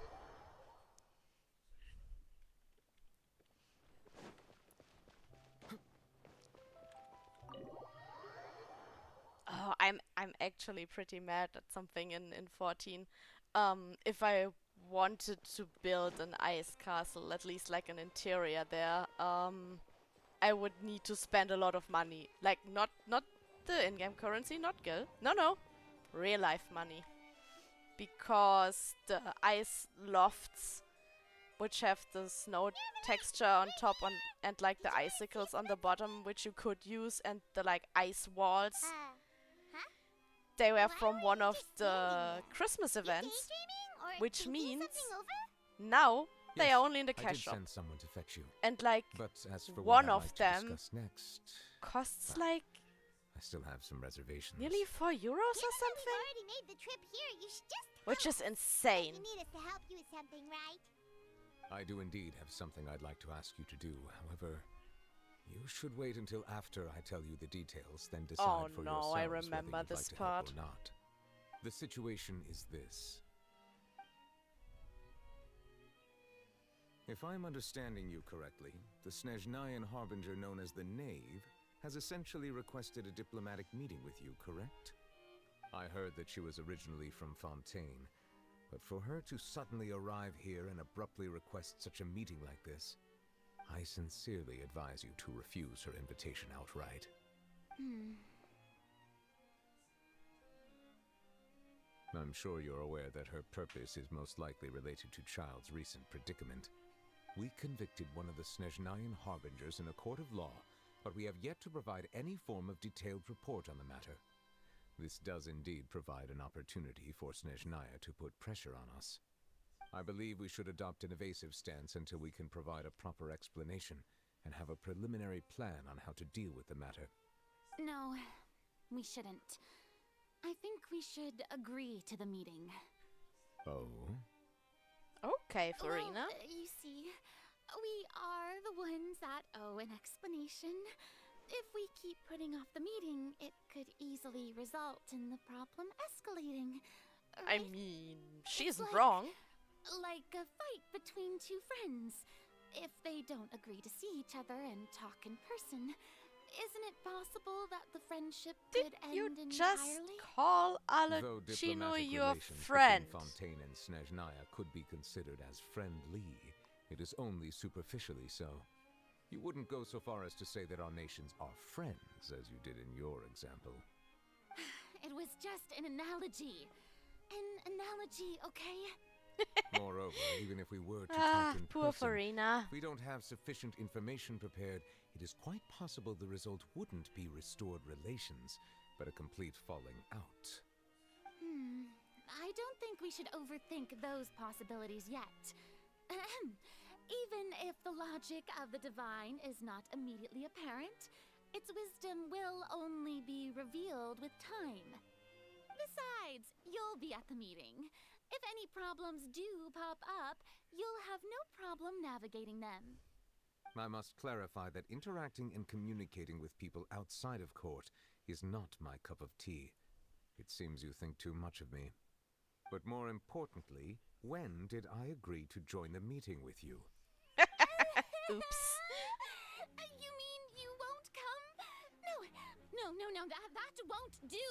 Oh, I'm actually pretty mad at something in 14. If I wanted to build an ice castle, at least like an interior there, I would need to spend a lot of money. Like not the in-game currency, not gil. No, real life money. because the ice lofts, which have the snow texture on top and like the icicles on the bottom, which you could use, and the like ice walls, they were from one of the Christmas events, which means now they Yes, are only in the I cash did shop. send someone to fetch you. And like But as for one what I'd of like them to discuss next, costs well, like I still have some reservations. nearly €4 or something, Already made the trip here. You should just which is insane. You need us to help you with something, right? I do indeed have something I'd like to ask you to do. However, you should wait until after I tell you the details, then decide Oh for no, yourselves I whether remember you'd this like to help part. or not. The situation is this. If I'm understanding you correctly, the Snezhnayan Harbinger known as the Knave has essentially requested a diplomatic meeting with you, correct? I heard that she was originally from Fontaine, but for her to suddenly arrive here and abruptly request such a meeting like this, I sincerely advise you to refuse her invitation outright. I'm sure you're aware that her purpose is most likely related to Child's recent predicament. We convicted one of the Snezhnayan Harbingers in a court of law, but we have yet to provide any form of detailed report on the matter. This does indeed provide an opportunity for Snezhnaya to put pressure on us. I believe we should adopt an evasive stance until we can provide a proper explanation and have a preliminary plan on how to deal with the matter. No, we shouldn't. I think we should agree to the meeting. Oh? Okay, Farina. Well, you see, we are the ones that owe an explanation. If we keep putting off the meeting, it could easily result in the problem escalating. I Right? mean, she It's isn't like- wrong. Like a fight between two friends. If they don't agree to see each other and talk in person, isn't it possible that the friendship could end You entirely? just call Though Alechino diplomatic your relations friend. between Fontaine and Snezhnaya could be considered as friendly, it is only superficially so. You wouldn't go so far as to say that our nations are friends, as you did in your example. It was just an analogy. An analogy, okay? Moreover, even if we were to Ah, talk in poor person, Farina. if we don't have sufficient information prepared, it is quite possible the result wouldn't be restored relations, but a complete falling out. I don't think we should overthink those possibilities yet. Even if the logic of the divine is not immediately apparent, its wisdom will only be revealed with time. Besides, you'll be at the meeting. If any problems do pop up, you'll have no problem navigating them. I must clarify that interacting and communicating with people outside of court is not my cup of tea. It seems you think too much of me. But more importantly, when did I agree to join the meeting with you? Oops. You mean you won't come? No, that won't do.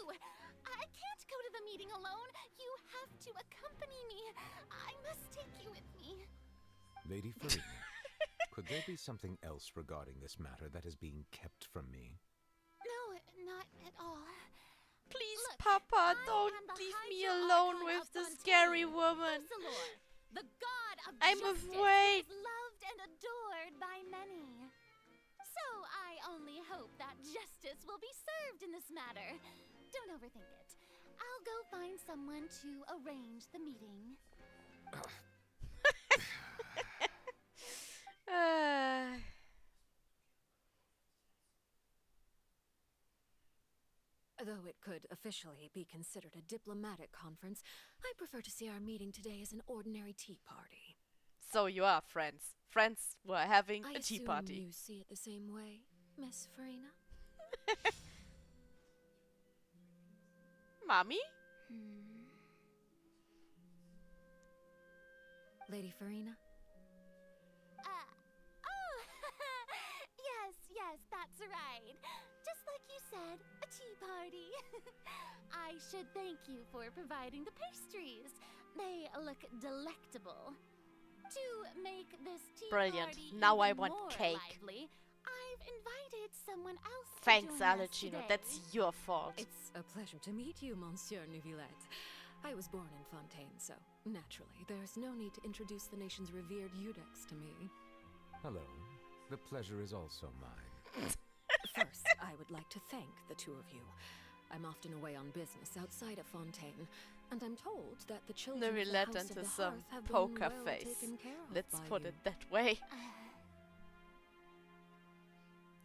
I can't go to the meeting alone. You have to accompany me. I must take you with me. Lady Farina, could there be something else regarding this matter that is being kept from me? No, not at all. Please, Look, Papa, I don't am the leave me Hydro alone Archon with of the Fontaine, scary woman. Thessalor, the god of I'm justice, afraid. who is loved and adored by many. So I only hope that justice will be served in this matter. Don't overthink it. I'll go find someone to arrange the meeting. Though it could officially be considered a diplomatic conference, I prefer to see our meeting today as an ordinary tea party. So you are friends. Friends who are having I a tea assume party. you see it the same way, Miss Farina? Mommy? Lady Farina? Oh, yes, that's right. Just like you said, a tea party. I should thank you for providing the pastries. They look delectable. To make this tea Brilliant. party Now I even want more cake. lively, I've invited someone else Thanks, to join us Alechino. today. That's your fault. It's a pleasure to meet you, Monsieur Neuvillette. I was born in Fontaine, so naturally, there's no need to introduce the nation's revered Eudex to me. Hello. The pleasure is also mine. First, I would like to thank the two of you. I'm often away on business outside of Fontaine, and I'm told that the children of the Neuvillette House of into the some Hearth have been poker well face. taken care of Let's by put you. it that way.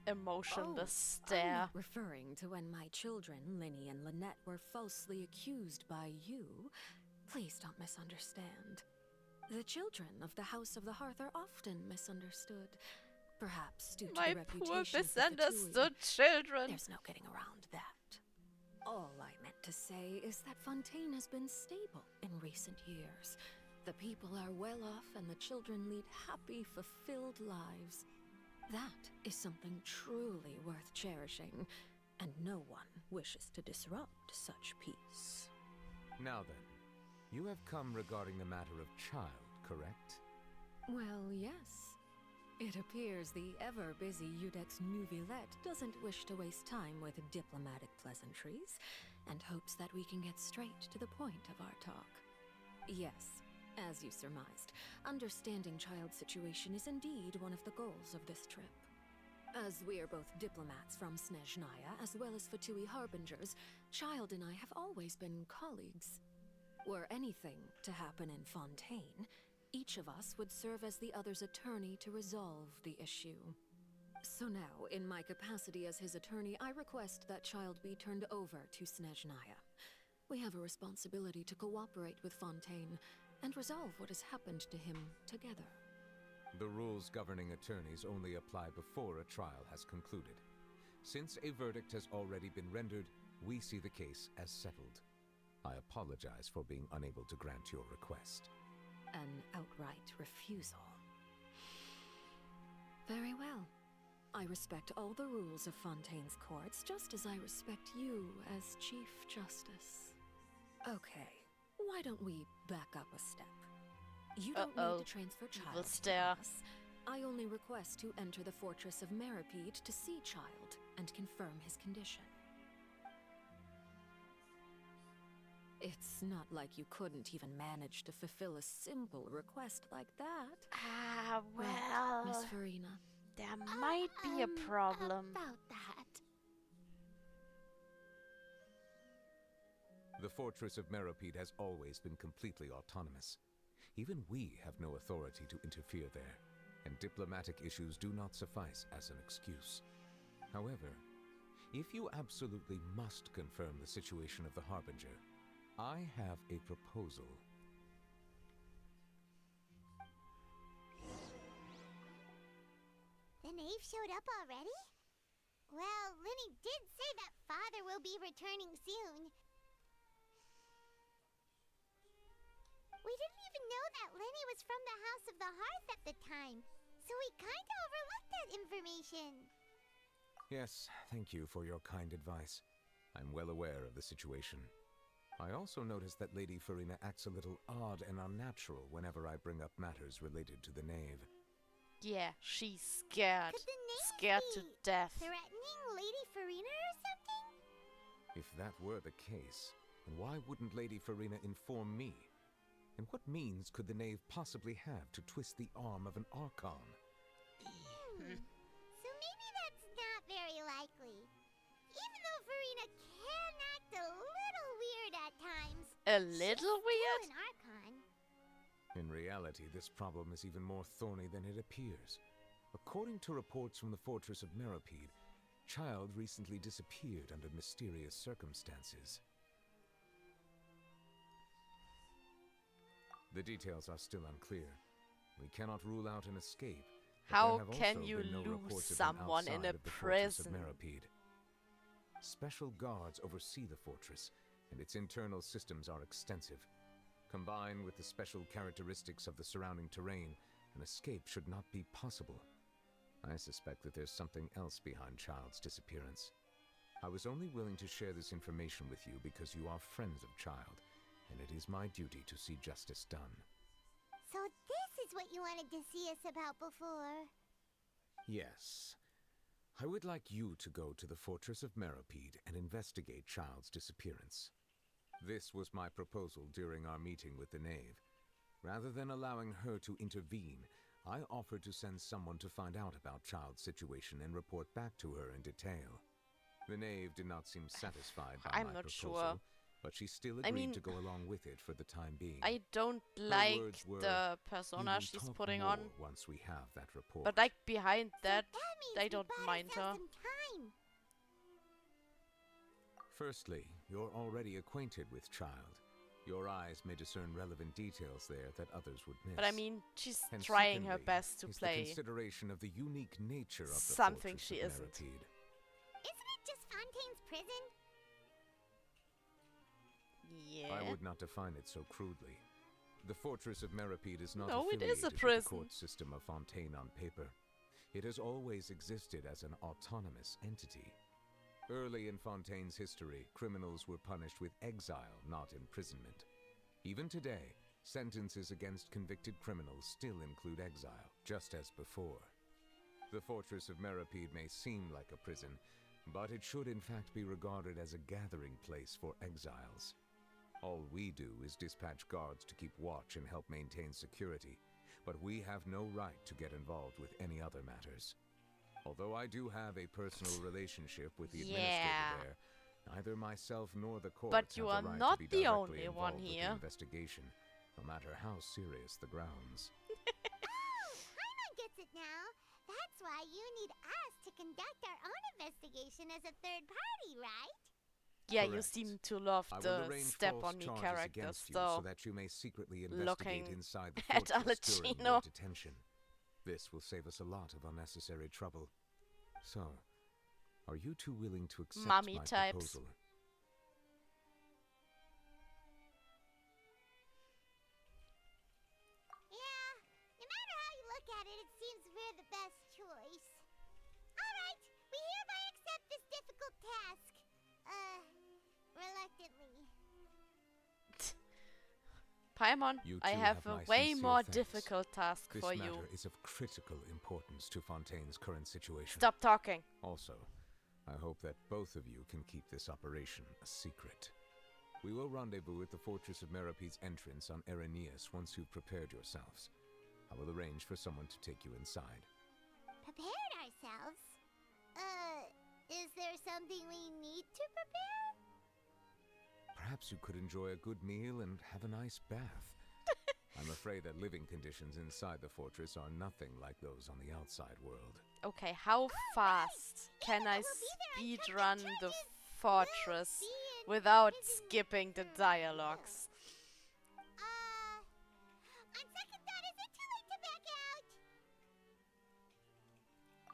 Emotionless stare. I'm not referring to when my children, Linny and Lynette, were falsely accused by you. Please don't misunderstand. The children of the House of the Hearth are often misunderstood. Perhaps due to My the poor reputation of the misunderstood Fatui. children. There's no getting around that. All I meant to say is that Fontaine has been stable in recent years. The people are well off and the children lead happy, fulfilled lives. That is something truly worth cherishing, and no one wishes to disrupt such peace. Now then, you have come regarding the matter of child, correct? Well, yes. It appears the ever-busy Eudex Neuvillette doesn't wish to waste time with diplomatic pleasantries, and hopes that we can get straight to the point of our talk. Yes, as you surmised, understanding child's situation is indeed one of the goals of this trip. As we are both diplomats from SvetaSchnee, as well as Fatui Harbingers, Child and I have always been colleagues. Were anything to happen in Fontaine, each of us would serve as the other's attorney to resolve the issue. So now, in my capacity as his attorney, I request that Child be turned over to SvetaSchnee. We have a responsibility to cooperate with Fontaine and resolve what has happened to him together. The rules governing attorneys only apply before a trial has concluded. Since a verdict has already been rendered, we see the case as settled. I apologize for being unable to grant your request. An outright refusal. Very well. I respect all the rules of Fontaine's courts, just as I respect you as Chief Justice. Okay, why don't we back up a step? You don't need to transfer Child to us. I only request to enter the fortress of Meripede to see Child and confirm his condition. It's not like you couldn't even manage to fulfill a simple request like that. Ah, Right, well, Miss Farina. there might be a problem. About that. The fortress of Meripede has always been completely autonomous. Even we have no authority to interfere there, and diplomatic issues do not suffice as an excuse. However, if you absolutely must confirm the situation of the Harbinger, I have a proposal. The knave showed up already? Well, Linny did say that father will be returning soon. We didn't even know that Linny was from the House of the Hearth at the time, so we kinda overlooked that information. Yes, thank you for your kind advice. I'm well aware of the situation. I also noticed that Lady Farina acts a little odd and unnatural whenever I bring up matters related to the knave. Yeah, she's scared. Could the knave Scared be to death. threatening Lady Farina or something? If that were the case, then why wouldn't Lady Farina inform me? And what means could the knave possibly have to twist the arm of an Archon? So maybe that's not very likely. Even though Farina can act a little weird at times. A little weird? Still an Archon. In reality, this problem is even more thorny than it appears. According to reports from the fortress of Meripede, Child recently disappeared under mysterious circumstances. The details are still unclear. We cannot rule out an escape. but How there have can also you been no lose reports of him someone in outside a of the fortress of prison? Meripede. Special guards oversee the fortress, and its internal systems are extensive. Combined with the special characteristics of the surrounding terrain, an escape should not be possible. I suspect that there's something else behind Child's disappearance. I was only willing to share this information with you because you are friends of Child, and it is my duty to see justice done. So this is what you wanted to see us about before. Yes. I would like you to go to the fortress of Meripede and investigate Child's disappearance. This was my proposal during our meeting with the Knave. Rather than allowing her to intervene, I offered to send someone to find out about Child's situation and report back to her in detail. The Knave did not seem satisfied by I'm my not proposal, sure. but she still agreed to go along with it for the time being. I don't Her like words were, the "We persona will she's talk putting more on. once we have that report." But like behind that, means I we don't bought mind her. ourselves some time. Firstly, you're already acquainted with Child. Your eyes may discern relevant details there that others would miss. But I mean, she's And trying her secondly, best to is the play consideration of the unique nature of the something Fortress she of isn't. Meripede. Isn't it just Fontaine's prison? Yeah. I would not define it so crudely. The Fortress of Meripede is not No, it is a affiliated with the prison. court system of Fontaine on paper. It has always existed as an autonomous entity. Early in Fontaine's history, criminals were punished with exile, not imprisonment. Even today, sentences against convicted criminals still include exile, just as before. The Fortress of Meripede may seem like a prison, but it should in fact be regarded as a gathering place for exiles. All we do is dispatch guards to keep watch and help maintain security, but we have no right to get involved with any other matters. Although I do have a personal relationship with the administrator there, neither myself nor the courts But you have are the right not to be the directly only one involved with here. the investigation, no matter how serious the grounds. Paimon gets it now. That's why you need us to conduct our own investigation as a third party, right? Yeah, you Correct. seem to love I will the arrange step false on me charges characters, against you though. so that you may secretly investigate Looking inside the at fortress during Alecino. your detention. This will save us a lot of unnecessary trouble. So, are you two willing to accept Mummy my types. proposal? Yeah, no matter how you look at it, it seems we're the best choice. Alright, we hereby accept this difficult task. Reluctantly. Paimon, You I two have my a way sincere more thanks. difficult task This for matter you. is of critical importance to Fontaine's current situation. Stop talking. Also, I hope that both of you can keep this operation a secret. We will rendezvous at the Fortress of Meripede's entrance on Erinius once you've prepared yourselves. I will arrange for someone to take you inside. Prepared ourselves? Is there something we need to prepare? Perhaps you could enjoy a good meal and have a nice bath. I'm afraid that living conditions inside the fortress are nothing like those on the outside world. Okay, how fast can I speedrun the fortress without skipping the dialogues? On second thought, is it too late to back out?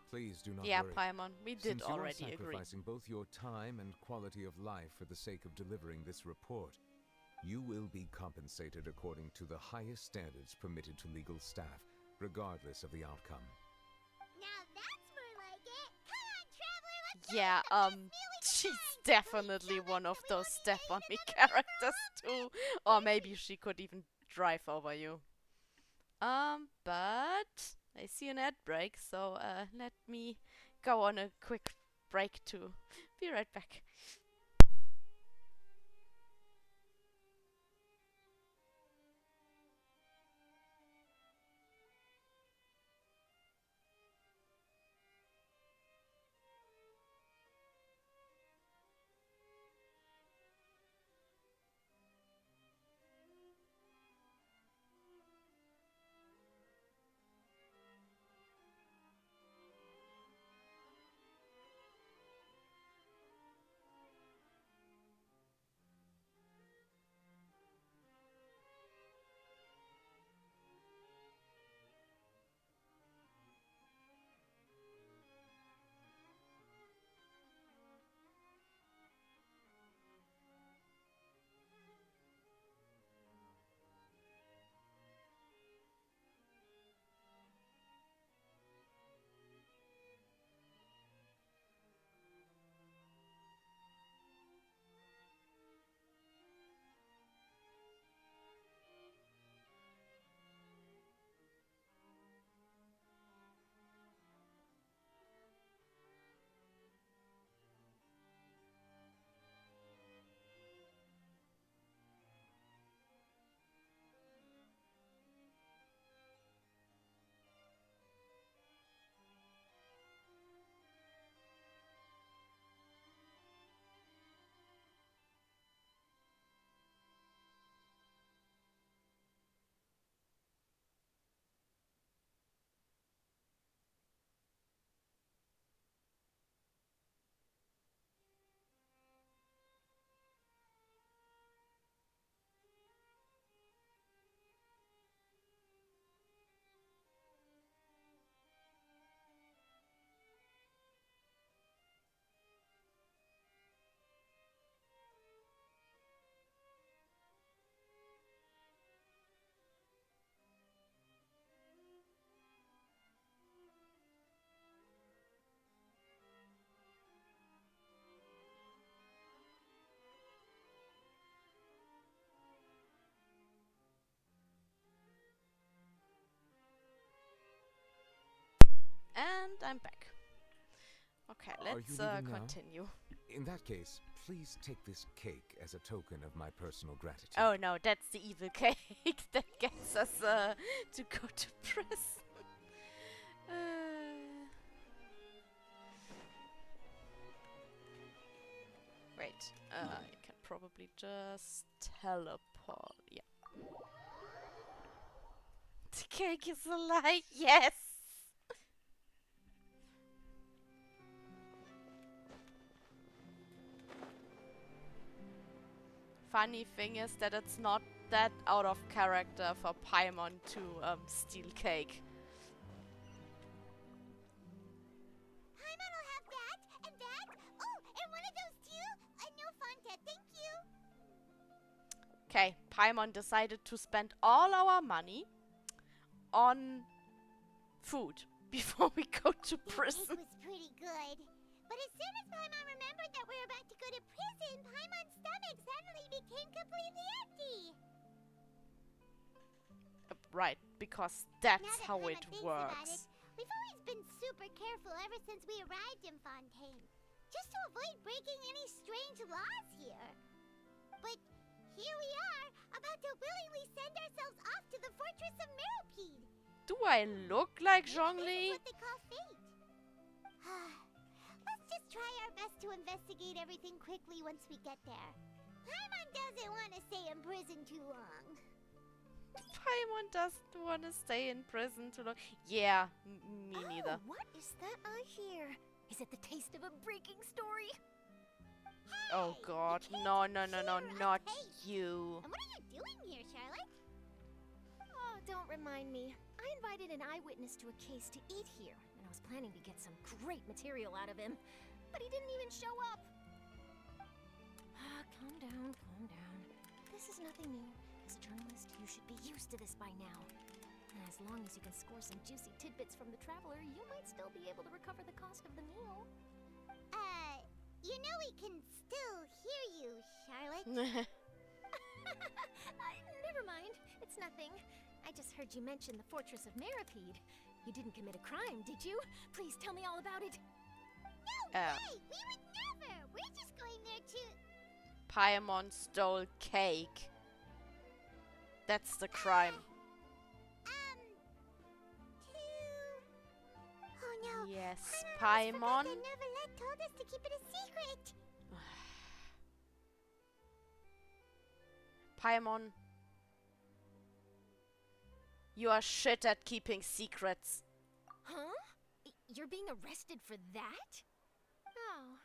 Please do not Yeah, worry. Paimon, we did Since already you are agree. sacrificing both your time and quality of life for the sake of delivering this report, you will be compensated according to the highest standards permitted to legal staff, regardless of the outcome. Now that's more like it. Come on, traveler, let's Yeah, she's definitely one of those step on me characters too. Or maybe she could even drive over you. But I see an ad break, so let me go on a quick break too. Be right back. And I'm back. Okay, Are let's you leaving now? continue. In that case, please take this cake as a token of my personal gratitude. Oh no, that's the evil cake that gets us to go to prison. Wait, I can probably just teleport. Yeah. The cake is alive, yes! Funny thing is that it's not that out of character for Paimon to steal cake. Paimon will have that, and that. Oh, and one of those too. No Fonta, thank you. Okay, Paimon decided to spend all our money on food before we go to prison. It was pretty good. But as soon as Paimon remembered that we were about to go to prison, Paimon's stomach suddenly became completely empty. Right, because that's Now that how Paimon it thinks about works. it, we've always been super careful ever since we arrived in Fontaine, just to avoid breaking any strange laws here. But here we are, about to willingly send ourselves off to the fortress of Meropide. Do I look like Zhongli? This is what they call fate. Let's just try our best to investigate everything quickly once we get there. Paimon doesn't want to stay in prison too long. Paimon doesn't want to stay in prison too long. Yeah, me neither. What is that I hear? Is it the taste of a breaking story? Oh god, no, no, no, no, not you. And what are you doing here, Charlotte? Oh, don't remind me. I invited an eyewitness to a case to eat here, and I was planning to get some great material out of him, but he didn't even show up. Calm down, calm down. This is nothing new. As a journalist, you should be used to this by now. And as long as you can score some juicy tidbits from the traveler, you might still be able to recover the cost of the meal. You know we can still hear you, Charlotte. Never mind. It's nothing. I just heard you mention the fortress of Meropide. You didn't commit a crime, did you? Please tell me all about it. No way! We would never! We're just going there to... Paimon stole cake. That's the crime. Oh no. Yes, Paimon. Paimon. Neverlet told us to keep it a secret. Paimon. You are shit at keeping secrets. Huh? You're being arrested for that? Oh.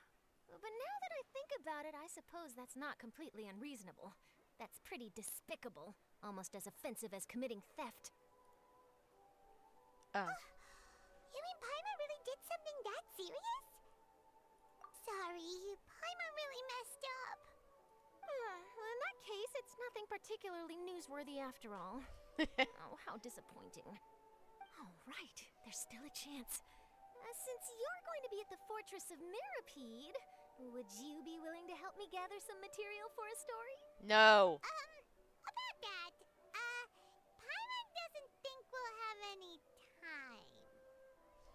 But now that I think about it, I suppose that's not completely unreasonable. That's pretty despicable. Almost as offensive as committing theft. Oh. You mean Paimon really did something that serious? Sorry, Paimon really messed up. Well, in that case, it's nothing particularly newsworthy after all. Oh, how disappointing. Oh, right. There's still a chance. Since you're going to be at the Fortress of Meropide, would you be willing to help me gather some material for a story? No. About that, Paimon doesn't think we'll have any time.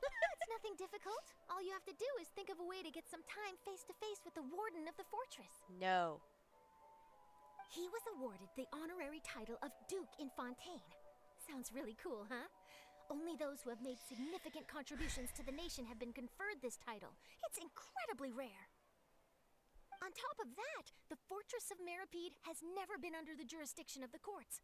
It's nothing difficult. All you have to do is think of a way to get some time face to face with the warden of the fortress. No. He was awarded the honorary title of Duke in Fontaine. Sounds really cool, huh? Only those who have made significant contributions to the nation have been conferred this title. It's incredibly rare. On top of that, the Fortress of Meropide has never been under the jurisdiction of the courts.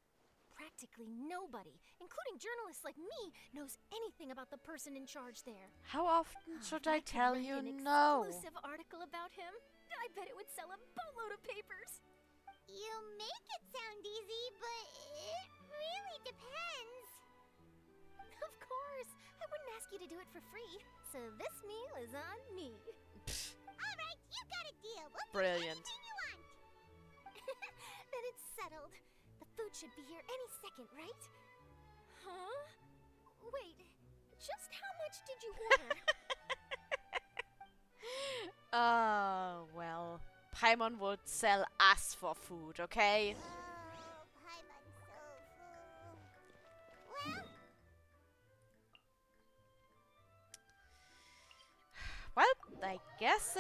Practically nobody, including journalists like me, knows anything about the person in charge there. How often should I tell you An no? exclusive article about him? I bet it would sell a boatload of papers. You make it sound easy, but it really depends. Of course. I wouldn't ask you to do it for free. So this meal is on me. All right, you got a deal. We'll Brilliant. do anything you want. Then it's settled. The food should be here any second, right? Huh? Wait, just how much did you order? Well. Paimon would sell us for food, okay? Paimon's so full. Well,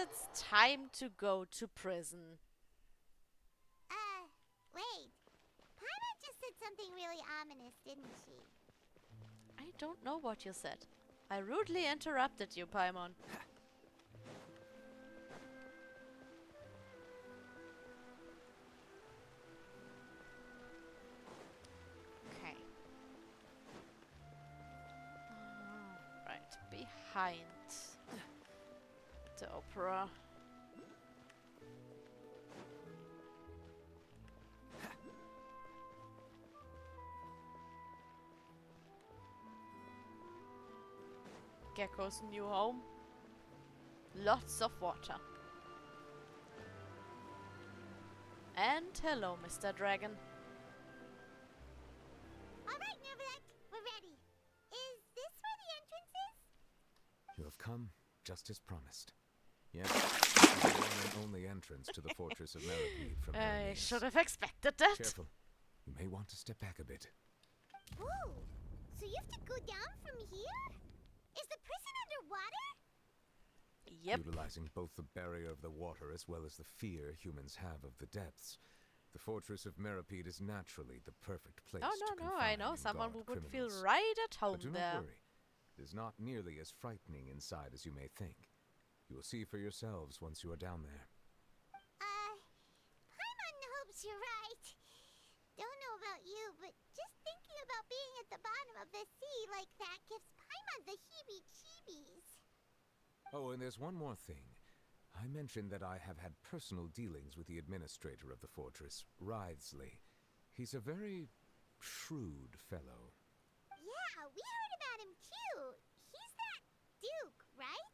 it's time to go to prison. Wait. Paimon just said something really ominous, didn't she? I don't know what you said. I rudely interrupted you, Paimon. Okay. Right, behind the opera. Gecko's new home. Lots of water. And hello, Mr. Dragon. Alright, Nervalek, we're ready. Is this where the entrance is? You have come just as promised. Yes, this is the one and only entrance to the fortress of Meripede from I Berenice. should have expected that. Careful. You may want to step back a bit. Whoa! So you have to go down from here? Is the prison underwater? Yep. Utilizing both the barrier of the water as well as the fear humans have of the depths, the fortress of Meripede is naturally the perfect place Oh, to no, I confine know and someone guard who would feel criminals. right at home But do there. not worry. It is not nearly as frightening inside as you may think. You will see for yourselves once you are down there. Paimon hopes you're right. Don't know about you, but just thinking about being at the bottom of the sea like that gives Paimon the heebie-jeebies. Oh, and there's one more thing. I mentioned that I have had personal dealings with the administrator of the fortress, Writhsley. He's a very shrewd fellow. Yeah, we heard about him too. He's that Duke, right?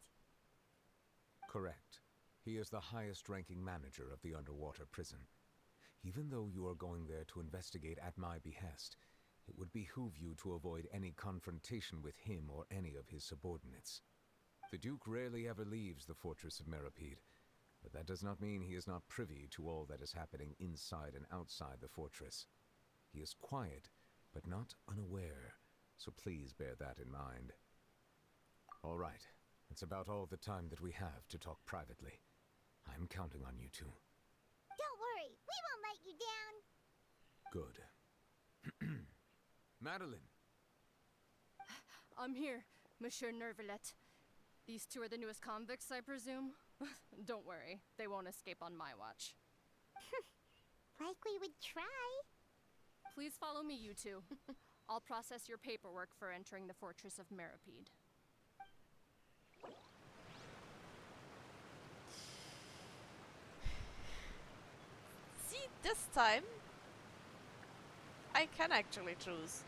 Correct. He is the highest-ranking manager of the underwater prison. Even though you are going there to investigate at my behest, it would behoove you to avoid any confrontation with him or any of his subordinates. The Duke rarely ever leaves the fortress of Meripede, but that does not mean he is not privy to all that is happening inside and outside the fortress. He is quiet, but not unaware, so please bear that in mind. All right, it's about all the time that we have to talk privately. I'm counting on you two. Don't worry, we won't let you down. Good. Madeline! I'm here, Monsieur Nervalet. These two are the newest convicts, I presume? Don't worry, they won't escape on my watch. Like we would try. Please follow me, you two. I'll process your paperwork for entering the fortress of Meripede. See, this time I can actually choose.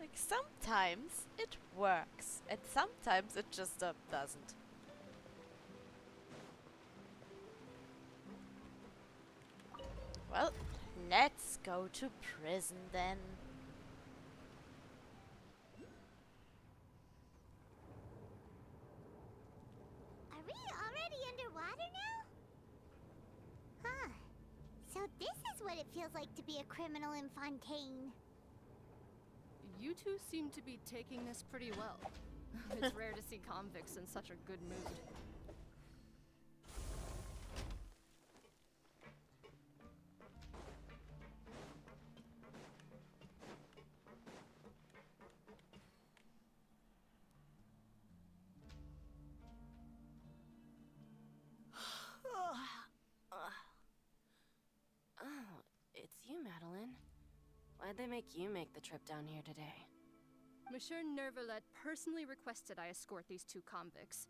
Like, sometimes it works, and sometimes it just doesn't. Well, let's go to prison then. Are we already underwater now? Huh. So this is what it feels like to be a criminal in Fontaine. You two seem to be taking this pretty well. It's rare to see convicts in such a good mood. Oh, it's you, Madeline. Why'd they make you make the trip down here today? Monsieur Nervalet personally requested I escort these two convicts.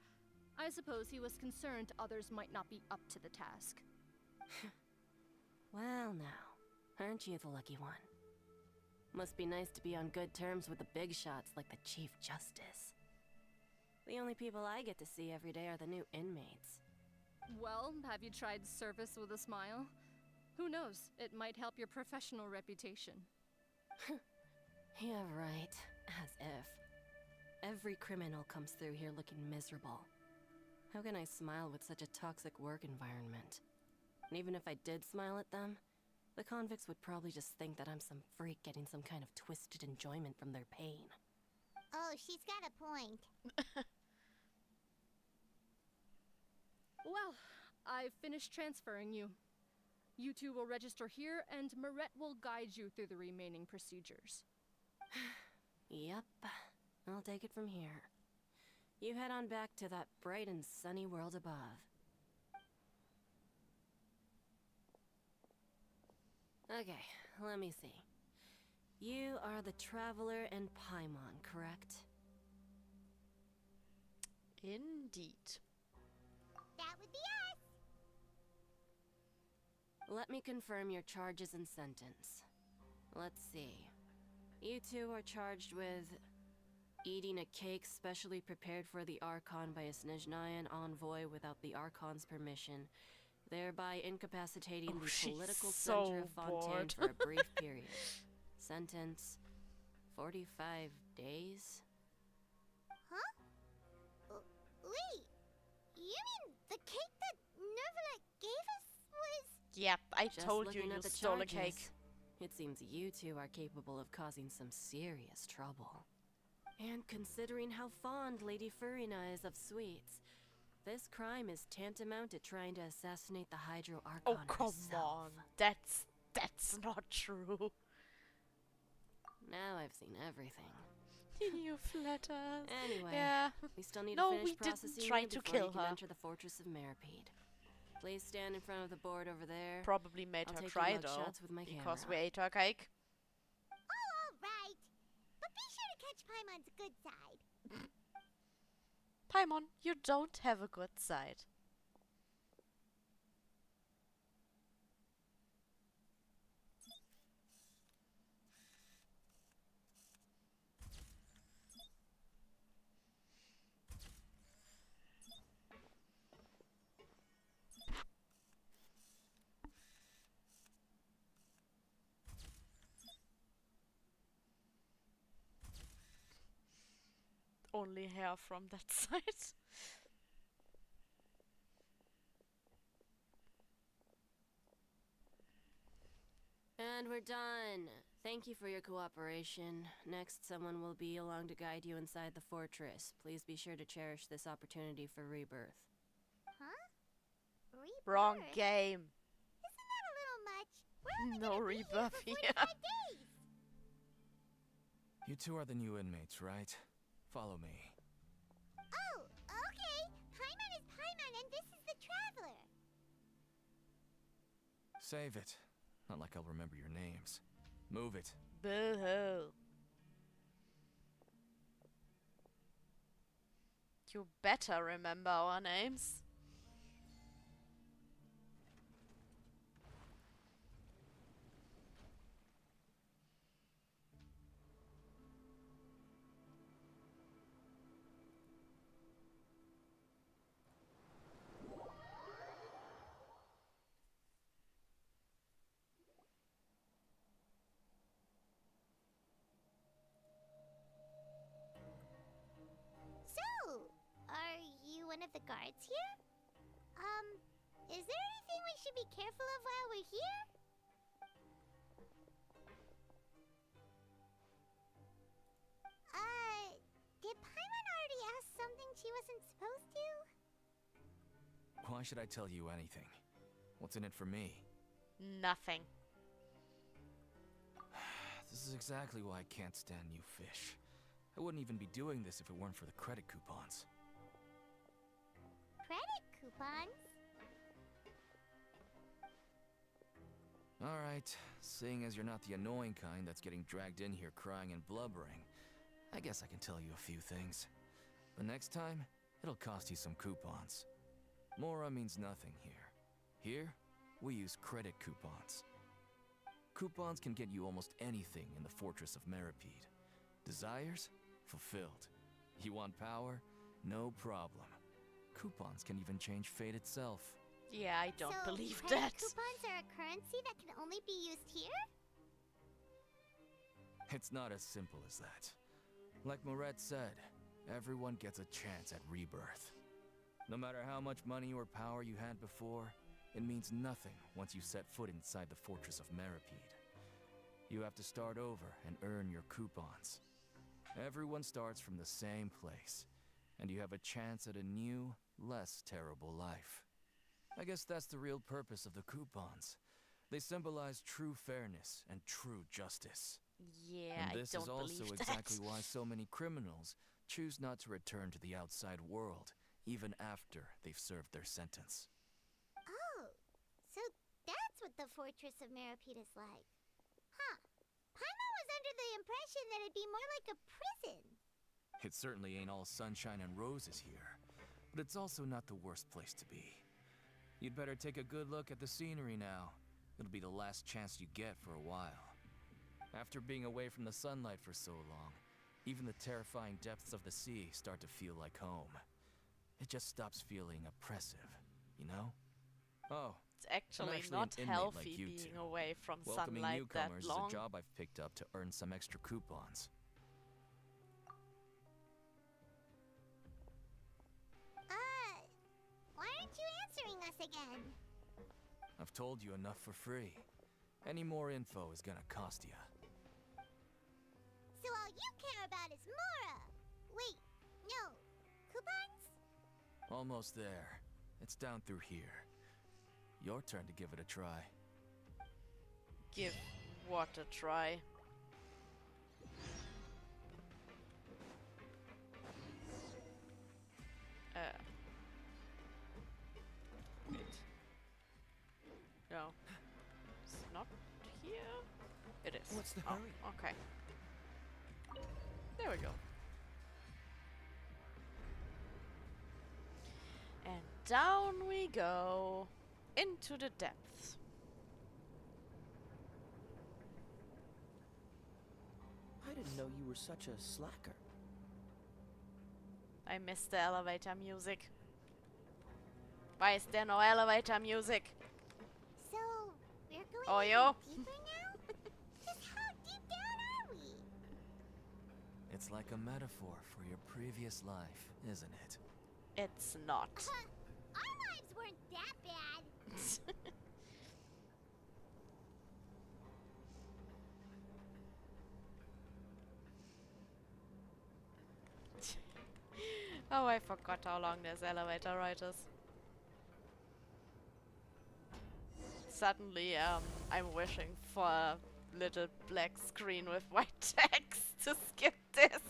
I suppose he was concerned others might not be up to the task. Well now, aren't you the lucky one? Must be nice to be on good terms with the big shots like the Chief Justice. The only people I get to see every day are the new inmates. Well, have you tried service with a smile? Who knows, it might help your professional reputation. Yeah, right. As if. Every criminal comes through here looking miserable. How can I smile with such a toxic work environment? And even if I did smile at them, the convicts would probably just think that I'm some freak getting some kind of twisted enjoyment from their pain. Oh, she's got a point. Well, I've finished transferring you. You two will register here, and Marette will guide you through the remaining procedures. Yep. I'll take it from here. You head on back to that bright and sunny world above. Okay, let me see. You are the Traveler and Paimon, correct? Indeed. That would be us. Let me confirm your charges and sentence. Let's see. You two are charged with eating a cake specially prepared for the Archon by a Snezhnayan envoy without the Archon's permission, thereby incapacitating the political center of Fontaine for a brief period. Sentence: 45 days? Huh? Wait, you mean the cake that Nervala gave us was... Yep, I Just told you looking you at the stole a charges, cake. It seems you two are capable of causing some serious trouble. And considering how fond Lady Furina is of sweets, this crime is tantamount to trying to assassinate the Hydro Archon Oh, come herself. on. That's not true. Now I've seen everything. You flatter us. Anyway, yeah. we still need no, to finish we processing didn't try you to before kill you can her. enter the fortress of Meripede. Please stand in front of the board over there. Probably made I'll her take try your though, mugshots with my because camera. we ate her cake. Oh, alright. But be sure to catch Paimon's good side. Paimon, you don't have a good side. Only hair from that side. And we're done. Thank you for your cooperation. Next, someone will be along to guide you inside the fortress. Please be sure to cherish this opportunity for rebirth. Huh? Rebirth? Wrong game. Isn't that a little much? We're only No gonna be here rebirth for here. 45 days. You two are the new inmates, right? Follow me. Oh, okay. Paimon is Paimon, and this is the Traveler. Save it. Not like I'll remember your names. Move it. Boo-hoo. You better remember our names. So, are you one of the guards here? Is there anything we should be careful of while we're here? Did Paimon already ask something she wasn't supposed to? Why should I tell you anything? What's in it for me? Nothing. This is exactly why I can't stand new fish. I wouldn't even be doing this if it weren't for the credit coupons. Credit coupons? Alright, seeing as you're not the annoying kind that's getting dragged in here crying and blubbering, I guess I can tell you a few things. But next time, it'll cost you some coupons. Mora means nothing here. Here, we use credit coupons. Coupons can get you almost anything in the Fortress of Meripede. Desires? Fulfilled. You want power? No problem. Coupons can even change fate itself. Yeah, I don't So believe credit that. coupons are a currency that can only be used here? It's not as simple as that. Like Moret said, everyone gets a chance at rebirth. No matter how much money or power you had before, it means nothing once you set foot inside the Fortress of Meripede. You have to start over and earn your coupons. Everyone starts from the same place, and you have a chance at a new, less terrible life. I guess that's the real purpose of the coupons. They symbolize true fairness and true justice. Yeah, and this I is don't also believe exactly that. why so many criminals choose not to return to the outside world, even after they've served their sentence. Oh, so that's what the Fortress of Meripede is like. Huh. Paimon was under the impression that it'd be more like a prison. It certainly ain't all sunshine and roses here, but it's also not the worst place to be. You'd better take a good look at the scenery now. It'll be the last chance you get for a while. After being away from the sunlight for so long, even the terrifying depths of the sea start to feel like home. It just stops feeling oppressive, you know? Oh, It's actually I'm not an inmate healthy like you being two. away from Welcoming sunlight that newcomers long. is a job I've picked up to earn some extra coupons. Why aren't you answering us again? I've told you enough for free. Any more info is gonna cost you. So all you care about is Mora! Wait, no. Coupons? Almost there. It's down through here. Your turn to give it a try. Give what a try. Wait. No. It's not here? It is. What's the Oh, hurry? okay. There we go. And down we go. Into the depths. I didn't know you were such a slacker. I missed the elevator music. Why is there no elevator music? So, we're going Oh, even yo. deeper now? Just how deep down are we? It's like a metaphor for your previous life, isn't it? It's not. Our lives weren't that bad. Oh, I forgot how long this elevator ride is. Suddenly, I'm wishing for a little black screen with white text to skip this.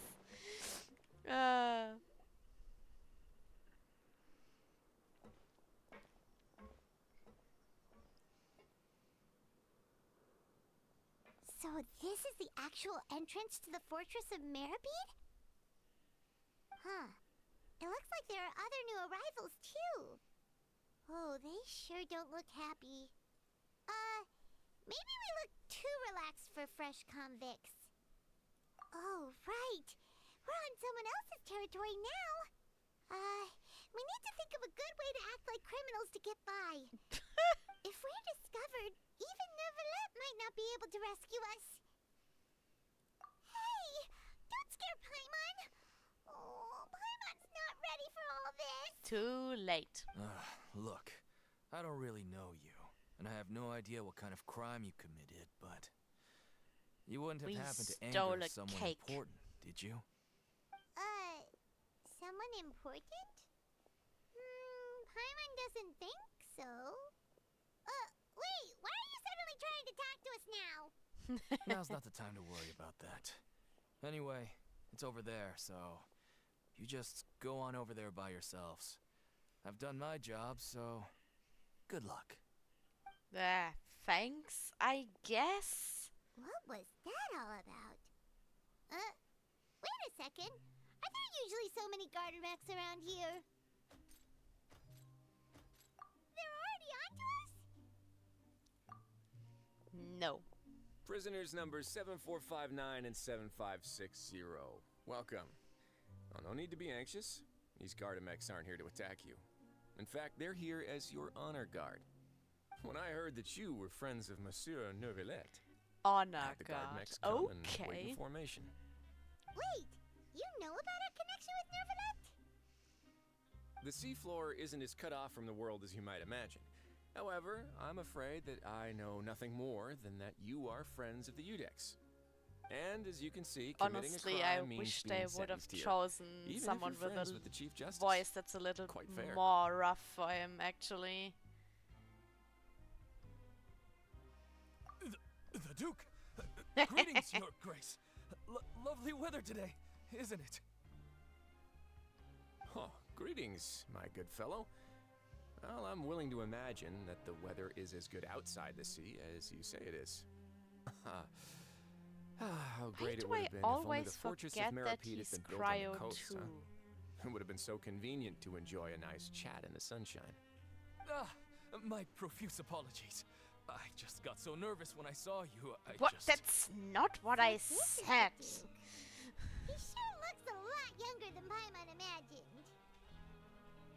So this is the actual entrance to the Fortress of Meripede? Huh. It looks like there are other new arrivals, too. Oh, they sure don't look happy. Maybe we look too relaxed for fresh convicts. Oh, right. We're on someone else's territory now. We need to think of a good way to act like criminals to get by. If we're discovered, even Neuvillette might not be able to rescue us. Hey! Don't scare Paimon! Oh, Paimon's not ready for all this! Too late. Look, I don't really know you, and I have no idea what kind of crime you committed, but you wouldn't have We happened to stole anger a someone cake. important, did you? Someone important? Paimon doesn't think so. Wait, why are you suddenly trying to talk to us now? Now's not the time to worry about that. Anyway, it's over there, so you just go on over there by yourselves. I've done my job, so good luck. Thanks, I guess. What was that all about? Wait a second. Are there usually so many garter mechs around here? They're already onto us? No. Prisoners numbers 7459 and 7560. Welcome. Oh, no need to be anxious. These Gardamex aren't here to attack you. In fact, they're here as your honor guard. When I heard that you were friends of Monsieur Neuvillette, Honor the guard. Guardmex come and wait Okay. in formation. Wait, you know about our connection with Neuvillette? The seafloor isn't as cut off from the world as you might imagine. However, I'm afraid that I know nothing more than that you are friends of the Udex. And as you can see, committing Honestly, a I crime means wish being they would have sentenced here. chosen Even if someone you're with friends a with the Chief Justice. voice that's a little Quite fair. more rough for him, actually. The Duke! Greetings, Your Grace. Lovely weather today, isn't it? Oh, greetings, my good fellow. Well, I'm willing to imagine that the weather is as good outside the sea as you say it is. How great it would have been if only the fortress of Meripede had been built on the coast, huh? It would have been so convenient to enjoy a nice chat in the sunshine. My profuse apologies. I just got so nervous when I saw you. What? That's not what I said. He sure looks a lot younger than Paimon imagined.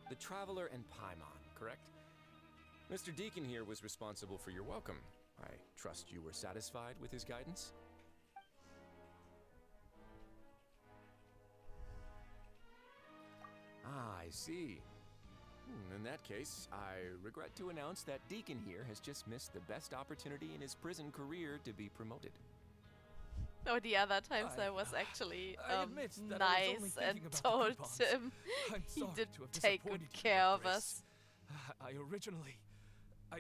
The Traveler and Paimon, correct? Mr. Deacon here was responsible for your welcome. I trust you were satisfied with his guidance? Ah, I see. In that case, I regret to announce that Deacon here has just missed the best opportunity in his prison career to be promoted. No, the other times I was actually I nice was and about the told coupons. him I'm he sorry did to have take good disappointed you, care Your of Grace. us. I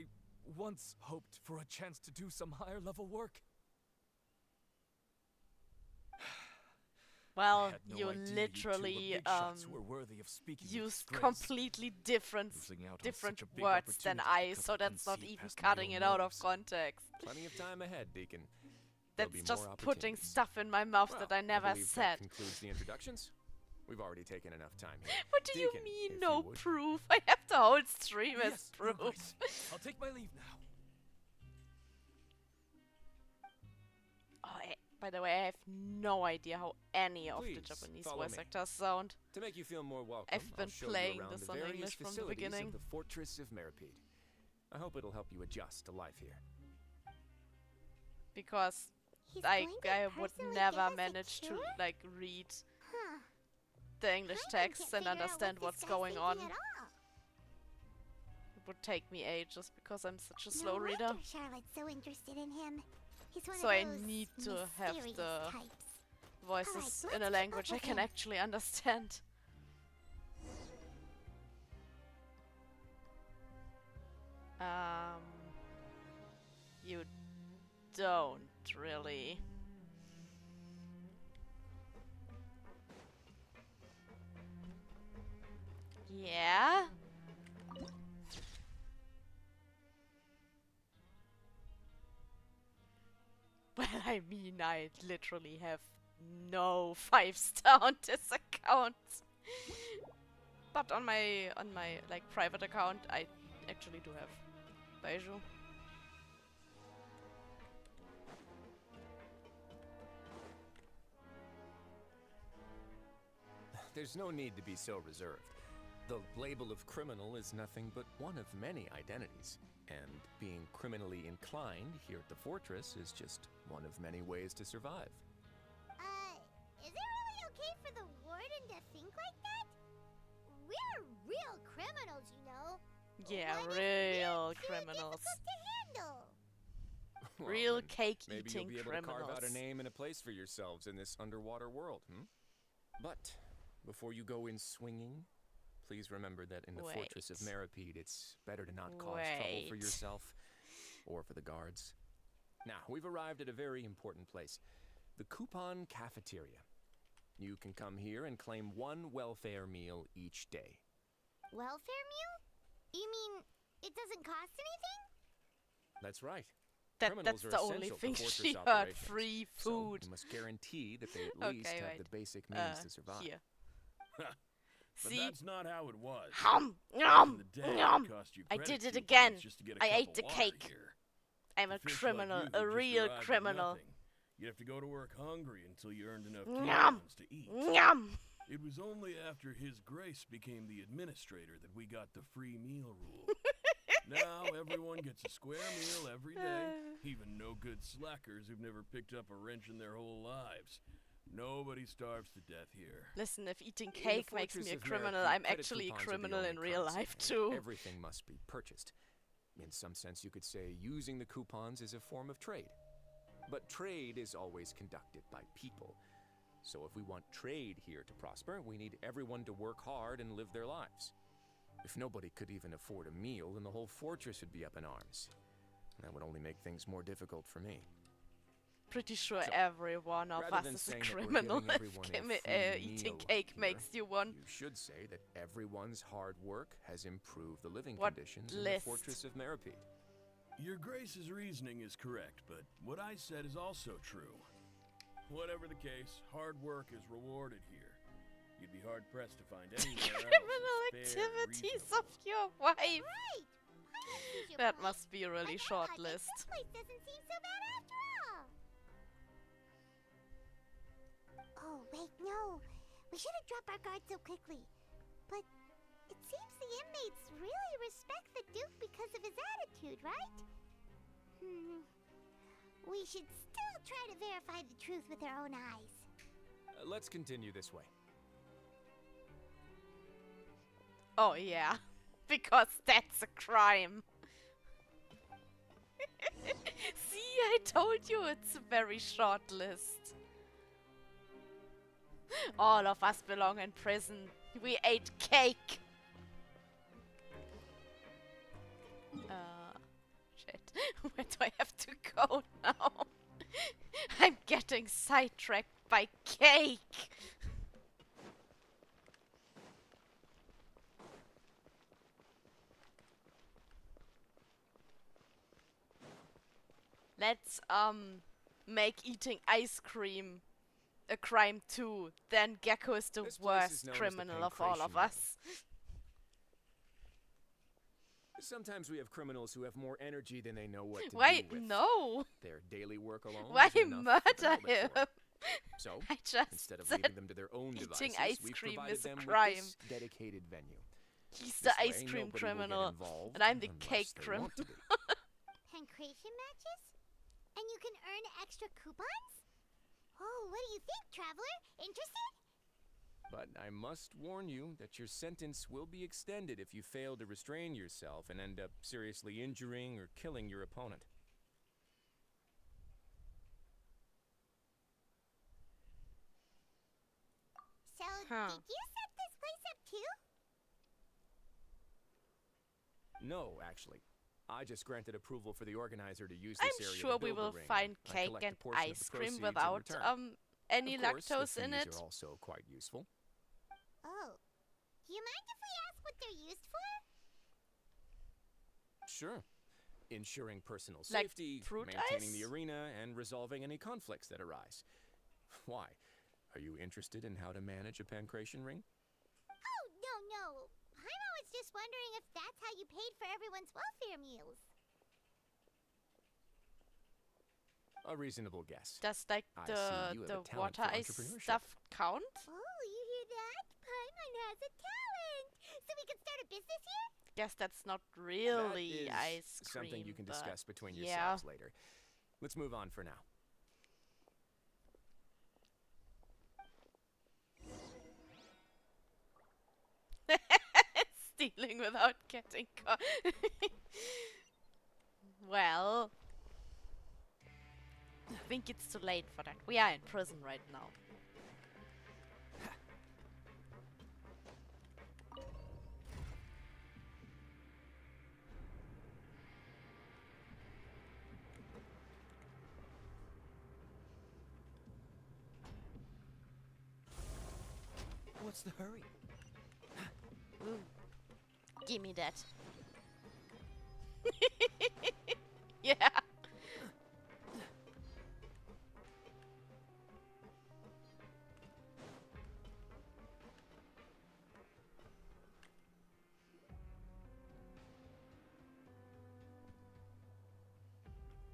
once hoped for a chance to do some higher level work. Well, had no you idea you two were literally big shots who were worthy of speaking with used disgrace. completely different Losing out on different such a big words than opportunity I, because so I couldn't that's not see even past my cutting own it out of nose. context. Plenty of time ahead, Deacon. There'll That's be just more putting opportunities. stuff in my mouth Well, that I never believe said. That concludes the introductions. We've already taken enough time here. What do Deacon, you mean, if no you would. proof? I have the whole stream as Yes, Your proof. Grace. I'll take my leave now. Oh, by the way, I have no idea how any of the Please, Japanese follow voice me. actors sound. To make you feel more welcome, I've I'll been show playing you around this the on various English from the facilities beginning. of the Fortress of Meripede. I hope it'll help you adjust to life here. Because He's I going to would personally never give us a manage to tour? like read Huh. the English Paimon texts can't and figure out understand what what's this guy's going on. thinking at all. It would take me ages because I'm such a No slow reader. wonder Charlotte's so interested in him. He's one So of I those need to have mysterious the types. voices Alright, in a let's keep language up I with can him. actually understand. You don't really. Yeah? Well, I mean, I literally have no 5-star on this account. But on my like private account, I actually do have Baiju. There's no need to be so reserved. The label of criminal is nothing but one of many identities. And being criminally inclined here at the fortress is just one of many ways to survive. Is it really okay for the warden to think like that? We're real criminals, you know. Yeah, What if real we're too criminals. difficult to handle? Well, Real then cake maybe eating you'll be able to carve out a criminals. name and a place for yourselves in this underwater world, But before you go in swinging, please remember that in the Fortress of Wait. Meripede, it's better to not cause trouble for Wait. yourself or for the guards. Now, we've arrived at a very important place, the Coupon Cafeteria. You can come here and claim one welfare meal each day. Welfare meal? You mean it doesn't cost anything? That's right. That's Criminals are the only essential thing to fortress she heard. operations. Free So food. you must guarantee that they at least Okay, have wait. the basic means to survive. Here. But See? that's not how it was. Hum, Back yum, in the day, it yum. cost you I credit did it coupons again. just to get a I cup ate of the water cake. here. I'm a Fish like criminal, you a who just real arrived with criminal. nothing. You'd have to go to work hungry until you earned enough Yum. coupons to eat. Yum. It was only after His Grace became the administrator that we got the free meal rule. Now everyone gets a square meal every day, even no good slackers who've never picked up a wrench in their whole lives. Nobody starves to death here. Listen, if eating In the cake makes Fortress me a of criminal, Meripede, I'm credit actually a coupons are the criminal only in real currency, life and too. Everything must be purchased. In some sense, you could say using the coupons is a form of trade. But trade is always conducted by people. So if we want trade here to prosper, we need everyone to work hard and live their lives. If nobody could even afford a meal, then the whole fortress would be up in arms. That would only make things more difficult for me. Pretty sure So, every one of rather us than is a saying that we're criminal giving if everyone a free eating meal cake here, makes you one. You should say that everyone's hard work has improved the living What conditions in the list? fortress of Meripede. Your Grace's reasoning is correct, but what I said is also true. Whatever the case, hard work is rewarded here. You'd be hard-pressed to find anywhere Criminal else as fair, activities of your wife. Right! That must be a really short list. This place doesn't seem so bad after all. Oh, wait, no. We shouldn't drop our guard so quickly. But it seems the inmates really respect the Duke because of his attitude, right? We should still try to verify the truth with our own eyes. Let's continue this way. Oh yeah, because that's a crime. See, I told you it's a very short list. All of us belong in prison. We ate cake. Shit. Where do I have to go now? I'm getting sidetracked by cake. Let's make eating ice cream a crime too. Then Gecko is the This place is worst known as the criminal of all of Pancration us. Sometimes we have criminals who have more energy than they know what to Why? do with. No. Their daily work alone Why isn't enough murder to help it for him? So, I just instead of said leaving them to their own eating devices, ice we've cream provided is a them crime. with this dedicated venue. He's This the ice way, cream nobody will get criminal, involved and I'm the unless cake they criminal. want to be. Pancration matches? And you can earn extra coupons? Oh, what do you think, traveler? Interested? But I must warn you that your sentence will be extended if you fail to restrain yourself and end up seriously injuring or killing your opponent. So, did you set this place up too? No, actually. I just granted approval for the organizer to use I'm this area sure to we build will the ring. find I cake collect a and portion of the ice cream proceeds in without return. any Of course, lactose the in fees it. are also quite useful. Oh. Do you mind if we ask what they're used for? Sure. Ensuring personal Like safety, fruit maintaining ice? the arena, and resolving any conflicts that arise. Why? Are you interested in how to manage a pancration ring? Oh, no. Paimon was just wondering if that's how you paid for everyone's welfare meals. A reasonable guess. Does like I see you have the a talent water for ice entrepreneurship. stuff count? Oh, you hear that? Paimon has a talent. So we can start a business here? Guess that's not really That is ice cream. something you can but discuss between yeah. yourselves later. Let's move on for now. Stealing without getting caught. Well, I think it's too late for that. We are in prison right now. What's the hurry? Ooh. Give me that. Yeah.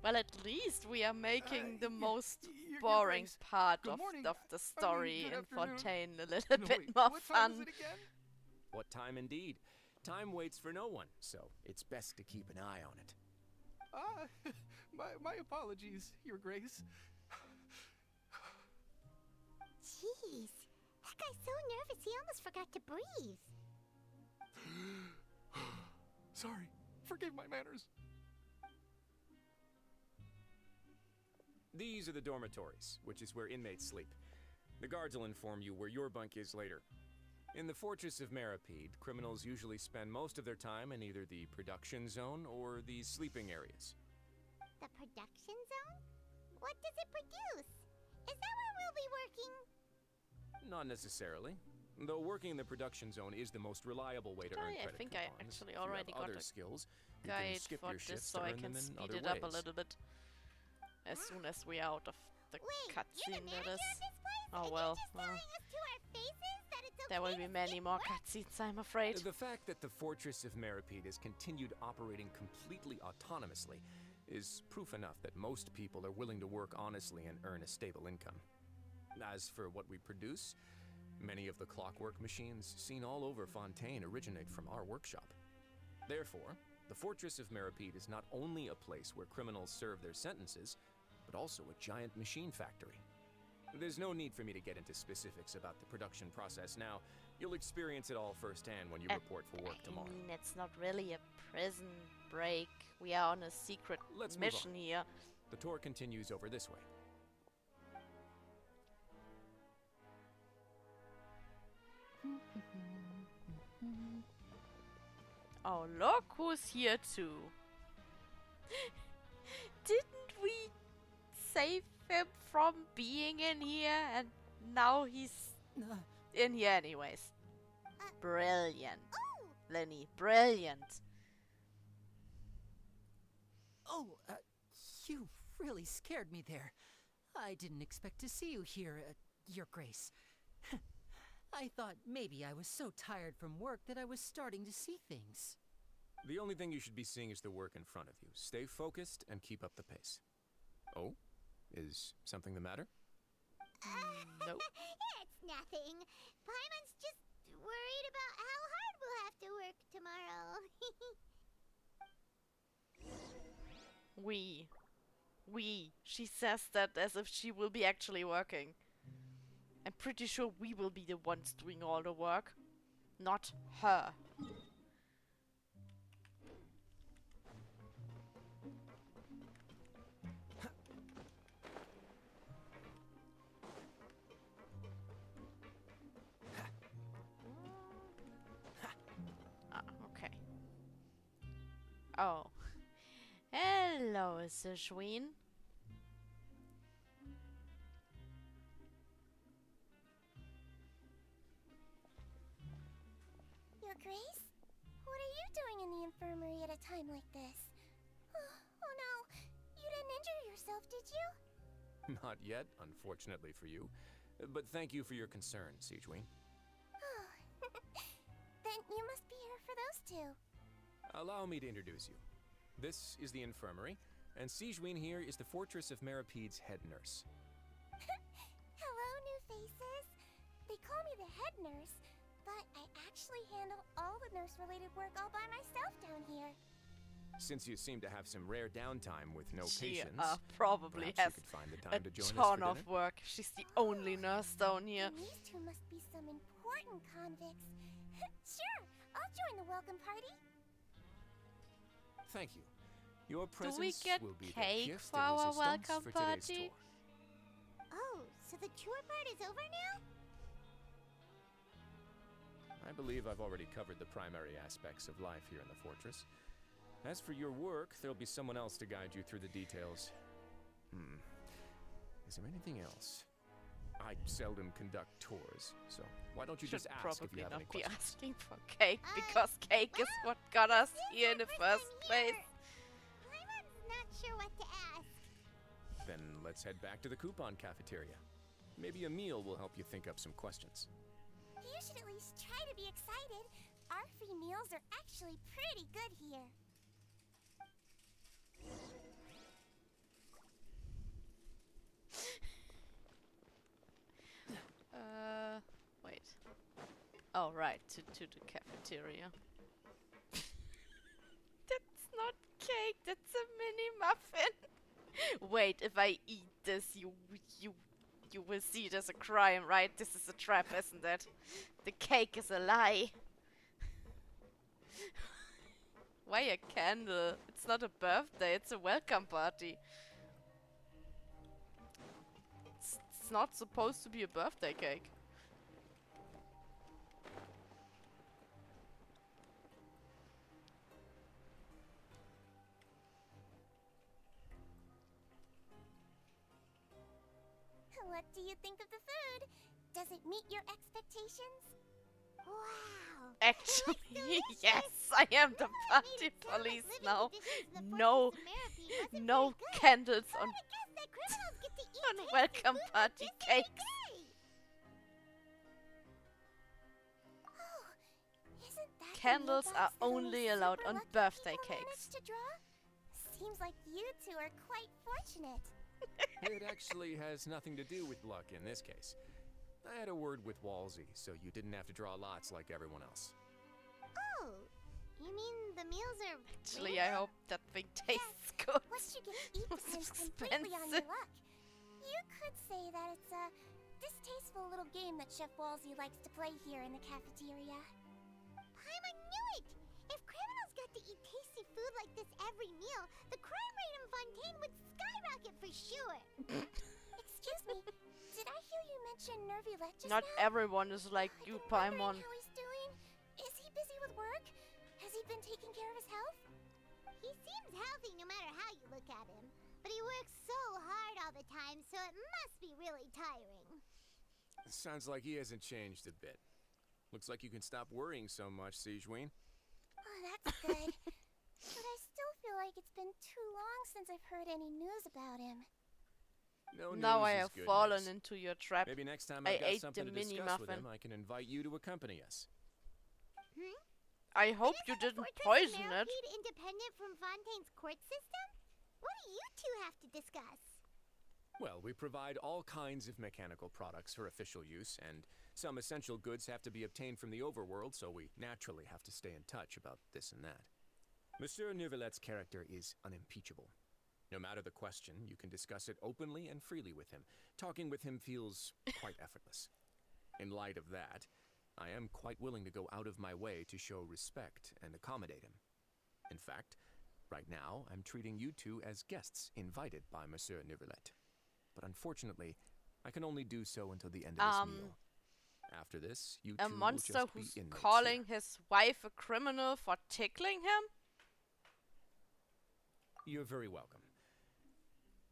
Well, at least we are making the most boring Grace. part Good of morning. the story good in afternoon. Fontaine a little No, bit wait, more what time is fun. it again? What time indeed? Time waits for no one, so it's best to keep an eye on it. My apologies, Your Grace. Jeez. That guy's so nervous he almost forgot to breathe. Sorry. Forgive my manners. These are the dormitories, which is where inmates sleep. The guards will inform you where your bunk is later. In the Fortress of Meripede, criminals usually spend most of their time in either the production zone or the sleeping areas. The production zone? What does it produce? Is that where we'll be working? Not necessarily. Though working in the production zone is the most reliable way to earn credit I think I coupons. actually If you have already got other a skills, you can guide skip for your this, shifts so to I earn can them in speed other it up a ways. little bit. As soon as we are out of the cutscene, that is. Oh And well. you're just telling us to our faces that it's okay There will be to many skip more work? cutscenes, I'm afraid. The fact that the Fortress of Meripede has continued operating completely autonomously is proof enough that most people are willing to work honestly and earn a stable income. As for what we produce, many of the clockwork machines seen all over Fontaine originate from our workshop. Therefore, the Fortress of Meripede is not only a place where criminals serve their sentences, but also a giant machine factory. There's no need for me to get into specifics about the production process now. You'll experience it all firsthand when you report for work tomorrow. I mean, it's not really a prison break. We are on a secret mission here. The tour continues over this way. Oh, look who's here too. Didn't we save him from being in here? And now he's in here anyways. Brilliant. Lenny, brilliant. Oh, you really scared me there. I didn't expect to see you here, Your Grace. I thought maybe I was so tired from work that I was starting to see things. The only thing you should be seeing is the work in front of you. Stay focused and keep up the pace. Oh? Is something the matter? Nope. It's nothing. Paimon's just worried about how hard we'll have to work tomorrow. We. She says that as if she will be actually working. I'm pretty sure we will be the ones doing all the work, not her. Okay. Oh. Hello, SvetaSchnee. Your Grace? What are you doing in the infirmary at a time like this? Oh no, you didn't injure yourself, did you? Not yet, unfortunately for you. But thank you for your concern, SvetaSchnee. Then you must be here for those two. Allow me to introduce you. This is the infirmary, and SvetaSchnee here is the Fortress of Meripede's head nurse. Hello, new faces. They call me the head nurse, but I actually handle all the nurse-related work all by myself down here. Since you seem to have some rare downtime with no She patients, probably perhaps has you could find the a time to join us ton for of dinner? work. She's the only nurse down here. And these two must be some important convicts. Sure, I'll join the welcome party. Thank you. Your Do presence we get will be cake the gift for de our resistance welcome for today's party? tour. Oh, so the tour part is over now? I believe I've already covered the primary aspects of life here in the fortress. As for your work, there'll be someone else to guide you through the details. Is there anything else? I seldom conduct tours, so why don't you Should just ask if probably you have any not be questions? asking for cake, because cake is what got us here in the first place. Paimon's not sure what to ask. Then let's head back to the coupon cafeteria. Maybe a meal will help you think up some questions. You should at least try to be excited. Our free meals are actually pretty good here. Wait. Oh, right, to the cafeteria. That's not cake, that's a mini muffin. Wait, if I eat this, you will see it as a crime, right? This is a trap, isn't it? The cake is a lie. Why a candle? It's not a birthday, it's a welcome party. It's not supposed to be a birthday cake. What do you think of the food? Does it meet your expectations? Wow! Actually, yes, I am the party police now. No, no candles on welcome party cakes. Candles are only allowed on birthday cakes. Seems like you two are quite fortunate. It actually has nothing to do with luck in this case. I had a word with Walsey, so you didn't have to draw lots like everyone else. Oh, you mean the meals are Actually, I hope that thing tastes good. What you get to eat depends completely on your luck. You could say that it's a distasteful little game that Chef Walsey likes to play here in the cafeteria. Paimon knew it! If criminals got to eat tasty food like this every meal, the crime rate in Fontaine would skyrocket for sure. Excuse me, did I hear you mention Nervulette just Not now? everyone is like you, Paimon. How he's doing? Is he busy with work? Has he been taking care of his health? He seems healthy no matter how you look at him. But he works so hard all the time, so it must be really tiring. Sounds like he hasn't changed a bit. Looks like you can stop worrying so much, Sijween. Oh, that's good. But I still feel like it's been too long since I've heard any news about him. No Now news I is have good fallen news. into your trap. Maybe next time I I've got ate something the to mini discuss with muffin. him, I can invite you to accompany us. I hope you didn't poison it. Independent from Fontaine's court system? What do you two have to discuss? Well, we provide all kinds of mechanical products for official use, and some essential goods have to be obtained from the overworld, so we naturally have to stay in touch about this and that. Monsieur Neuvillette's character is unimpeachable. No matter the question, you can discuss it openly and freely with him. Talking with him feels quite effortless. In light of that, I am quite willing to go out of my way to show respect and accommodate him. In fact, right now, I'm treating you two as guests invited by Monsieur Neuvillette. But unfortunately, I can only do so until the end of this meal. After this, you two A monster will just who's be inmates calling here. his wife a criminal for tickling him? You're very welcome.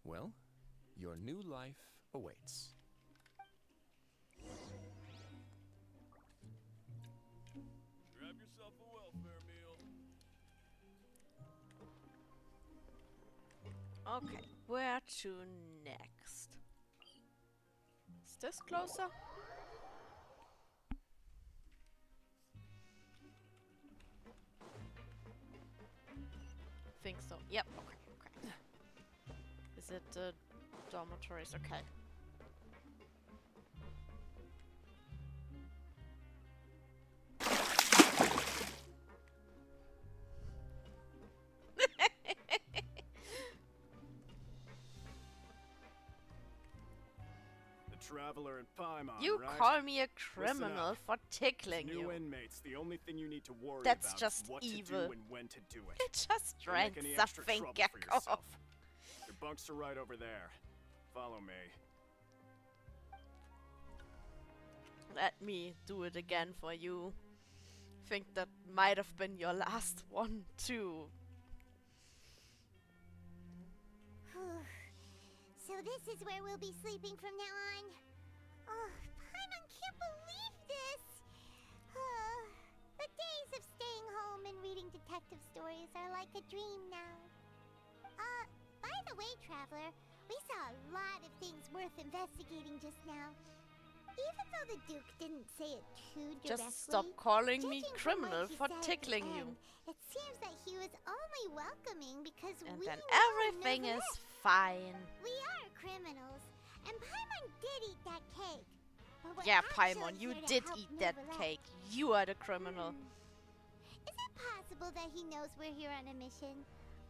Well, your new life awaits. Grab yourself a welfare meal. Okay, where to next? Is this closer? Think so. Yep, okay, okay. Is it the dormitories? Okay. Traveler and Paimon, You right? call me a Listen criminal up. for tickling As new you. inmates, the only thing you need to worry That's about just is what evil. to do and when to do it. It just Don't make drank any extra something, trouble get for yourself. off. Your bunks are right over there. Follow me. Let me do it again for you. Think that might have been your last one too. So this is where we'll be sleeping from now on. Oh, Paimon can't believe this! The days of staying home and reading detective stories are like a dream now. By the way, Traveler, we saw a lot of things worth investigating just now. Even though the Duke didn't say it too directly, Just stop calling me judging from criminal what he for said at the tickling you. end, it seems that he was only welcoming because And we then know everything is Neuvillette. fine. We are criminals, and Paimon did eat that cake. But we're Yeah, actually Paimon, you here to did help eat that Neuvillette. cake. You are the criminal. Is it possible that he knows we're here on a mission?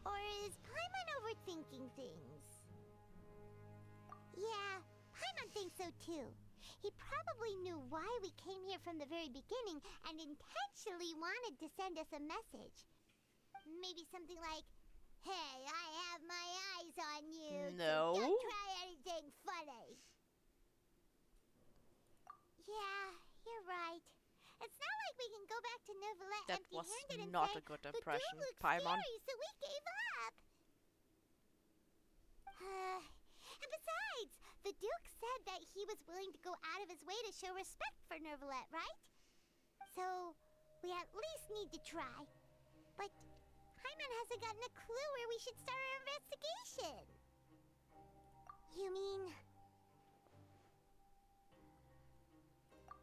Or is Paimon overthinking things? Yeah, Paimon thinks so too. He probably knew why we came here from the very beginning and intentionally wanted to send us a message. Maybe something like, "Hey, I have my eyes on you. No. So don't try anything funny." Yeah, you're right. It's not like we can go back to Novelette That was empty-handed and not say, a good the impression, dude looks Paimon. scary, so we gave up. And besides, the Duke said that he was willing to go out of his way to show respect for Novelette, right? So, we at least need to try. But Paimon hasn't gotten a clue where we should start our investigation. You mean...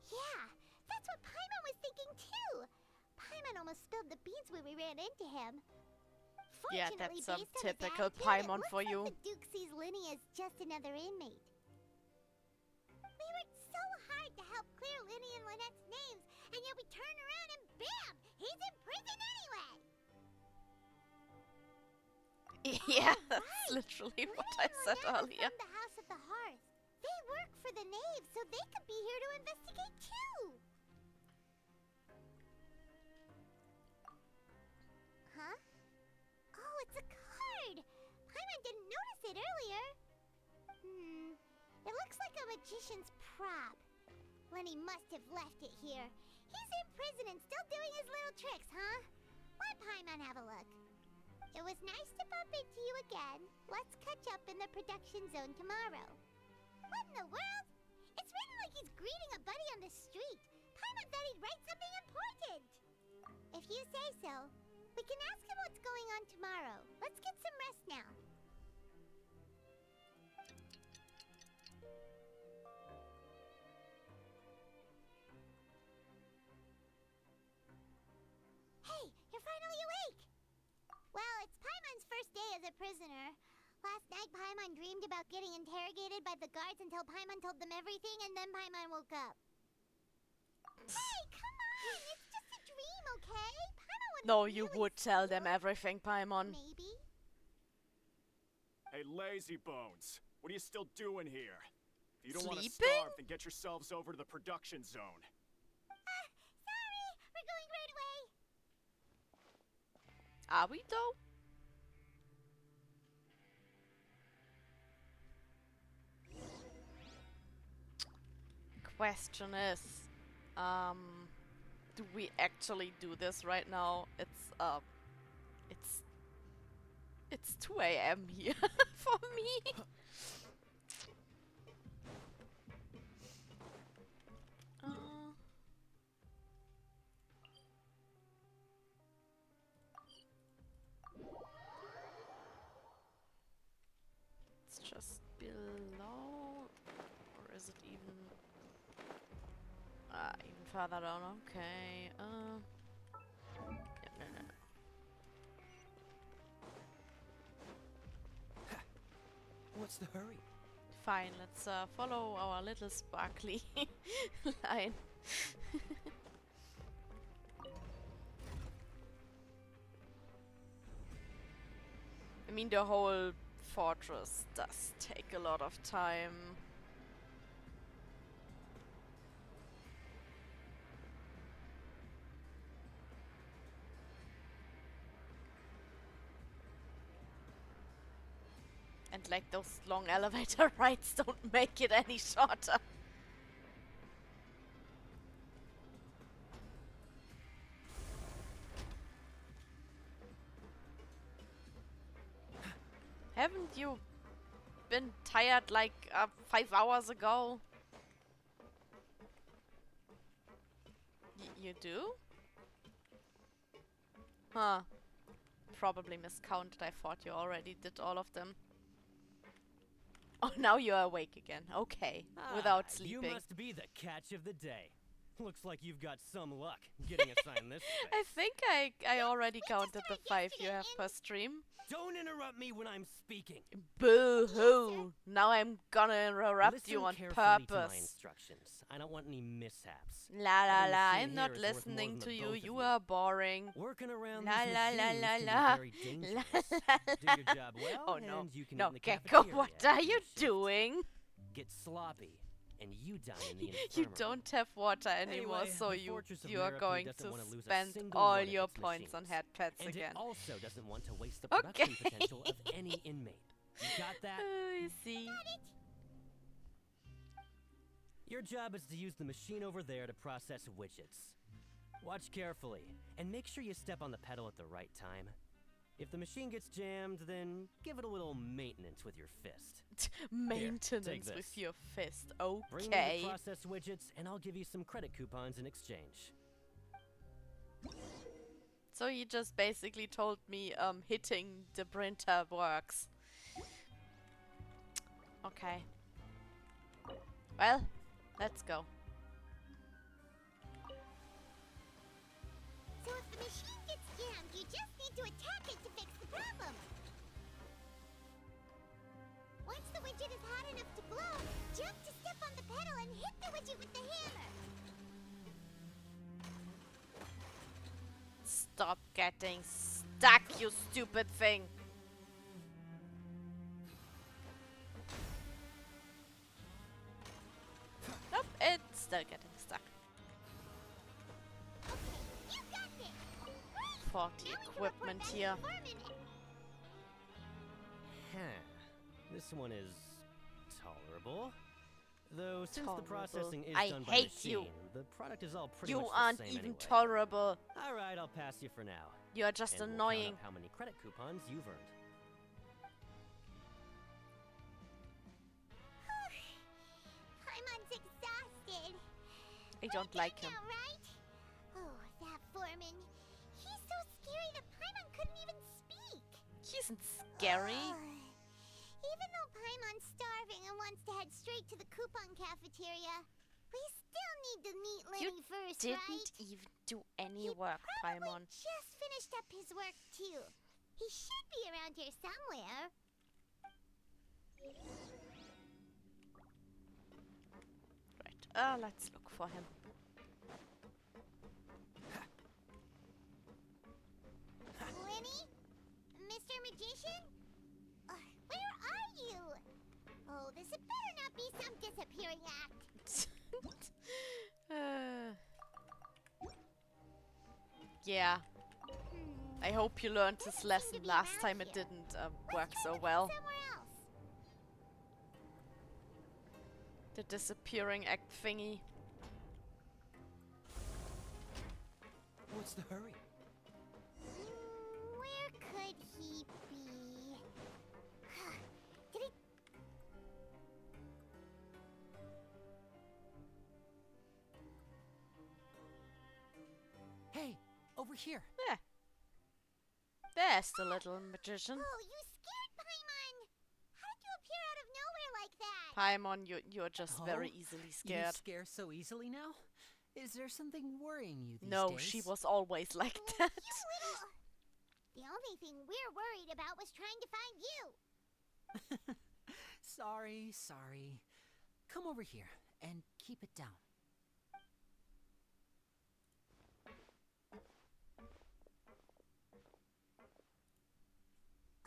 Yeah, that's what Paimon was thinking too. Paimon almost spilled the beans when we ran into him. Yeah, Fortunately, that's based on his typical attitude, Paimon it for looks you. like the Duke sees Linny as just another inmate. We worked so hard to help clear Linny and Lynette's names, and yet we turn around and bam! He's in prison anyway! Yeah, that's literally what I said earlier. From the House of the Hearth. They work for the Knave, so they could be here to investigate too! Huh? Oh, it's a card! Paimon didn't notice it earlier. It looks like a magician's prop. Lenny must have left it here. He's in prison and still doing his little tricks, huh? Let Paimon have a look. It was nice to bump into you again. Let's catch up in the production zone tomorrow. What in the world? It's written like he's greeting a buddy on the street. Paimon thought he'd write something important. If you say so. We can ask him what's going on tomorrow. Let's get some rest now. Hey, you're finally awake! Well, it's Paimon's first day as a prisoner. Last night, Paimon dreamed about getting interrogated by the guards until Paimon told them everything, and then Paimon woke up. Hey, come on! It's just a dream, okay? Paimon wouldn't No, you really would tell them steal. everything, Paimon. Maybe. Hey, lazy bones. What are you still doing here? If you don't want to Sleeping? starve, then get yourselves over to the production zone. Sorry! We're going right away! Are we though? Question is, do we actually do this right now? It's 2 a.m. here for me. It's just below, or is it even further down? Okay. Yeah, no. What's the hurry? Fine, let's follow our little sparkly line. I mean, the whole fortress does take a lot of time. And like those long elevator rides don't make it any shorter. Haven't you been tired like 5 hours ago? You do? Huh. Probably miscounted. I thought you already did all of them. Oh, now you're awake again. Okay. Without sleeping. You must be the catch of the day. Looks like you've got some luck getting assigned this space. I think I already counted the 5 you have per stream. Don't interrupt me when I'm speaking. Boo-hoo! Now I'm gonna interrupt you on Listen carefully to my purpose. instructions. I don't want any mishaps. La la la, Having I'm sin not here is worth more listening than to the you. both of You are boring. Working around La these la la machines la can be la. very dangerous. La la Do la. your job well, Oh no. and you can No, eat in the Gecko, cafeteria what after are your you shift. doing? Get sloppy, and you die in the You infirmary. don't have water anymore, Anyway, so the you Fortress of are Merope going doesn't to wanna lose a spend single all one of your its points on machines. head pets And again. it also doesn't want to waste the Okay. production potential of any inmate. You got that? I see. Your job is to use the machine over there to process widgets. Watch carefully, and make sure you step on the pedal at the right time. If the machine gets jammed, then give it a little maintenance with your fist. Maintenance with your fist, okay. Bring me the process widgets, and I'll give you some credit coupons in exchange. So you just basically told me hitting the printer works. Okay. Well, let's go. So if the machine gets jammed, you just need to attack it to fix the problem. Once the widget is hot enough to glow, jump to step on the pedal and hit the widget with the hammer. Stop getting stuck, you stupid thing. Nope, it's still getting stuck. Okay, you got this. For the equipment here. Huh. This one is tolerable. Though since the processing is done by machine, the product is all pretty much the same aren't even anyway. tolerable. Alright, I'll pass you for now. You're just And annoying. We'll count up how many credit coupons you've earned. Paimon's exhausted. I don't like him. Now, right? Oh, that foreman. He's so scary that Paimon couldn't even speak. He isn't scary. Even though Paimon's starving and wants to head straight to the coupon cafeteria, we still need to meet Lenny first, right? You didn't even do any work, Paimon. Just finished up his work too. He should be around here somewhere. Right. Let's look for him. Lenny? Mr. Magician? Where are you? Oh, this had better not be some disappearing act. Yeah. I hope you learned this lesson. Last time it didn't work so well. The disappearing act thingy. What's the hurry? Where could he be? Did he... Hey, over here. Yeah. There's the little magician. Oh, you scared Paimon! How did you appear out of nowhere like that? Paimon, you're just very easily You scared. scare so easily now? Is there something worrying you these No, days? she was always like that. The only thing we're worried about was trying to find you. Sorry. Come over here and keep it down.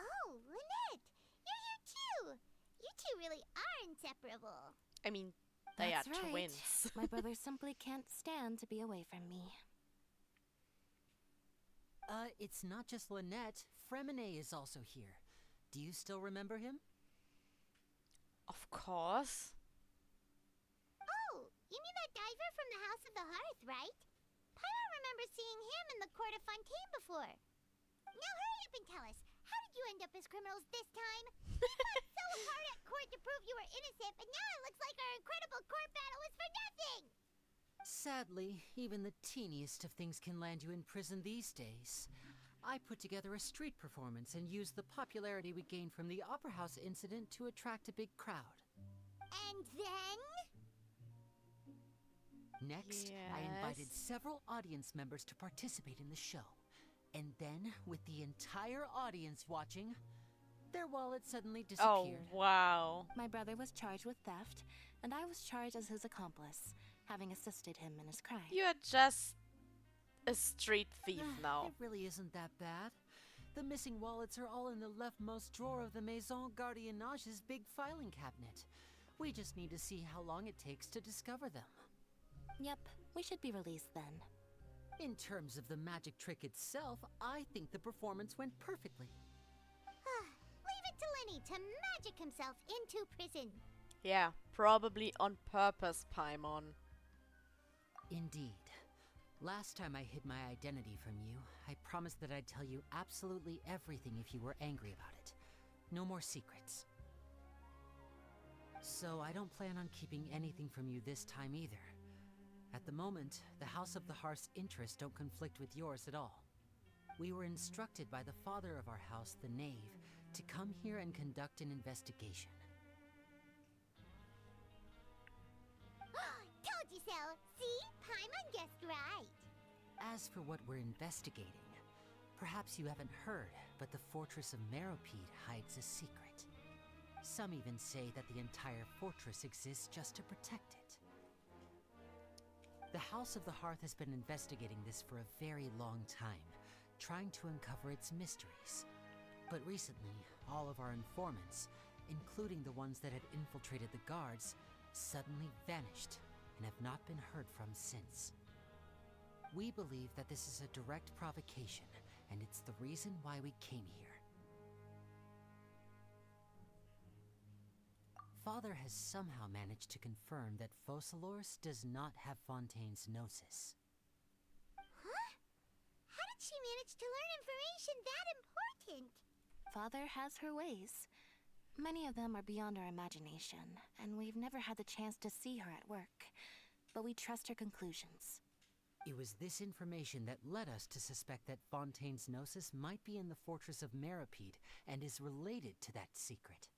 Oh, Lynette! You're here too! You two really are inseparable. I mean, they That's are right. twins. My brother simply can't stand to be away from me. It's not just Lynette. Fremine is also here. Do you still remember him? Of course. Oh, you mean that diver from the House of the Hearth, right? Paimon remembers seeing him in the Court of Fontaine before. Now hurry up and tell us, how did you end up as criminals this time? We fought so hard at court to prove you were innocent, but now it looks like our incredible court battle was for nothing! Sadly, even the teeniest of things can land you in prison these days. I put together a street performance and used the popularity we gained from the Opera House incident to attract a big crowd. And then? Next, I invited several audience members to participate in the show. And then, with the entire audience watching, their wallet suddenly disappeared. Oh, wow. My brother was charged with theft, and I was charged as his accomplice, having assisted him in his crime. You're just a street thief now. It really isn't that bad. The missing wallets are all in the leftmost drawer of the Maison Gardiennage's big filing cabinet. We just need to see how long it takes to discover them. Yep, we should be released then. In terms of the magic trick itself, I think the performance went perfectly. Leave it to Lenny to magic himself into prison. Yeah, probably on purpose, Paimon. Indeed. Last time I hid my identity from you, I promised that I'd tell you absolutely everything if you were angry about it. No more secrets. So I don't plan on keeping anything from you this time either. At the moment, the House of the Hearth's interests don't conflict with yours at all. We were instructed by the father of our house, the Knave, to come here and conduct an investigation. Told you so! See? Paimon guessed right. As for what we're investigating, perhaps you haven't heard, but the fortress of Meropide hides a secret. Some even say that the entire fortress exists just to protect it. The House of the Hearth has been investigating this for a very long time, trying to uncover its mysteries. But recently, all of our informants, including the ones that had infiltrated the guards, suddenly vanished and have not been heard from since. We believe that this is a direct provocation, and it's the reason why we came here. Father has somehow managed to confirm that Focalors does not have Fontaine's Gnosis. Huh? How did she manage to learn information that important? Father has her ways. Many of them are beyond our imagination, and we've never had the chance to see her at work. But we trust her conclusions. It was this information that led us to suspect that Fontaine's Gnosis might be in the fortress of Meropide and is related to that secret.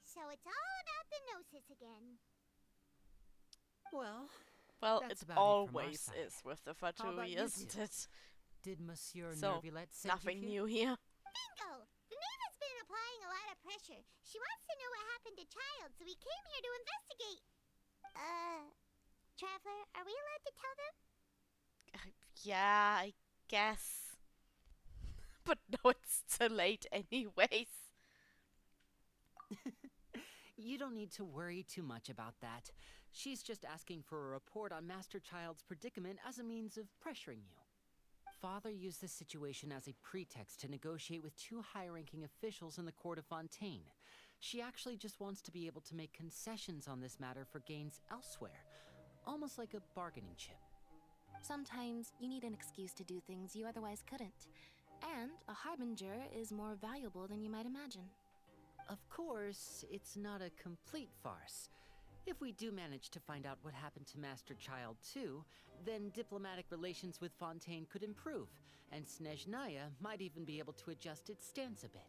So it's all about the Gnosis again. Well, it about always it from our side. is with the How about Fatui, you isn't two? it? Did Monsieur So, Nervillette send nothing you new here. Bingo! The Knave has been applying a lot of pressure. She wants to know what happened to Child, so we came here to investigate. Traveler, are we allowed to tell them? Yeah, I guess. But no, it's too late anyways. You don't need to worry too much about that. She's just asking for a report on Master Child's predicament as a means of pressuring you. Father used this situation as a pretext to negotiate with two high-ranking officials in the court of Fontaine. She actually just wants to be able to make concessions on this matter for gains elsewhere, almost like a bargaining chip. Sometimes you need an excuse to do things you otherwise couldn't. And a harbinger is more valuable than you might imagine. Of course, it's not a complete farce. If we do manage to find out what happened to Master Child too, then diplomatic relations with Fontaine could improve, and Snezhnaya might even be able to adjust its stance a bit.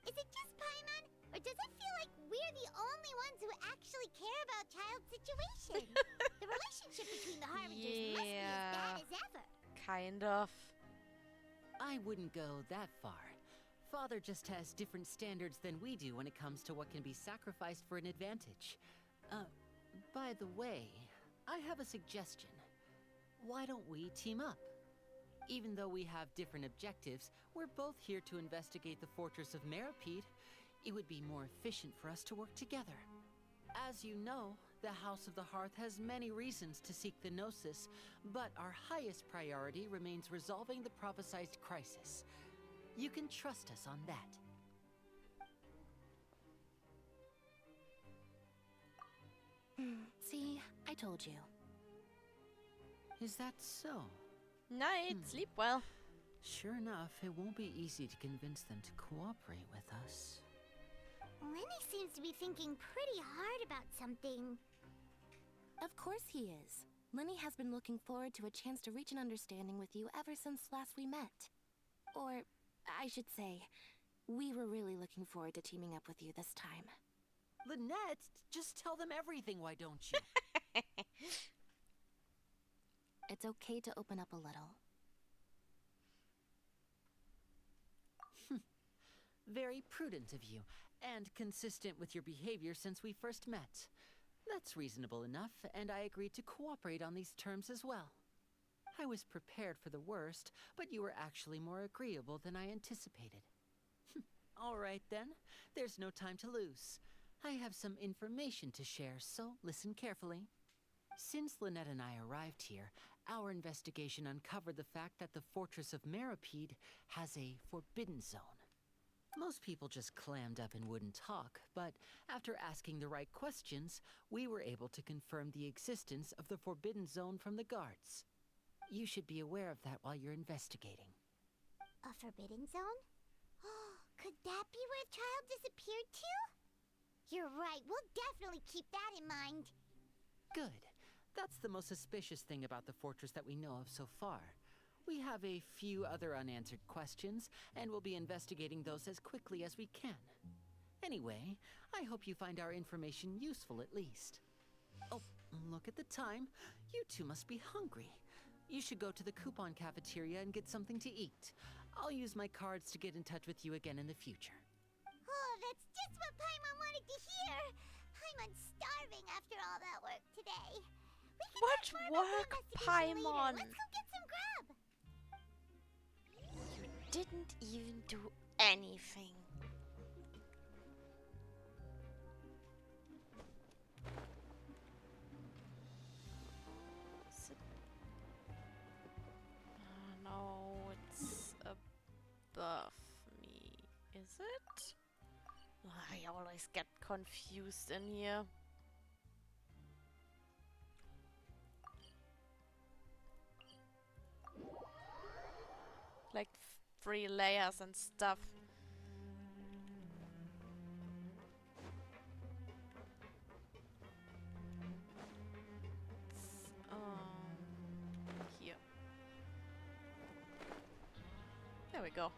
Is it just Paimon? Or does it feel like we're the only ones who actually care about Child's situation? The relationship between the Harbingers must be as bad as ever. Kind of. I wouldn't go that far. Father just has different standards than we do when it comes to what can be sacrificed for an advantage. By the way, I have a suggestion. Why don't we team up? Even though we have different objectives, we're both here to investigate the fortress of Meropide. It would be more efficient for us to work together. As you know, the House of the Hearth has many reasons to seek the Gnosis, but our highest priority remains resolving the prophesized crisis. You can trust us on that. See, I told you. Is that so? Night, sleep well. Sure enough, it won't be easy to convince them to cooperate with us. Lenny seems to be thinking pretty hard about something. Of course he is. Lenny has been looking forward to a chance to reach an understanding with you ever since last we met. Or, I should say, we were really looking forward to teaming up with you this time. Lynette, just tell them everything, why don't you? It's okay to open up a little. Very prudent of you, and consistent with your behavior since we first met. That's reasonable enough, and I agreed to cooperate on these terms as well. I was prepared for the worst, but you were actually more agreeable than I anticipated. All right then, there's no time to lose. I have some information to share, so listen carefully. Since Lynette and I arrived here, our investigation uncovered the fact that the fortress of Meropide has a forbidden zone. Most people just clammed up and wouldn't talk, but after asking the right questions, we were able to confirm the existence of the Forbidden Zone from the guards. You should be aware of that while you're investigating. A forbidden zone? Oh, could that be where the child disappeared to? You're right, we'll definitely keep that in mind. Good. That's the most suspicious thing about the fortress that we know of so far. We have a few other unanswered questions, and we'll be investigating those as quickly as we can. Anyway, I hope you find our information useful at least. Oh, look at the time. You two must be hungry. You should go to the coupon cafeteria and get something to eat. I'll use my cards to get in touch with you again in the future. Oh, that's just what Paimon wanted to hear. Paimon's starving after all that work today. We can What talk more about work, the investigation Paimon? later. Let's go get some grub. You didn't even do anything. Is it... no, it's above me. Is it? I always get confused in here. Like 3 layers and stuff. Here. There we go.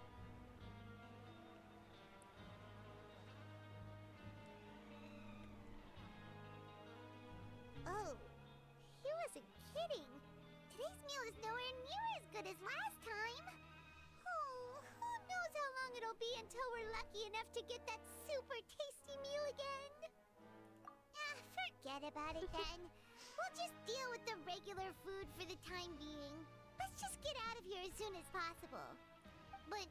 Oh, he wasn't kidding. Today's meal is nowhere near as good as last time. Oh, who knows how long it'll be until we're lucky enough to get that super tasty meal again. Ah, forget about it then. We'll just deal with the regular food for the time being. Let's just get out of here as soon as possible. But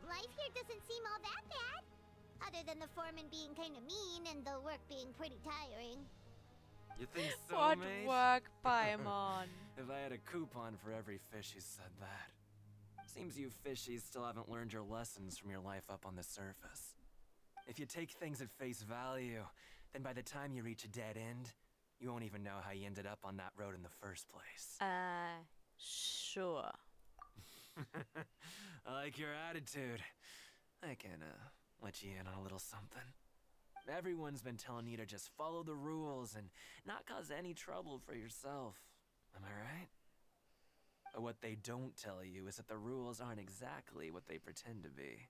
life here doesn't seem all that bad. Other than the foreman being kinda mean and the work being pretty tiring. You think so, What mate? work, Paimon? If I had a coupon for every fish who said that. Seems you fishies still haven't learned your lessons from your life up on the surface. If you take things at face value, then by the time you reach a dead end, you won't even know how you ended up on that road in the first place. Sure. I like your attitude. I can, let you in on a little something. Everyone's been telling you to just follow the rules and not cause any trouble for yourself. Am I right? But what they don't tell you is that the rules aren't exactly what they pretend to be.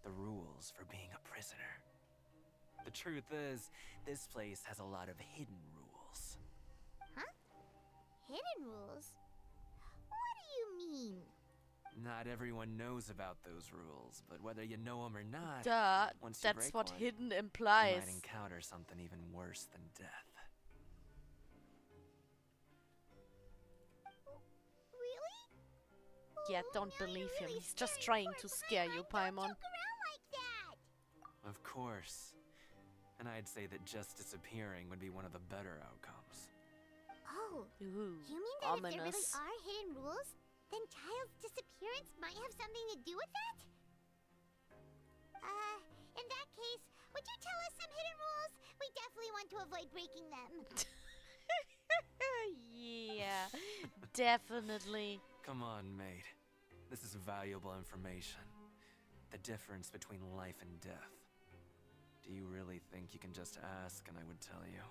The rules for being a prisoner. The truth is, this place has a lot of hidden rules. Huh? Hidden rules? What do you mean? Not everyone knows about those rules, but whether you know them or not, Duh, once you that's break what one, hidden you implies. might encounter something even worse than death. Really? Yeah, don't believe him. He's just trying to scare you, Paimon. Of course. And I'd say that just disappearing would be one of the better outcomes. Oh, Ooh, you mean that if there really ominous. are hidden rules, then Child's disappearance might have something to do with that? In that case, would you tell us some hidden rules? We definitely want to avoid breaking them. Yeah, definitely. Come on, mate. This is valuable information. The difference between life and death. Do you really think you can just ask and I would tell you?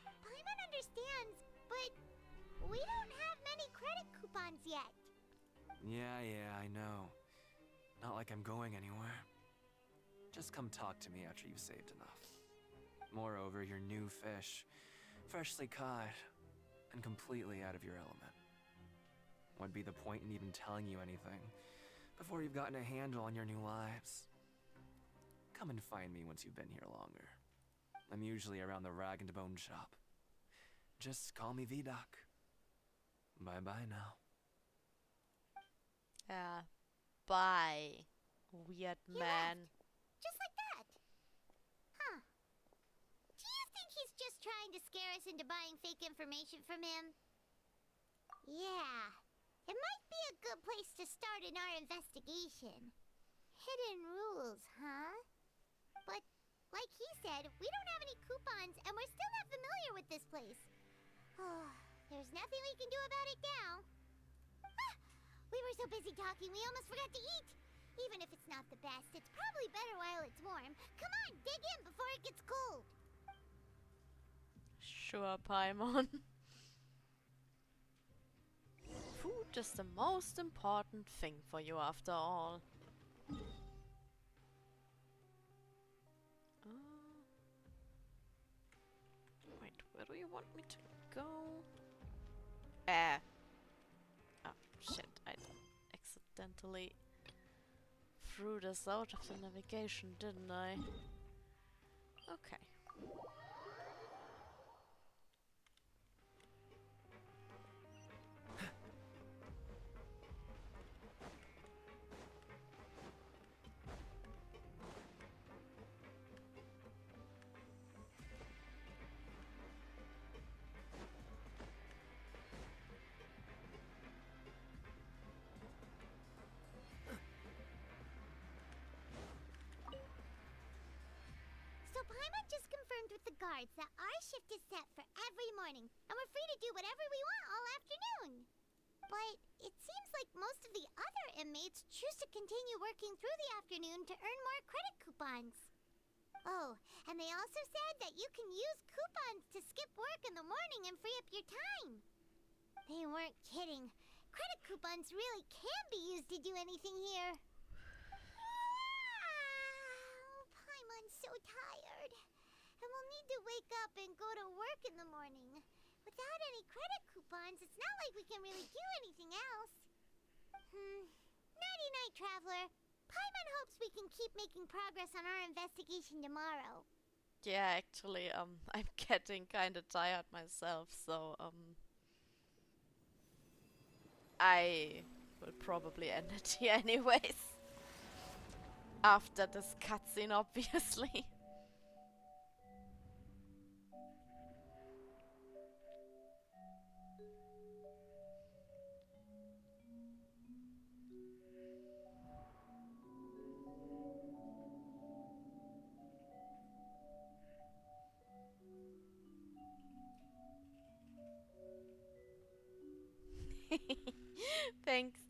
Paimon understands, but we don't have many credit coupons yet. Yeah, I know. Not like I'm going anywhere. Just come talk to me after you've saved enough. Moreover, you're new fish, freshly caught, and completely out of your element. What'd be the point in even telling you anything before you've gotten a handle on your new lives? Come and find me once you've been here longer. I'm usually around the rag and bone shop. Just call me V-Doc. Bye-bye now. Bye, weird man. Just like that. Huh. Do you think he's just trying to scare us into buying fake information from him? Yeah. It might be a good place to start in our investigation. Hidden rules, huh? But, like he said, we don't have any coupons and we're still not familiar with this place. There's nothing we can do about it now. We were so busy talking we almost forgot to eat. Even if it's not the best, it's probably better while it's warm. Come on, dig in before it gets cold. Sure, Paimon. Food is the most important thing for you after all. Wait, where do you want me to go? Oh shit, I accidentally threw this out of the navigation, didn't I? Okay. So Paimon just confirmed with the guards that our shift is set for every morning, and we're free to do whatever we want all afternoon. But it seems like most of the other inmates choose to continue working through the afternoon to earn more credit coupons. Oh, and they also said that you can use coupons to skip work in the morning and free up your time. They weren't kidding. Credit coupons really can be used to do anything here. Paimon's so tired. And we'll need to wake up and go to work in the morning. Without any credit coupons, it's not like we can really do anything else. Nighty-night, Traveler. Paimon hopes we can keep making progress on our investigation tomorrow. Yeah, actually, I'm getting kinda tired myself, so, I will probably end it here anyways. After this cutscene, obviously. Thanks.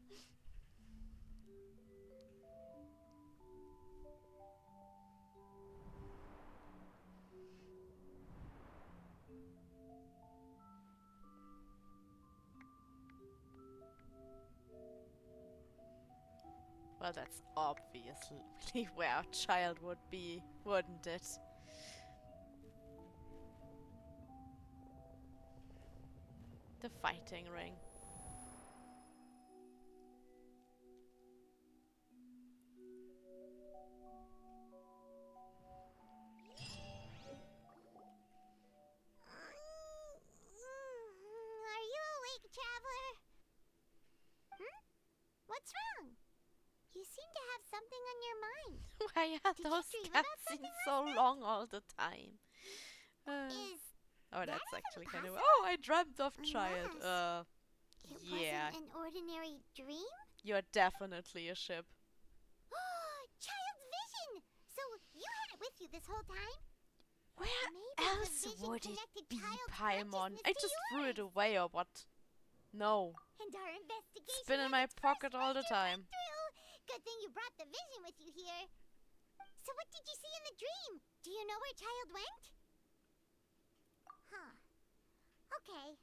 Well, that's obviously where a child would be, wouldn't it? The fighting ring. Are you awake, Traveler? What's wrong? You seem to have something on your mind. Why are Did you those dream about cutscenes so long all the time? Oh, that's actually kind of. Oh, I dreamt of child. It Yeah. wasn't an ordinary dream? You're definitely a ship. Child's vision! So you had it with you this whole time? Where Maybe else the vision would it connected be, Child's Paimon? consciousness I to just threw it yours. away or what? No. And our investigation It's been in had my its first pocket all the major time. breakthrough. Good thing you brought the vision with you here. So what did you see in the dream? Do you know where Child went? Huh. Okay.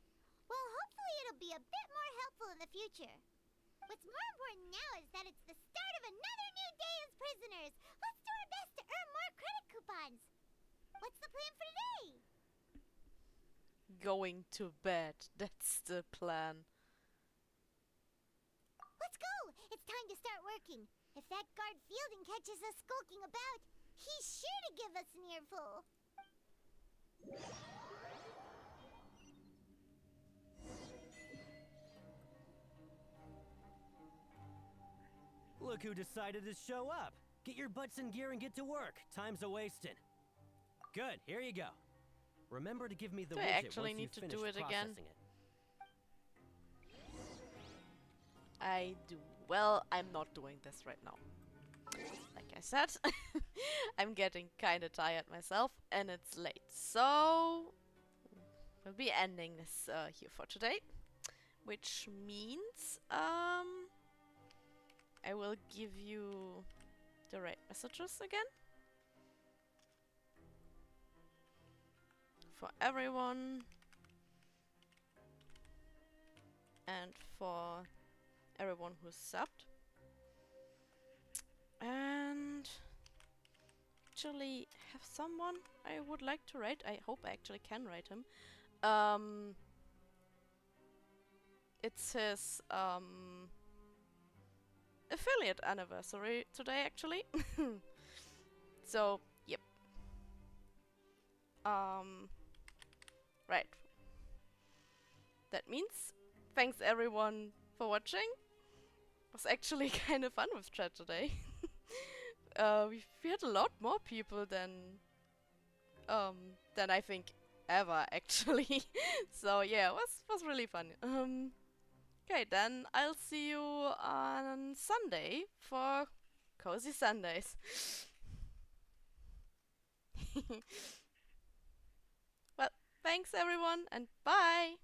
Well, hopefully it'll be a bit more helpful in the future. What's more important now is that it's the start of another new day as prisoners. Let's do our best to earn more credit coupons. What's the plan for today? Going to bed. That's the plan. Let's go! It's time to start working. If that guard Fielding catches us skulking about, he's sure to give us an earful. Look who decided to show up. Get your butts in gear and get to work. Time's a-wasting. Good, here you go. Remember to give me the Do I widget actually once need you've to finished do it again? processing it. I do. Well, I'm not doing this right now. like I said, I'm getting kinda tired myself, and it's late. So we'll be ending this here for today, which means I will give you the right messages again for everyone and for everyone who's subbed. And actually have someone I would like to write. I hope I actually can write him. It's his affiliate anniversary today, actually. So, yep. Right. That means thanks everyone for watching. It was actually kind of fun with chat today. We had a lot more people than I think ever, actually. So yeah, it was really fun. Okay, then I'll see you on Sunday for Cozy Sundays. Well, thanks everyone, and bye!